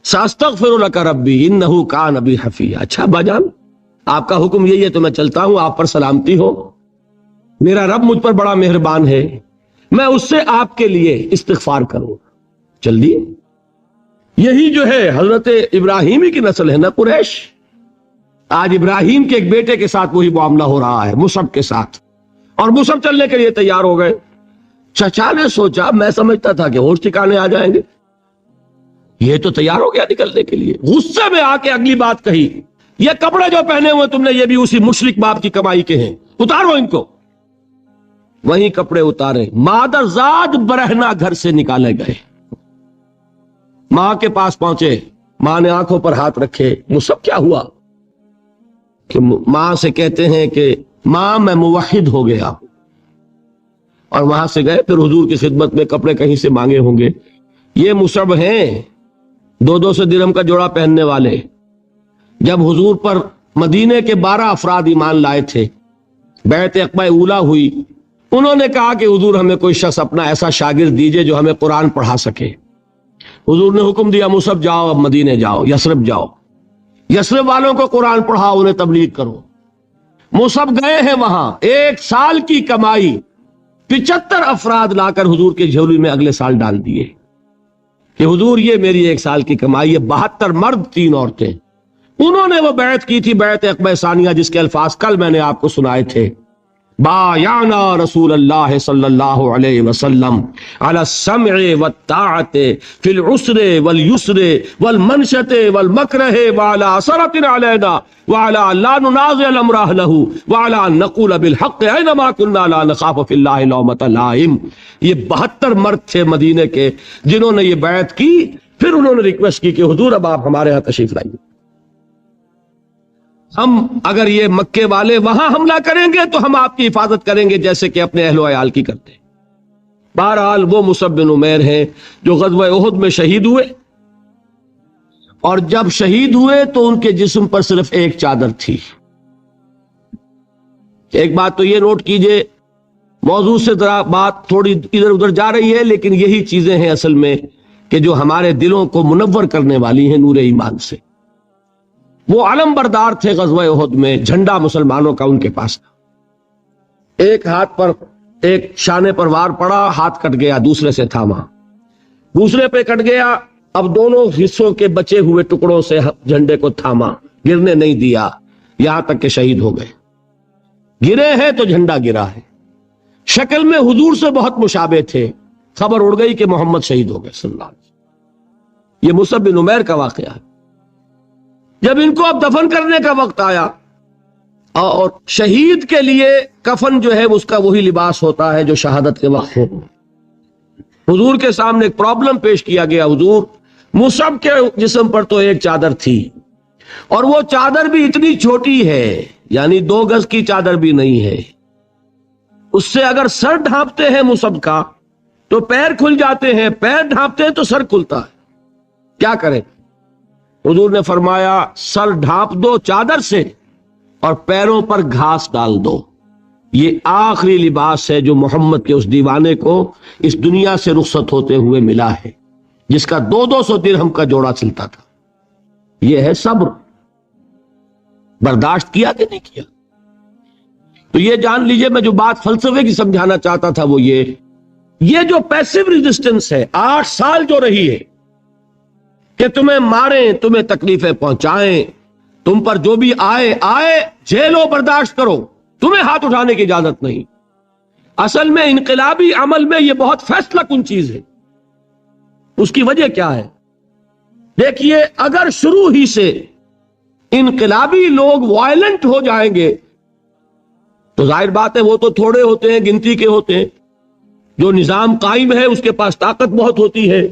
A: ساستغفر لک ربی انہ کان بی حفیہ۔ اچھا باجان آپ کا حکم یہی ہے تو میں چلتا ہوں، آپ پر سلامتی ہو، میرا رب مجھ پر بڑا مہربان ہے، میں اس سے آپ کے لیے استغفار کروں۔ چل دیے۔ یہی جو ہے حضرت ابراہیمی کی نسل ہے نا قریش۔ آج ابراہیم کے ایک بیٹے کے ساتھ وہی معاملہ ہو رہا ہے مصعب کے ساتھ، اور مصعب چلنے کے لیے تیار ہو گئے۔ چچا نے سوچا میں سمجھتا تھا کہ ہوش ٹھکانے آ جائیں گے، یہ تو تیار ہو گیا نکلنے کے لیے۔ غصے میں آ کے اگلی بات کہی، یہ کپڑے جو پہنے ہوئے تم نے یہ بھی اسی مشرک باپ کی کمائی کے ہیں، اتارو ان کو۔ وہیں کپڑے اتارے، مادر زاد برہنہ گھر سے نکالے گئے، ماں کے پاس پہنچے، ماں نے آنکھوں پر ہاتھ رکھے۔ مصعب کیا ہوا کہ ماں سے کہتے ہیں کہ ماں میں موحد ہو گیا، اور وہاں سے گئے پھر حضور کی خدمت میں، کپڑے کہیں سے مانگے ہوں گے۔ یہ مصعب ہیں 200 درہم کا جوڑا پہننے والے۔ جب حضور پر مدینے کے 12 افراد ایمان لائے تھے، بیعت عقبہ اولیٰ ہوئی، انہوں نے کہا کہ حضور ہمیں کوئی شخص اپنا ایسا شاگرد دیجئے جو ہمیں قرآن پڑھا سکے۔ حضور نے حکم دیا مصعب جاؤ، اب مدینے جاؤ، یثرب جاؤ، یثرب والوں کو قرآن پڑھاؤ، انہیں تبلیغ کرو۔ مصعب گئے ہیں وہاں، 1 سال کی کمائی 75 افراد لا کر حضور کے جھولی میں اگلے سال ڈال دیے کہ حضور یہ میری 1 سال کی کمائی ہے، 72 مرد 3 عورتیں، انہوں نے وہ بیعت کی تھی، بیعت عقبہ ثانیہ، جس کے الفاظ کل میں نے آپ کو سنائے تھے، بایعنا رسول اللہ صلی اللہ علیہ وسلم علی السمع والطاعت فی العسر والیسر والمنشط والمکرہ وعلی اثرۃ علینا وعلی لا ننازع الامر اہلہ وعلی ان نقول بالحق اینما کنا لا نخاف فی اللہ لومۃ لائم۔ یہ 72 مرد تھے مدینے کے جنہوں نے یہ بیعت کی۔ پھر انہوں نے ریکویسٹ کی کہ حضور اب آپ ہمارے ہاں تشریف لائیے، ہم اگر یہ مکے والے وہاں حملہ کریں گے تو ہم آپ کی حفاظت کریں گے جیسے کہ اپنے اہل و عیال کی کرتے ہیں۔ بہرحال وہ مصعب بن عمیر ہیں جو غزوہ احد میں شہید ہوئے، اور جب شہید ہوئے تو ان کے جسم پر صرف ایک چادر تھی۔ ایک بات تو یہ نوٹ کیجئے، موضوع سے ذرا بات تھوڑی ادھر ادھر جا رہی ہے، لیکن یہی چیزیں ہیں اصل میں کہ جو ہمارے دلوں کو منور کرنے والی ہیں نور ایمان سے۔ وہ علم بردار تھے غزوہ احد میں، جھنڈا مسلمانوں کا ان کے پاس تھا۔ ایک ہاتھ پر، ایک شانے پر وار پڑا، ہاتھ کٹ گیا، دوسرے سے تھاما، دوسرے پہ کٹ گیا، اب دونوں حصوں کے بچے ہوئے ٹکڑوں سے جھنڈے کو تھاما، گرنے نہیں دیا، یہاں تک کہ شہید ہو گئے۔ گرے ہیں تو جھنڈا گرا ہے۔ شکل میں حضور سے بہت مشابہ تھے، خبر اڑ گئی کہ محمد شہید ہو گئے صلی اللہ علیہ وسلم۔ یہ مصعب بن عمیر کا واقعہ ہے۔ جب ان کو اب دفن کرنے کا وقت آیا، اور شہید کے لیے کفن جو ہے اس کا وہی لباس ہوتا ہے جو شہادت کے وقت ہو، حضور کے سامنے ایک پرابلم پیش کیا گیا۔ حضور، مصعب کے جسم پر تو ایک چادر تھی، اور وہ چادر بھی اتنی چھوٹی ہے، یعنی 2 گز کی چادر بھی نہیں ہے، اس سے اگر سر ڈھانپتے ہیں مصعب کا تو پیر کھل جاتے ہیں، پیر ڈھانپتے ہیں تو سر کھلتا ہے، کیا کریں؟ حضور نے فرمایا سر ڈھانپ دو چادر سے اور پیروں پر گھاس ڈال دو۔ یہ آخری لباس ہے جو محمد کے اس دیوانے کو اس دنیا سے رخصت ہوتے ہوئے ملا ہے، جس کا 200 درہم کا جوڑا چلتا تھا۔ یہ ہے صبر۔ برداشت کیا کہ نہیں کیا؟ تو یہ جان لیجئے، میں جو بات فلسفے کی سمجھانا چاہتا تھا وہ یہ جو پیسو ریزسٹنس ہے 8 سال جو رہی ہے کہ تمہیں ماریں، تمہیں تکلیفیں پہنچائیں، تم پر جو بھی آئے جھیلو، برداشت کرو، تمہیں ہاتھ اٹھانے کی اجازت نہیں۔ اصل میں انقلابی عمل میں یہ بہت فیصلہ کن چیز ہے۔ اس کی وجہ کیا ہے؟ دیکھیے، اگر شروع ہی سے انقلابی لوگ وائلنٹ ہو جائیں گے تو ظاہر بات ہے وہ تو تھوڑے ہوتے ہیں، گنتی کے ہوتے ہیں۔ جو نظام قائم ہے اس کے پاس طاقت بہت ہوتی ہے،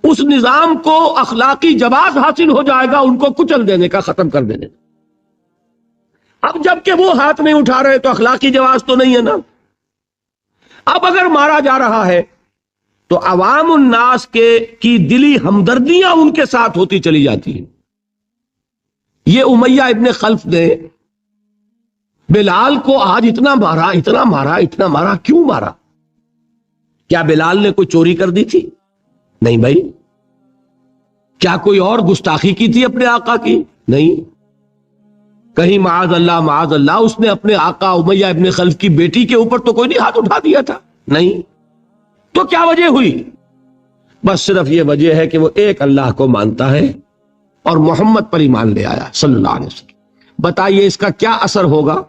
A: اس نظام کو اخلاقی جواز حاصل ہو جائے گا ان کو کچل دینے کا، ختم کر دینے کا۔ اب جب کہ وہ ہاتھ نہیں اٹھا رہے تو اخلاقی جواز تو نہیں ہے نا۔ اب اگر مارا جا رہا ہے تو عوام الناس کی دلی ہمدردیاں ان کے ساتھ ہوتی چلی جاتی ہیں۔ یہ امیہ ابن خلف نے بلال کو آج اتنا مارا، کیوں مارا؟ کیا بلال نے کوئی چوری کر دی تھی؟ نہیں بھائی۔ کیا کوئی اور گستاخی کی تھی اپنے آقا کی؟ نہیں۔ کہیں معاذ اللہ اس نے اپنے آقا امیہ ابن خلف کی بیٹی کے اوپر تو کوئی نہیں ہاتھ اٹھا دیا تھا؟ نہیں۔ تو کیا وجہ ہوئی؟ بس صرف یہ وجہ ہے کہ وہ ایک اللہ کو مانتا ہے اور محمد پر ایمان لے آیا صلی اللہ علیہ وسلم۔ بتائیے اس کا کیا اثر ہوگا؟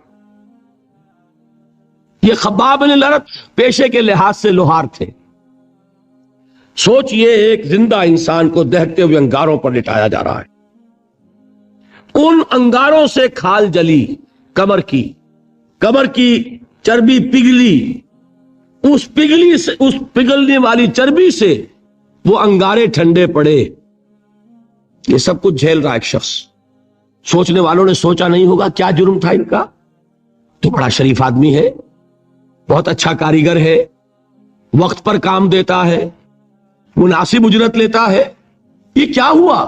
A: یہ خباب بن الارت پیشے کے لحاظ سے لوہار تھے۔ سوچئے، ایک زندہ انسان کو دہتے ہوئے انگاروں پر لٹایا جا رہا ہے، ان انگاروں سے کھال جلی، کمر کی چربی پگھلی، اس پگھلنے والی چربی سے وہ انگارے ٹھنڈے پڑے۔ یہ سب کچھ جھیل رہا ایک شخص۔ سوچنے والوں نے سوچا نہیں ہوگا کیا جرم تھا ان کا؟ تو بڑا شریف آدمی ہے، بہت اچھا کاریگر ہے، وقت پر کام دیتا ہے، مناسب اجرت لیتا ہے، یہ کیا ہوا؟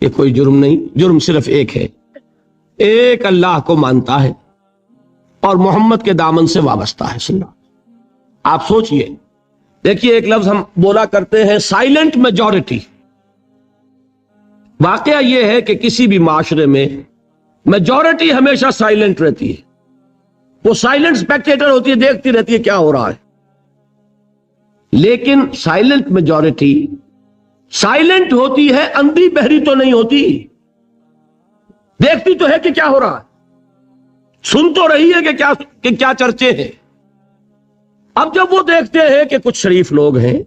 A: یہ کوئی جرم نہیں، جرم صرف ایک ہے، ایک اللہ کو مانتا ہے اور محمد کے دامن سے وابستہ ہے صلی اللہ۔ آپ سوچئے، دیکھیے ایک لفظ ہم بولا کرتے ہیں سائلنٹ میجورٹی۔ واقعہ یہ ہے کہ کسی بھی معاشرے میں میجورٹی ہمیشہ سائلنٹ رہتی ہے، وہ سائلنٹ اسپیکٹیٹر ہوتی ہے، دیکھتی رہتی ہے کیا ہو رہا ہے۔ لیکن سائلنٹ میجورٹی سائلنٹ ہوتی ہے، اندھی بہری تو نہیں ہوتی۔ دیکھتی تو ہے کہ کیا ہو رہا ہے، سن تو رہی ہے کہ کیا چرچے ہیں۔ اب جب وہ دیکھتے ہیں کہ کچھ شریف لوگ ہیں،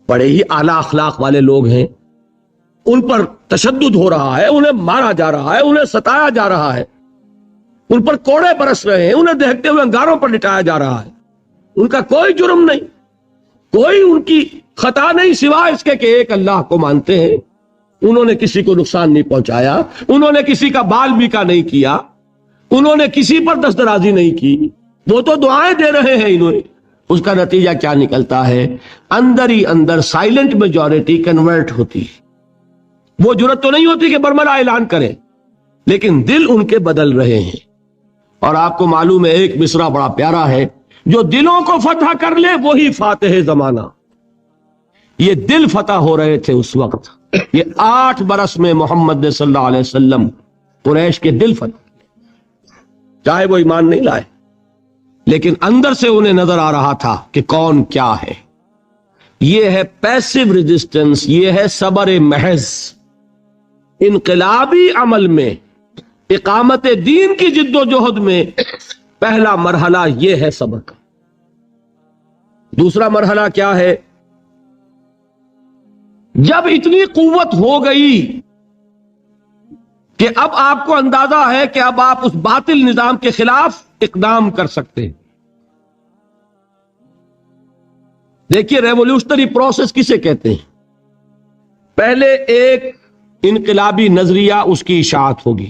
A: بڑے ہی اعلی اخلاق والے لوگ ہیں، ان پر تشدد ہو رہا ہے، انہیں مارا جا رہا ہے، انہیں ستایا جا رہا ہے، ان پر کوڑے برس رہے ہیں، انہیں دیکھتے ہوئے انگاروں پر لٹایا جا رہا ہے، ان کا کوئی جرم نہیں، کوئی ان کی خطا نہیں سوائے اس کے کہ ایک اللہ کو مانتے ہیں، انہوں نے کسی کو نقصان نہیں پہنچایا، انہوں نے کسی کا بال بیکا نہیں کیا، انہوں نے کسی پر دست درازی نہیں کی، وہ تو دعائیں دے رہے ہیں انہوں نے۔ اس کا نتیجہ کیا نکلتا ہے؟ اندر ہی اندر سائلنٹ میجورٹی کنورٹ ہوتی ہے۔ وہ جرات تو نہیں ہوتی کہ برملا اعلان کریں، لیکن دل ان کے بدل رہے ہیں۔ اور آپ کو معلوم ہے ایک مصرع بڑا پیارا ہے، جو دلوں کو فتح کر لے وہی فاتح زمانہ۔ یہ دل فتح ہو رہے تھے اس وقت، یہ 8 برس میں محمد صلی اللہ علیہ وسلم قریش کے دل فتح، چاہے وہ ایمان نہیں لائے، لیکن اندر سے انہیں نظر آ رہا تھا کہ کون کیا ہے۔ یہ ہے پیسو ریزسٹنس، یہ ہے صبر محض۔ انقلابی عمل میں، اقامت دین کی جد و جہد میں پہلا مرحلہ یہ ہے صبر کا۔ دوسرا مرحلہ کیا ہے؟ جب اتنی قوت ہو گئی کہ اب آپ کو اندازہ ہے کہ اب آپ اس باطل نظام کے خلاف اقدام کر سکتے ہیں۔ دیکھیے ریولوشنری پروسیس کسے کہتے ہیں؟ پہلے ایک انقلابی نظریہ، اس کی اشاعت ہوگی،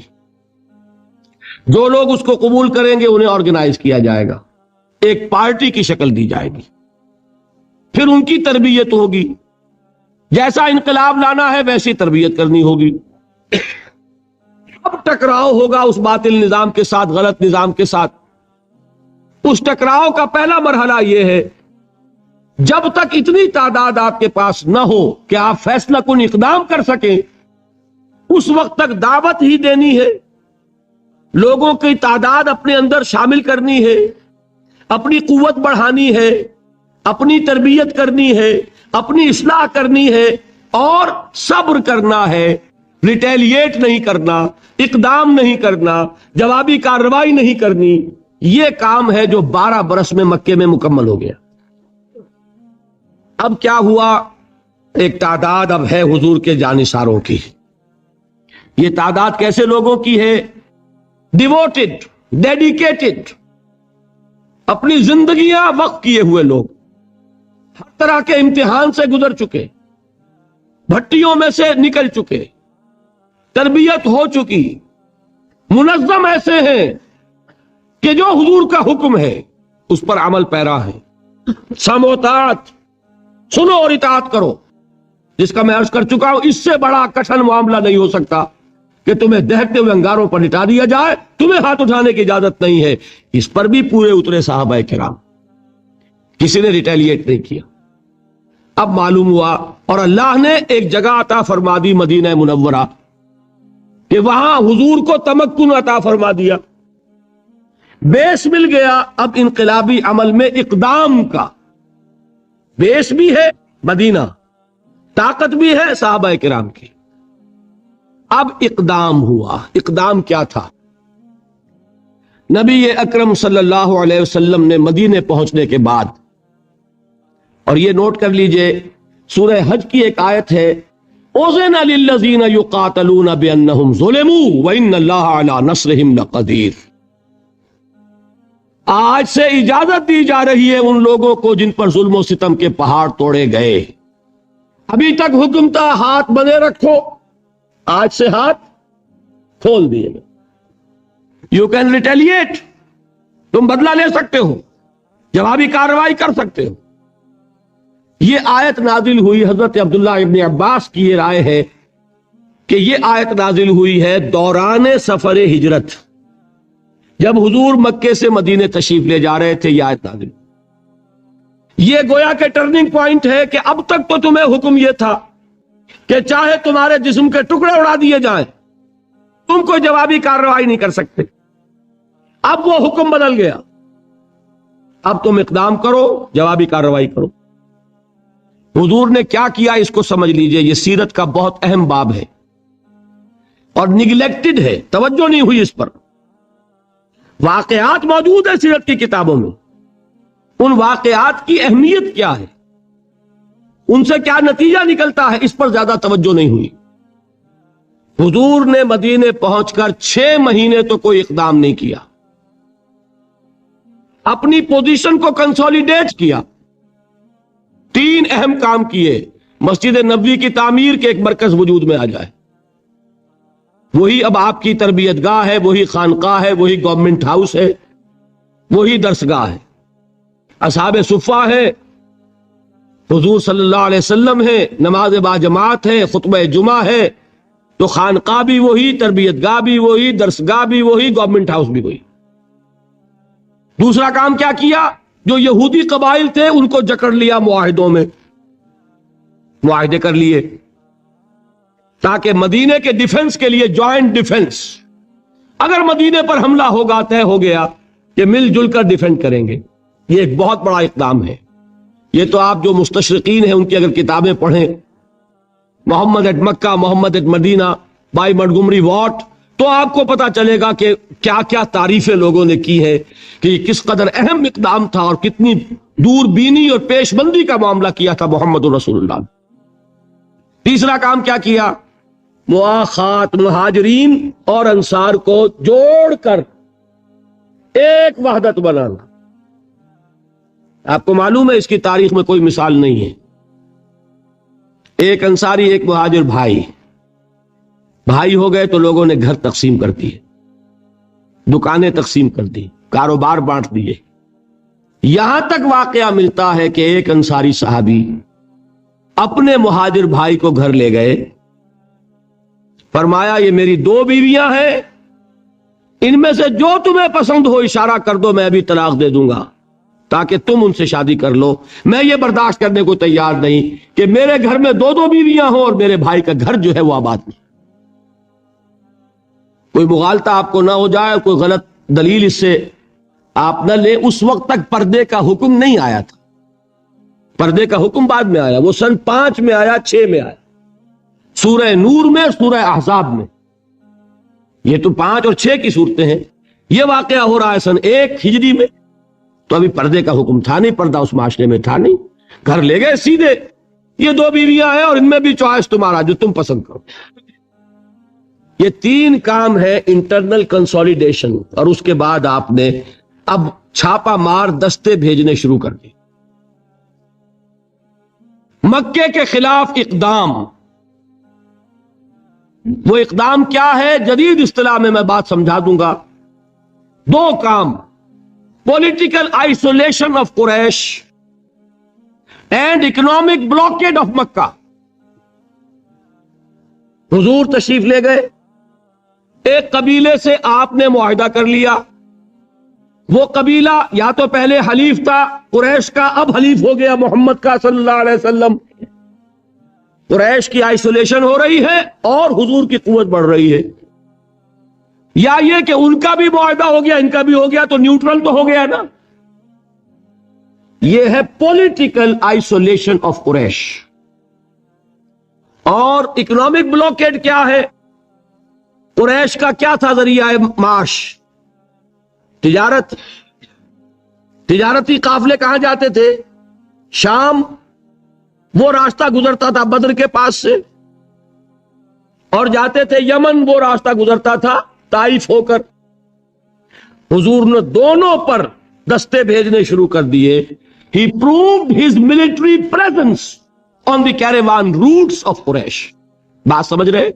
A: جو لوگ اس کو قبول کریں گے انہیں آرگنائز کیا جائے گا، ایک پارٹی کی شکل دی جائے گی، پھر ان کی تربیت ہوگی، جیسا انقلاب لانا ہے ویسی تربیت کرنی ہوگی۔ اب ٹکراؤ ہوگا اس باطل نظام کے ساتھ، غلط نظام کے ساتھ۔ اس ٹکراؤ کا پہلا مرحلہ یہ ہے، جب تک اتنی تعداد آپ کے پاس نہ ہو کہ آپ فیصلہ کن اقدام کر سکیں، اس وقت تک دعوت ہی دینی ہے، لوگوں کی تعداد اپنے اندر شامل کرنی ہے، اپنی قوت بڑھانی ہے، اپنی تربیت کرنی ہے، اپنی اصلاح کرنی ہے، اور صبر کرنا ہے، ریٹیلیٹ نہیں کرنا، اقدام نہیں کرنا، جوابی کارروائی نہیں کرنی۔ یہ کام ہے جو 12 برس میں مکے میں مکمل ہو گیا۔ اب کیا ہوا؟ ایک تعداد اب ہے حضور کے جانثاروں کی۔ یہ تعداد کیسے لوگوں کی ہے؟ ڈیووٹڈ، ڈیڈیکیٹڈ، اپنی زندگیاں وقف کیے ہوئے لوگ، ہر طرح کے امتحان سے گزر چکے، بھٹیوں میں سے نکل چکے، تربیت ہو چکی، منظم ایسے ہیں کہ جو حضور کا حکم ہے اس پر عمل پیرا ہے۔ سم و طاعت، سنو اور اطاعت کرو، جس کا میں عرض کر چکا ہوں، اس سے بڑا کٹھن معاملہ نہیں ہو سکتا کہ تمہیں دہتے ہوئے انگاروں پر لٹا دیا جائے، تمہیں ہاتھ اٹھانے کی اجازت نہیں ہے۔ اس پر بھی پورے اترے صحابہ کرام، کسی نے ریٹیلیٹ نہیں کیا۔ اب معلوم ہوا، اور اللہ نے ایک جگہ عطا فرما دی مدینہ منورہ، کہ وہاں حضور کو تمکن عطا فرما دیا، بیس مل گیا اب انقلابی عمل میں اقدام کا۔ بیس بھی ہے مدینہ، طاقت بھی ہے صحابہ کرام کی۔ اب اقدام ہوا۔ اقدام کیا تھا؟ نبی اکرم صلی اللہ علیہ وسلم نے مدینے پہنچنے کے بعد، اور یہ نوٹ کر لیجئے، سورہ حج کی ایک آیت ہے، اذن للذین یقاتلون بانہم ظلموا وان اللہ علی نصرہم لقدیر۔ آج سے اجازت دی جا رہی ہے ان لوگوں کو جن پر ظلم و ستم کے پہاڑ توڑے گئے۔ ابھی تک حکم تھا ہاتھ بندے رکھو، آج سے ہاتھ کھول دیے گئے۔ یو کین ریٹیلیٹ، تم بدلہ لے سکتے ہو، جوابی کارروائی کر سکتے ہو۔ یہ آیت نازل ہوئی، حضرت عبداللہ ابن عباس کی یہ رائے ہے کہ یہ آیت نازل ہوئی ہے دوران سفر ہجرت، جب حضور مکے سے مدینے تشریف لے جا رہے تھے، یہ آیت نازل۔ یہ گویا کہ ٹرننگ پوائنٹ ہے کہ اب تک تو تمہیں حکم یہ تھا کہ چاہے تمہارے جسم کے ٹکڑے اڑا دیے جائیں، تم کوئی جوابی کارروائی نہیں کر سکتے۔ اب وہ حکم بدل گیا، اب تم اقدام کرو، جوابی کارروائی کرو۔ حضور نے کیا کیا اس کو سمجھ لیجئے، یہ سیرت کا بہت اہم باب ہے۔ اور نگلیکٹڈ ہے، توجہ نہیں ہوئی اس پر۔ واقعات موجود ہیں سیرت کی کتابوں میں، ان واقعات کی اہمیت کیا ہے، ان سے کیا نتیجہ نکلتا ہے، اس پر زیادہ توجہ نہیں ہوئی۔ حضور نے مدینے پہنچ کر 6 مہینے تو کوئی اقدام نہیں کیا، اپنی پوزیشن کو کنسولیڈیٹ کیا۔ 3 اہم کام کیے: مسجد نبوی کی تعمیر کے ایک مرکز وجود میں آ جائے، وہی اب آپ کی تربیت گاہ ہے، وہی خانقاہ ہے، وہی گورنمنٹ ہاؤس ہے، وہی درسگاہ ہے، اصحاب صفہ ہے، حضور صلی اللہ علیہ وسلم ہے، نماز با جماعت ہے، خطبہ جمعہ ہے، تو خانقاہ بھی وہی، تربیت گاہ بھی وہی، درسگاہ بھی وہی، گورنمنٹ ہاؤس بھی وہی۔ دوسرا کام کیا کیا؟ جو یہودی قبائل تھے ان کو جکڑ لیا، معاہدوں میں معاہدے کر لیے، تاکہ مدینے کے ڈیفنس کے لیے جوائنٹ ڈیفنس، اگر مدینے پر حملہ ہوگا طے ہو گیا کہ مل جل کر ڈیفینڈ کریں گے۔ یہ ایک بہت بڑا اقدام ہے۔ یہ تو آپ جو مستشرقین ہیں ان کی اگر کتابیں پڑھیں، Muhammad at Mecca, Muhammad at Medina by Montgomery Watt, تو آپ کو پتا چلے گا کہ کیا کیا تعریفیں لوگوں نے کی ہے کہ یہ کس قدر اہم اقدام تھا اور کتنی دور بینی اور پیش بندی کا معاملہ کیا تھا محمد رسول اللہ نے۔ تیسرا کام کیا کیا؟ مواخات مہاجرین اور انصار کو جوڑ کر ایک وحدت بنانا۔ آپ کو معلوم ہے اس کی تاریخ میں کوئی مثال نہیں ہے۔ ایک انصاری ایک مہاجر بھائی ہو گئے تو لوگوں نے گھر تقسیم کر دیے، دکانیں تقسیم کر دی، کاروبار بانٹ دیے، یہاں تک واقعہ ملتا ہے کہ ایک انصاری صحابی اپنے مہاجر بھائی کو گھر لے گئے، فرمایا یہ میری 2 بیویاں ہیں، ان میں سے جو تمہیں پسند ہو اشارہ کر دو، میں ابھی طلاق دے دوں گا تاکہ تم ان سے شادی کر لو۔ میں یہ برداشت کرنے کو تیار نہیں کہ میرے گھر میں 2 بیویاں ہوں اور میرے بھائی کا گھر جو ہے وہ آباد نہیں۔ کوئی مغالطہ آپ کو نہ ہو جائے، کوئی غلط دلیل اس سے آپ نہ لیں۔ اس وقت تک پردے کا حکم نہیں آیا تھا، پردے کا حکم بعد میں آیا، وہ سن 5 میں آیا، 6 میں آیا، سورہ نور میں، سورہ احزاب میں۔ یہ تو 5 اور 6 کی صورتیں ہیں، یہ واقعہ ہو رہا ہے سن 1 ہجری میں، تو ابھی پردے کا حکم تھا نہیں، پردہ اس معاشرے میں تھا نہیں۔ گھر لے گئے سیدھے، یہ 2 بیویاں ہیں اور ان میں بھی چوائس تمہارا، جو تم پسند کرو۔ یہ 3 کام ہے انٹرنل کنسولیڈیشن، اور اس کے بعد آپ نے اب چھاپا مار دستے بھیجنے شروع کر دی۔ مکے کے خلاف اقدام، وہ اقدام کیا ہے؟ جدید اصطلاح میں بات سمجھا دوں گا۔ 2 کام: political isolation of Quraysh and economic blockade of Mecca. حضور تشریف لے گئے، ایک قبیلے سے آپ نے معاہدہ کر لیا، وہ قبیلہ یا تو پہلے حلیف تھا قریش کا، اب حلیف ہو گیا محمد کا صلی اللہ علیہ وسلم۔ قریش کی آئسولیشن ہو رہی ہے اور حضور کی قوت بڑھ رہی ہے، یا یہ کہ ان کا بھی معاہدہ ہو گیا ان کا بھی ہو گیا تو نیوٹرل تو ہو گیا نا۔ یہ ہے پولیٹیکل آئسولیشن آف قریش۔ اور اکنامک بلاکیڈ کیا ہے؟ قریش کا کیا تھا ذریعہ معاش؟ تجارت۔ تجارتی قافلے کہاں جاتے تھے؟ شام، وہ راستہ گزرتا تھا بدر کے پاس سے، اور جاتے تھے یمن، وہ راستہ گزرتا تھا طائف ہو کر۔ حضور نے دونوں پر دستے بھیجنے شروع کر دیے۔ He proved his military presence on the caravan routes of Quraysh۔ بات سمجھ رہے؟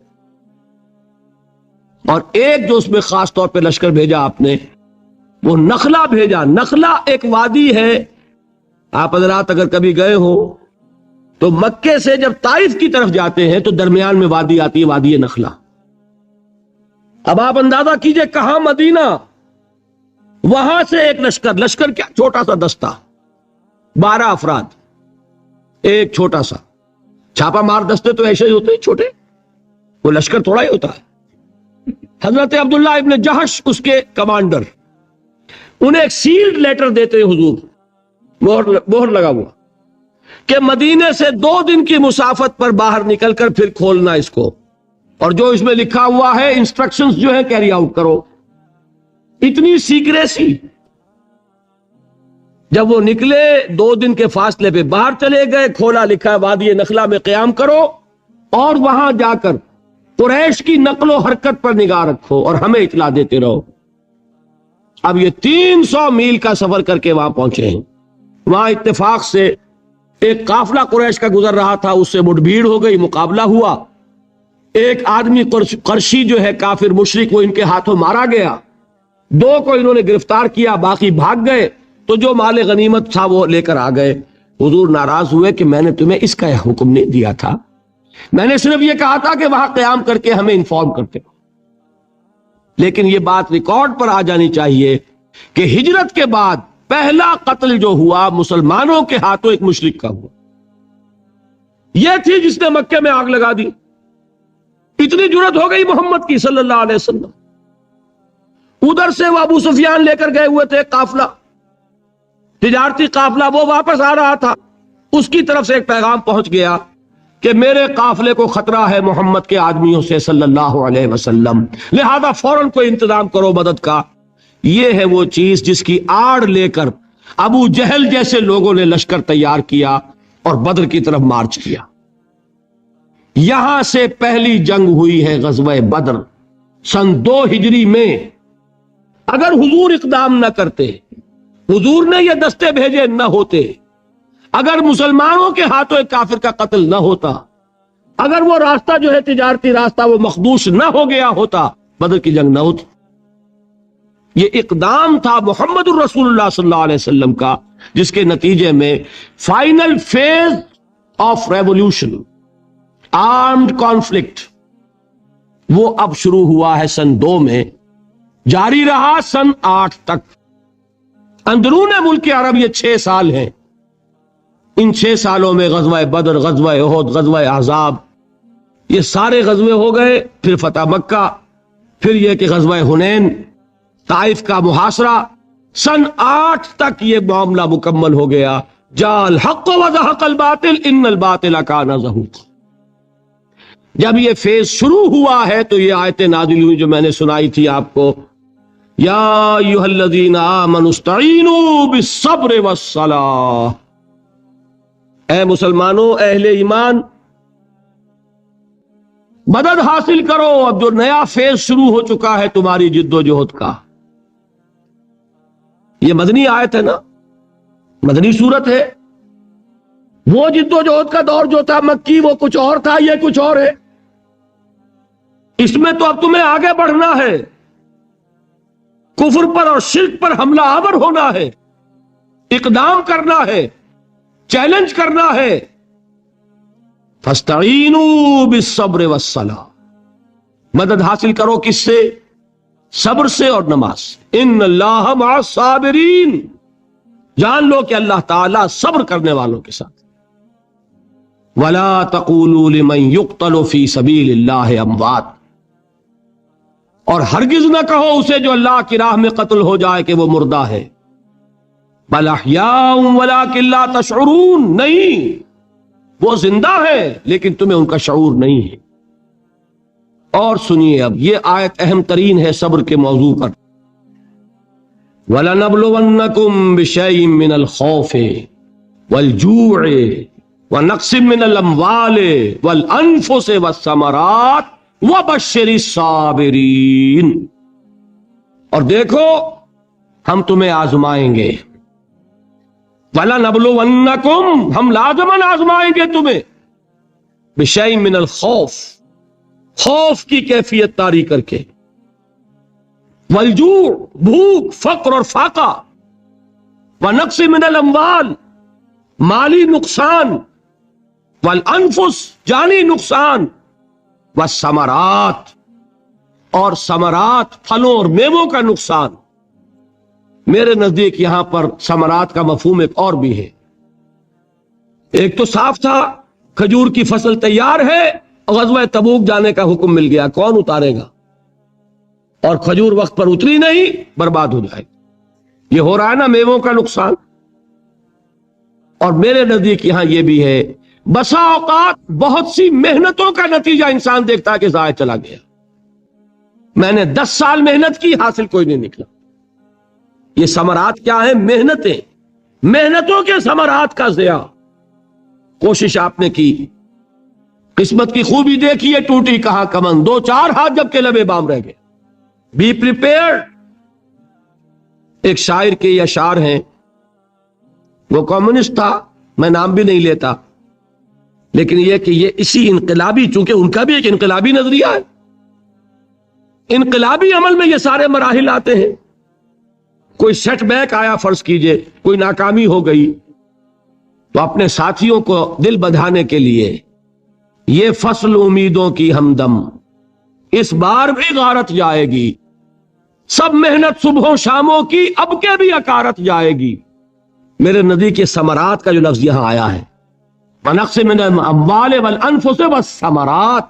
A: اور ایک جو اس میں خاص طور پہ لشکر بھیجا آپ نے، وہ نخلا بھیجا۔ نخلا ایک وادی ہے، آپ حضرات اگر کبھی گئے ہو تو مکے سے جب طائف کی طرف جاتے ہیں تو درمیان میں وادی آتی ہے، وادی نخلا۔ اب آپ اندازہ کیجئے کہاں مدینہ، وہاں سے ایک لشکر کیا، چھوٹا سا دستہ، 12 افراد، ایک چھوٹا سا چھاپا مار دستے تو ایسے ہی ہوتے ہیں چھوٹے، وہ لشکر تھوڑا ہی ہوتا ہے۔ حضرت عبداللہ ابن جہش اس کے کمانڈر، انہیں ایک سیلڈ لیٹر دیتے ہیں حضور، مہر لگا ہوا، کہ مدینے سے 2 دن کی مسافت پر باہر نکل کر پھر کھولنا اس کو، اور جو اس میں لکھا ہوا ہے انسٹرکشنز جو ہے کیری آؤٹ کرو. اتنی سیکریسی. جب وہ نکلے 2 دن کے فاصلے پہ باہر چلے گئے, کھولا لکھا ہے وادی نخلا میں قیام کرو اور وہاں جا کر قریش کی نقل و حرکت پر نگاہ رکھو اور ہمیں اطلاع دیتے رہو. اب یہ 300 میل کا سفر کر کے وہاں پہنچے ہیں. وہاں اتفاق سے ایک قافلہ قریش کا گزر رہا تھا, اس سے مٹ بھیڑ ہو گئی, مقابلہ ہوا. ایک آدمی قرشی جو ہے کافر مشرک, وہ ان کے ہاتھوں مارا گیا. 2 کو انہوں نے گرفتار کیا, باقی بھاگ گئے. تو جو مال غنیمت تھا وہ لے کر آ گئے. حضور ناراض ہوئے کہ میں نے تمہیں اس کا حکم نہیں دیا تھا, میں نے صرف یہ کہا تھا کہ وہاں قیام کر کے ہمیں انفارم کرتے. لیکن یہ بات ریکارڈ پر آ جانی چاہیے کہ ہجرت کے بعد پہلا قتل جو ہوا مسلمانوں کے ہاتھوں ایک مشرک کا ہوا. یہ تھی جس نے مکے میں آگ لگا دی. اتنی جرت ہو گئی محمد کی صلی اللہ علیہ وسلم. ادھر سے وہ ابو سفیان لے کر گئے ہوئے تھے قافلہ, تجارتی قافلہ, وہ واپس آ رہا تھا. اس کی طرف سے ایک پیغام پہنچ گیا کہ میرے قافلے کو خطرہ ہے محمد کے آدمیوں سے صلی اللہ علیہ وسلم, لہذا فوراً کوئی انتظام کرو مدد کا. یہ ہے وہ چیز جس کی آڑ لے کر ابو جہل جیسے لوگوں نے لشکر تیار کیا اور بدر کی طرف مارچ کیا. یہاں سے پہلی جنگ ہوئی ہے غزوہ بدر سن 2 ہجری میں. اگر حضور اقدام نہ کرتے, حضور نے یہ دستے بھیجے نہ ہوتے, اگر مسلمانوں کے ہاتھوں ایک کافر کا قتل نہ ہوتا, اگر وہ راستہ جو ہے تجارتی راستہ وہ مخدوش نہ ہو گیا ہوتا, بدر کی جنگ نہ ہوتی. یہ اقدام تھا محمد الرسول اللہ صلی اللہ علیہ وسلم کا, جس کے نتیجے میں final phase of revolution, armed conflict, وہ اب شروع ہوا ہے سن 2 میں, جاری رہا سن 8 تک. اندرون ملک عرب یہ 6 سال ہیں. ان 6 سالوں میں غزوہ بدر, غزوہ احد, غزوہ احزاب, یہ سارے غزوے ہو گئے. پھر فتح مکہ, پھر یہ کہ غزوہ حنین, طائف کا محاصرہ. سن 8 تک یہ معاملہ مکمل ہو گیا. جاء الحق وزهق الباطل ان الباطل کان زہوقا. جب یہ فیز شروع ہوا ہے تو یہ آیتیں نازل ہوئی جو میں نے سنائی تھی آپ کو, یا ایھا الذین آمنوا استعینوا بالصبر والصلاۃ. اے مسلمانوں, اہل ایمان, مدد حاصل کرو. اب جو نیا فیز شروع ہو چکا ہے تمہاری جد و جہد کا, یہ مدنی آیت ہے نا, مدنی صورت ہے. وہ جد و جہد کا دور جو تھا مکی وہ کچھ اور تھا, یہ کچھ اور ہے. اس میں تو اب تمہیں آگے بڑھنا ہے, کفر پر اور شرک پر حملہ آور ہونا ہے, اقدام کرنا ہے, چیلنج کرنا ہے. فاستعینوا بالصبر والصلاۃ. مدد حاصل کرو کس سے؟ صبر سے اور نماز سے. ان اللہ مع الصابرین. جان لو کہ اللہ تعالیٰ صبر کرنے والوں کے ساتھ. ولا تقولوا لمن يقتل في سبيل الله اموات. اور ہرگز نہ کہو اسے جو اللہ کی راہ میں قتل ہو جائے کہ وہ مردہ ہے. بل احیاء ولکن لا تشعرون. نہیں, وہ زندہ ہے لیکن تمہیں ان کا شعور نہیں ہے. اور سنیے, اب یہ آیت اہم ترین ہے صبر کے موضوع پر. وَلَنَبْلُوَنَّكُمْ بِشَيْءٍ مِّنَ الْخَوْفِ وَالْجُوعِ وَنَقْصٍ مِّنَ الْأَمْوَالِ وَالْأَنفُسِ وَالثَّمَرَاتِ وَبَشِّرِ الصَّابِرِينَ. اور دیکھو ہم تمہیں آزمائیں گے. وَلَنَبْلُوَنَّكُمْ, ہم لازماً آزمائیں گے تمہیں. بِشَيْءٍ مِّنَ الْخَوْفِ, خوف کی کیفیت طاری کر کے. والجوع, بھوک, فقر اور فاقہ. ونقص من الاموال, مالی نقصان. والانفس, جانی نقصان. والثمرات, اور ثمرات, پھلوں اور میووں کا نقصان. میرے نزدیک یہاں پر ثمرات کا مفہوم ایک اور بھی ہے. ایک تو صاف تھا کھجور کی فصل تیار ہے, غزوہ تبوک جانے کا حکم مل گیا, کون اتارے گا؟ اور کھجور وقت پر اتری نہیں, برباد ہو جائے. یہ ہو رہا ہے نا میووں کا نقصان. اور میرے نزدیک یہاں یہ بھی ہے بسا اوقات بہت سی محنتوں کا نتیجہ انسان دیکھتا ہے کہ ضائع چلا گیا، میں نے 10 سال محنت کی، حاصل کوئی نہیں نکلا۔ یہ ثمرات کیا ہیں؟ محنتیں، محنتوں کے ثمرات کا ضیاع۔ کوشش آپ نے کی، قسمت کی خوبی دیکھی ہے، ٹوٹی کہاں کمن، 2-4 ہاتھ جب کے لبے بام رہ گئے۔ Be prepared. ایک شاعر کے یہ اشعار ہیں، وہ کمیونسٹ تھا، میں نام بھی نہیں لیتا، لیکن یہ کہ یہ اسی انقلابی، چونکہ ان کا بھی ایک انقلابی نظریہ ہے، انقلابی عمل میں یہ سارے مراحل آتے ہیں۔ کوئی سیٹ بیک آیا، فرض کیجئے کوئی ناکامی ہو گئی، تو اپنے ساتھیوں کو دل بندھانے کے لیے یہ فصل امیدوں کی ہمدم اس بار بھی غارت جائے گی، سب محنت صبحوں شاموں کی اب کے بھی اکارت جائے گی۔ میرے نبی کے ثمرات کا جو لفظ یہاں آیا ہے، وَنَقْصٍ مِّنَ الْأَمْوَالِ وَالْأَنفُسِ وَالثَّمَرَاتِ،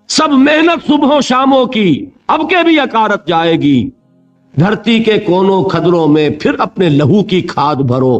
A: سب محنت صبحوں شاموں کی اب کے بھی اکارت جائے گی۔ دھرتی کے کونوں کھدروں میں پھر اپنے لہو کی کھاد بھرو،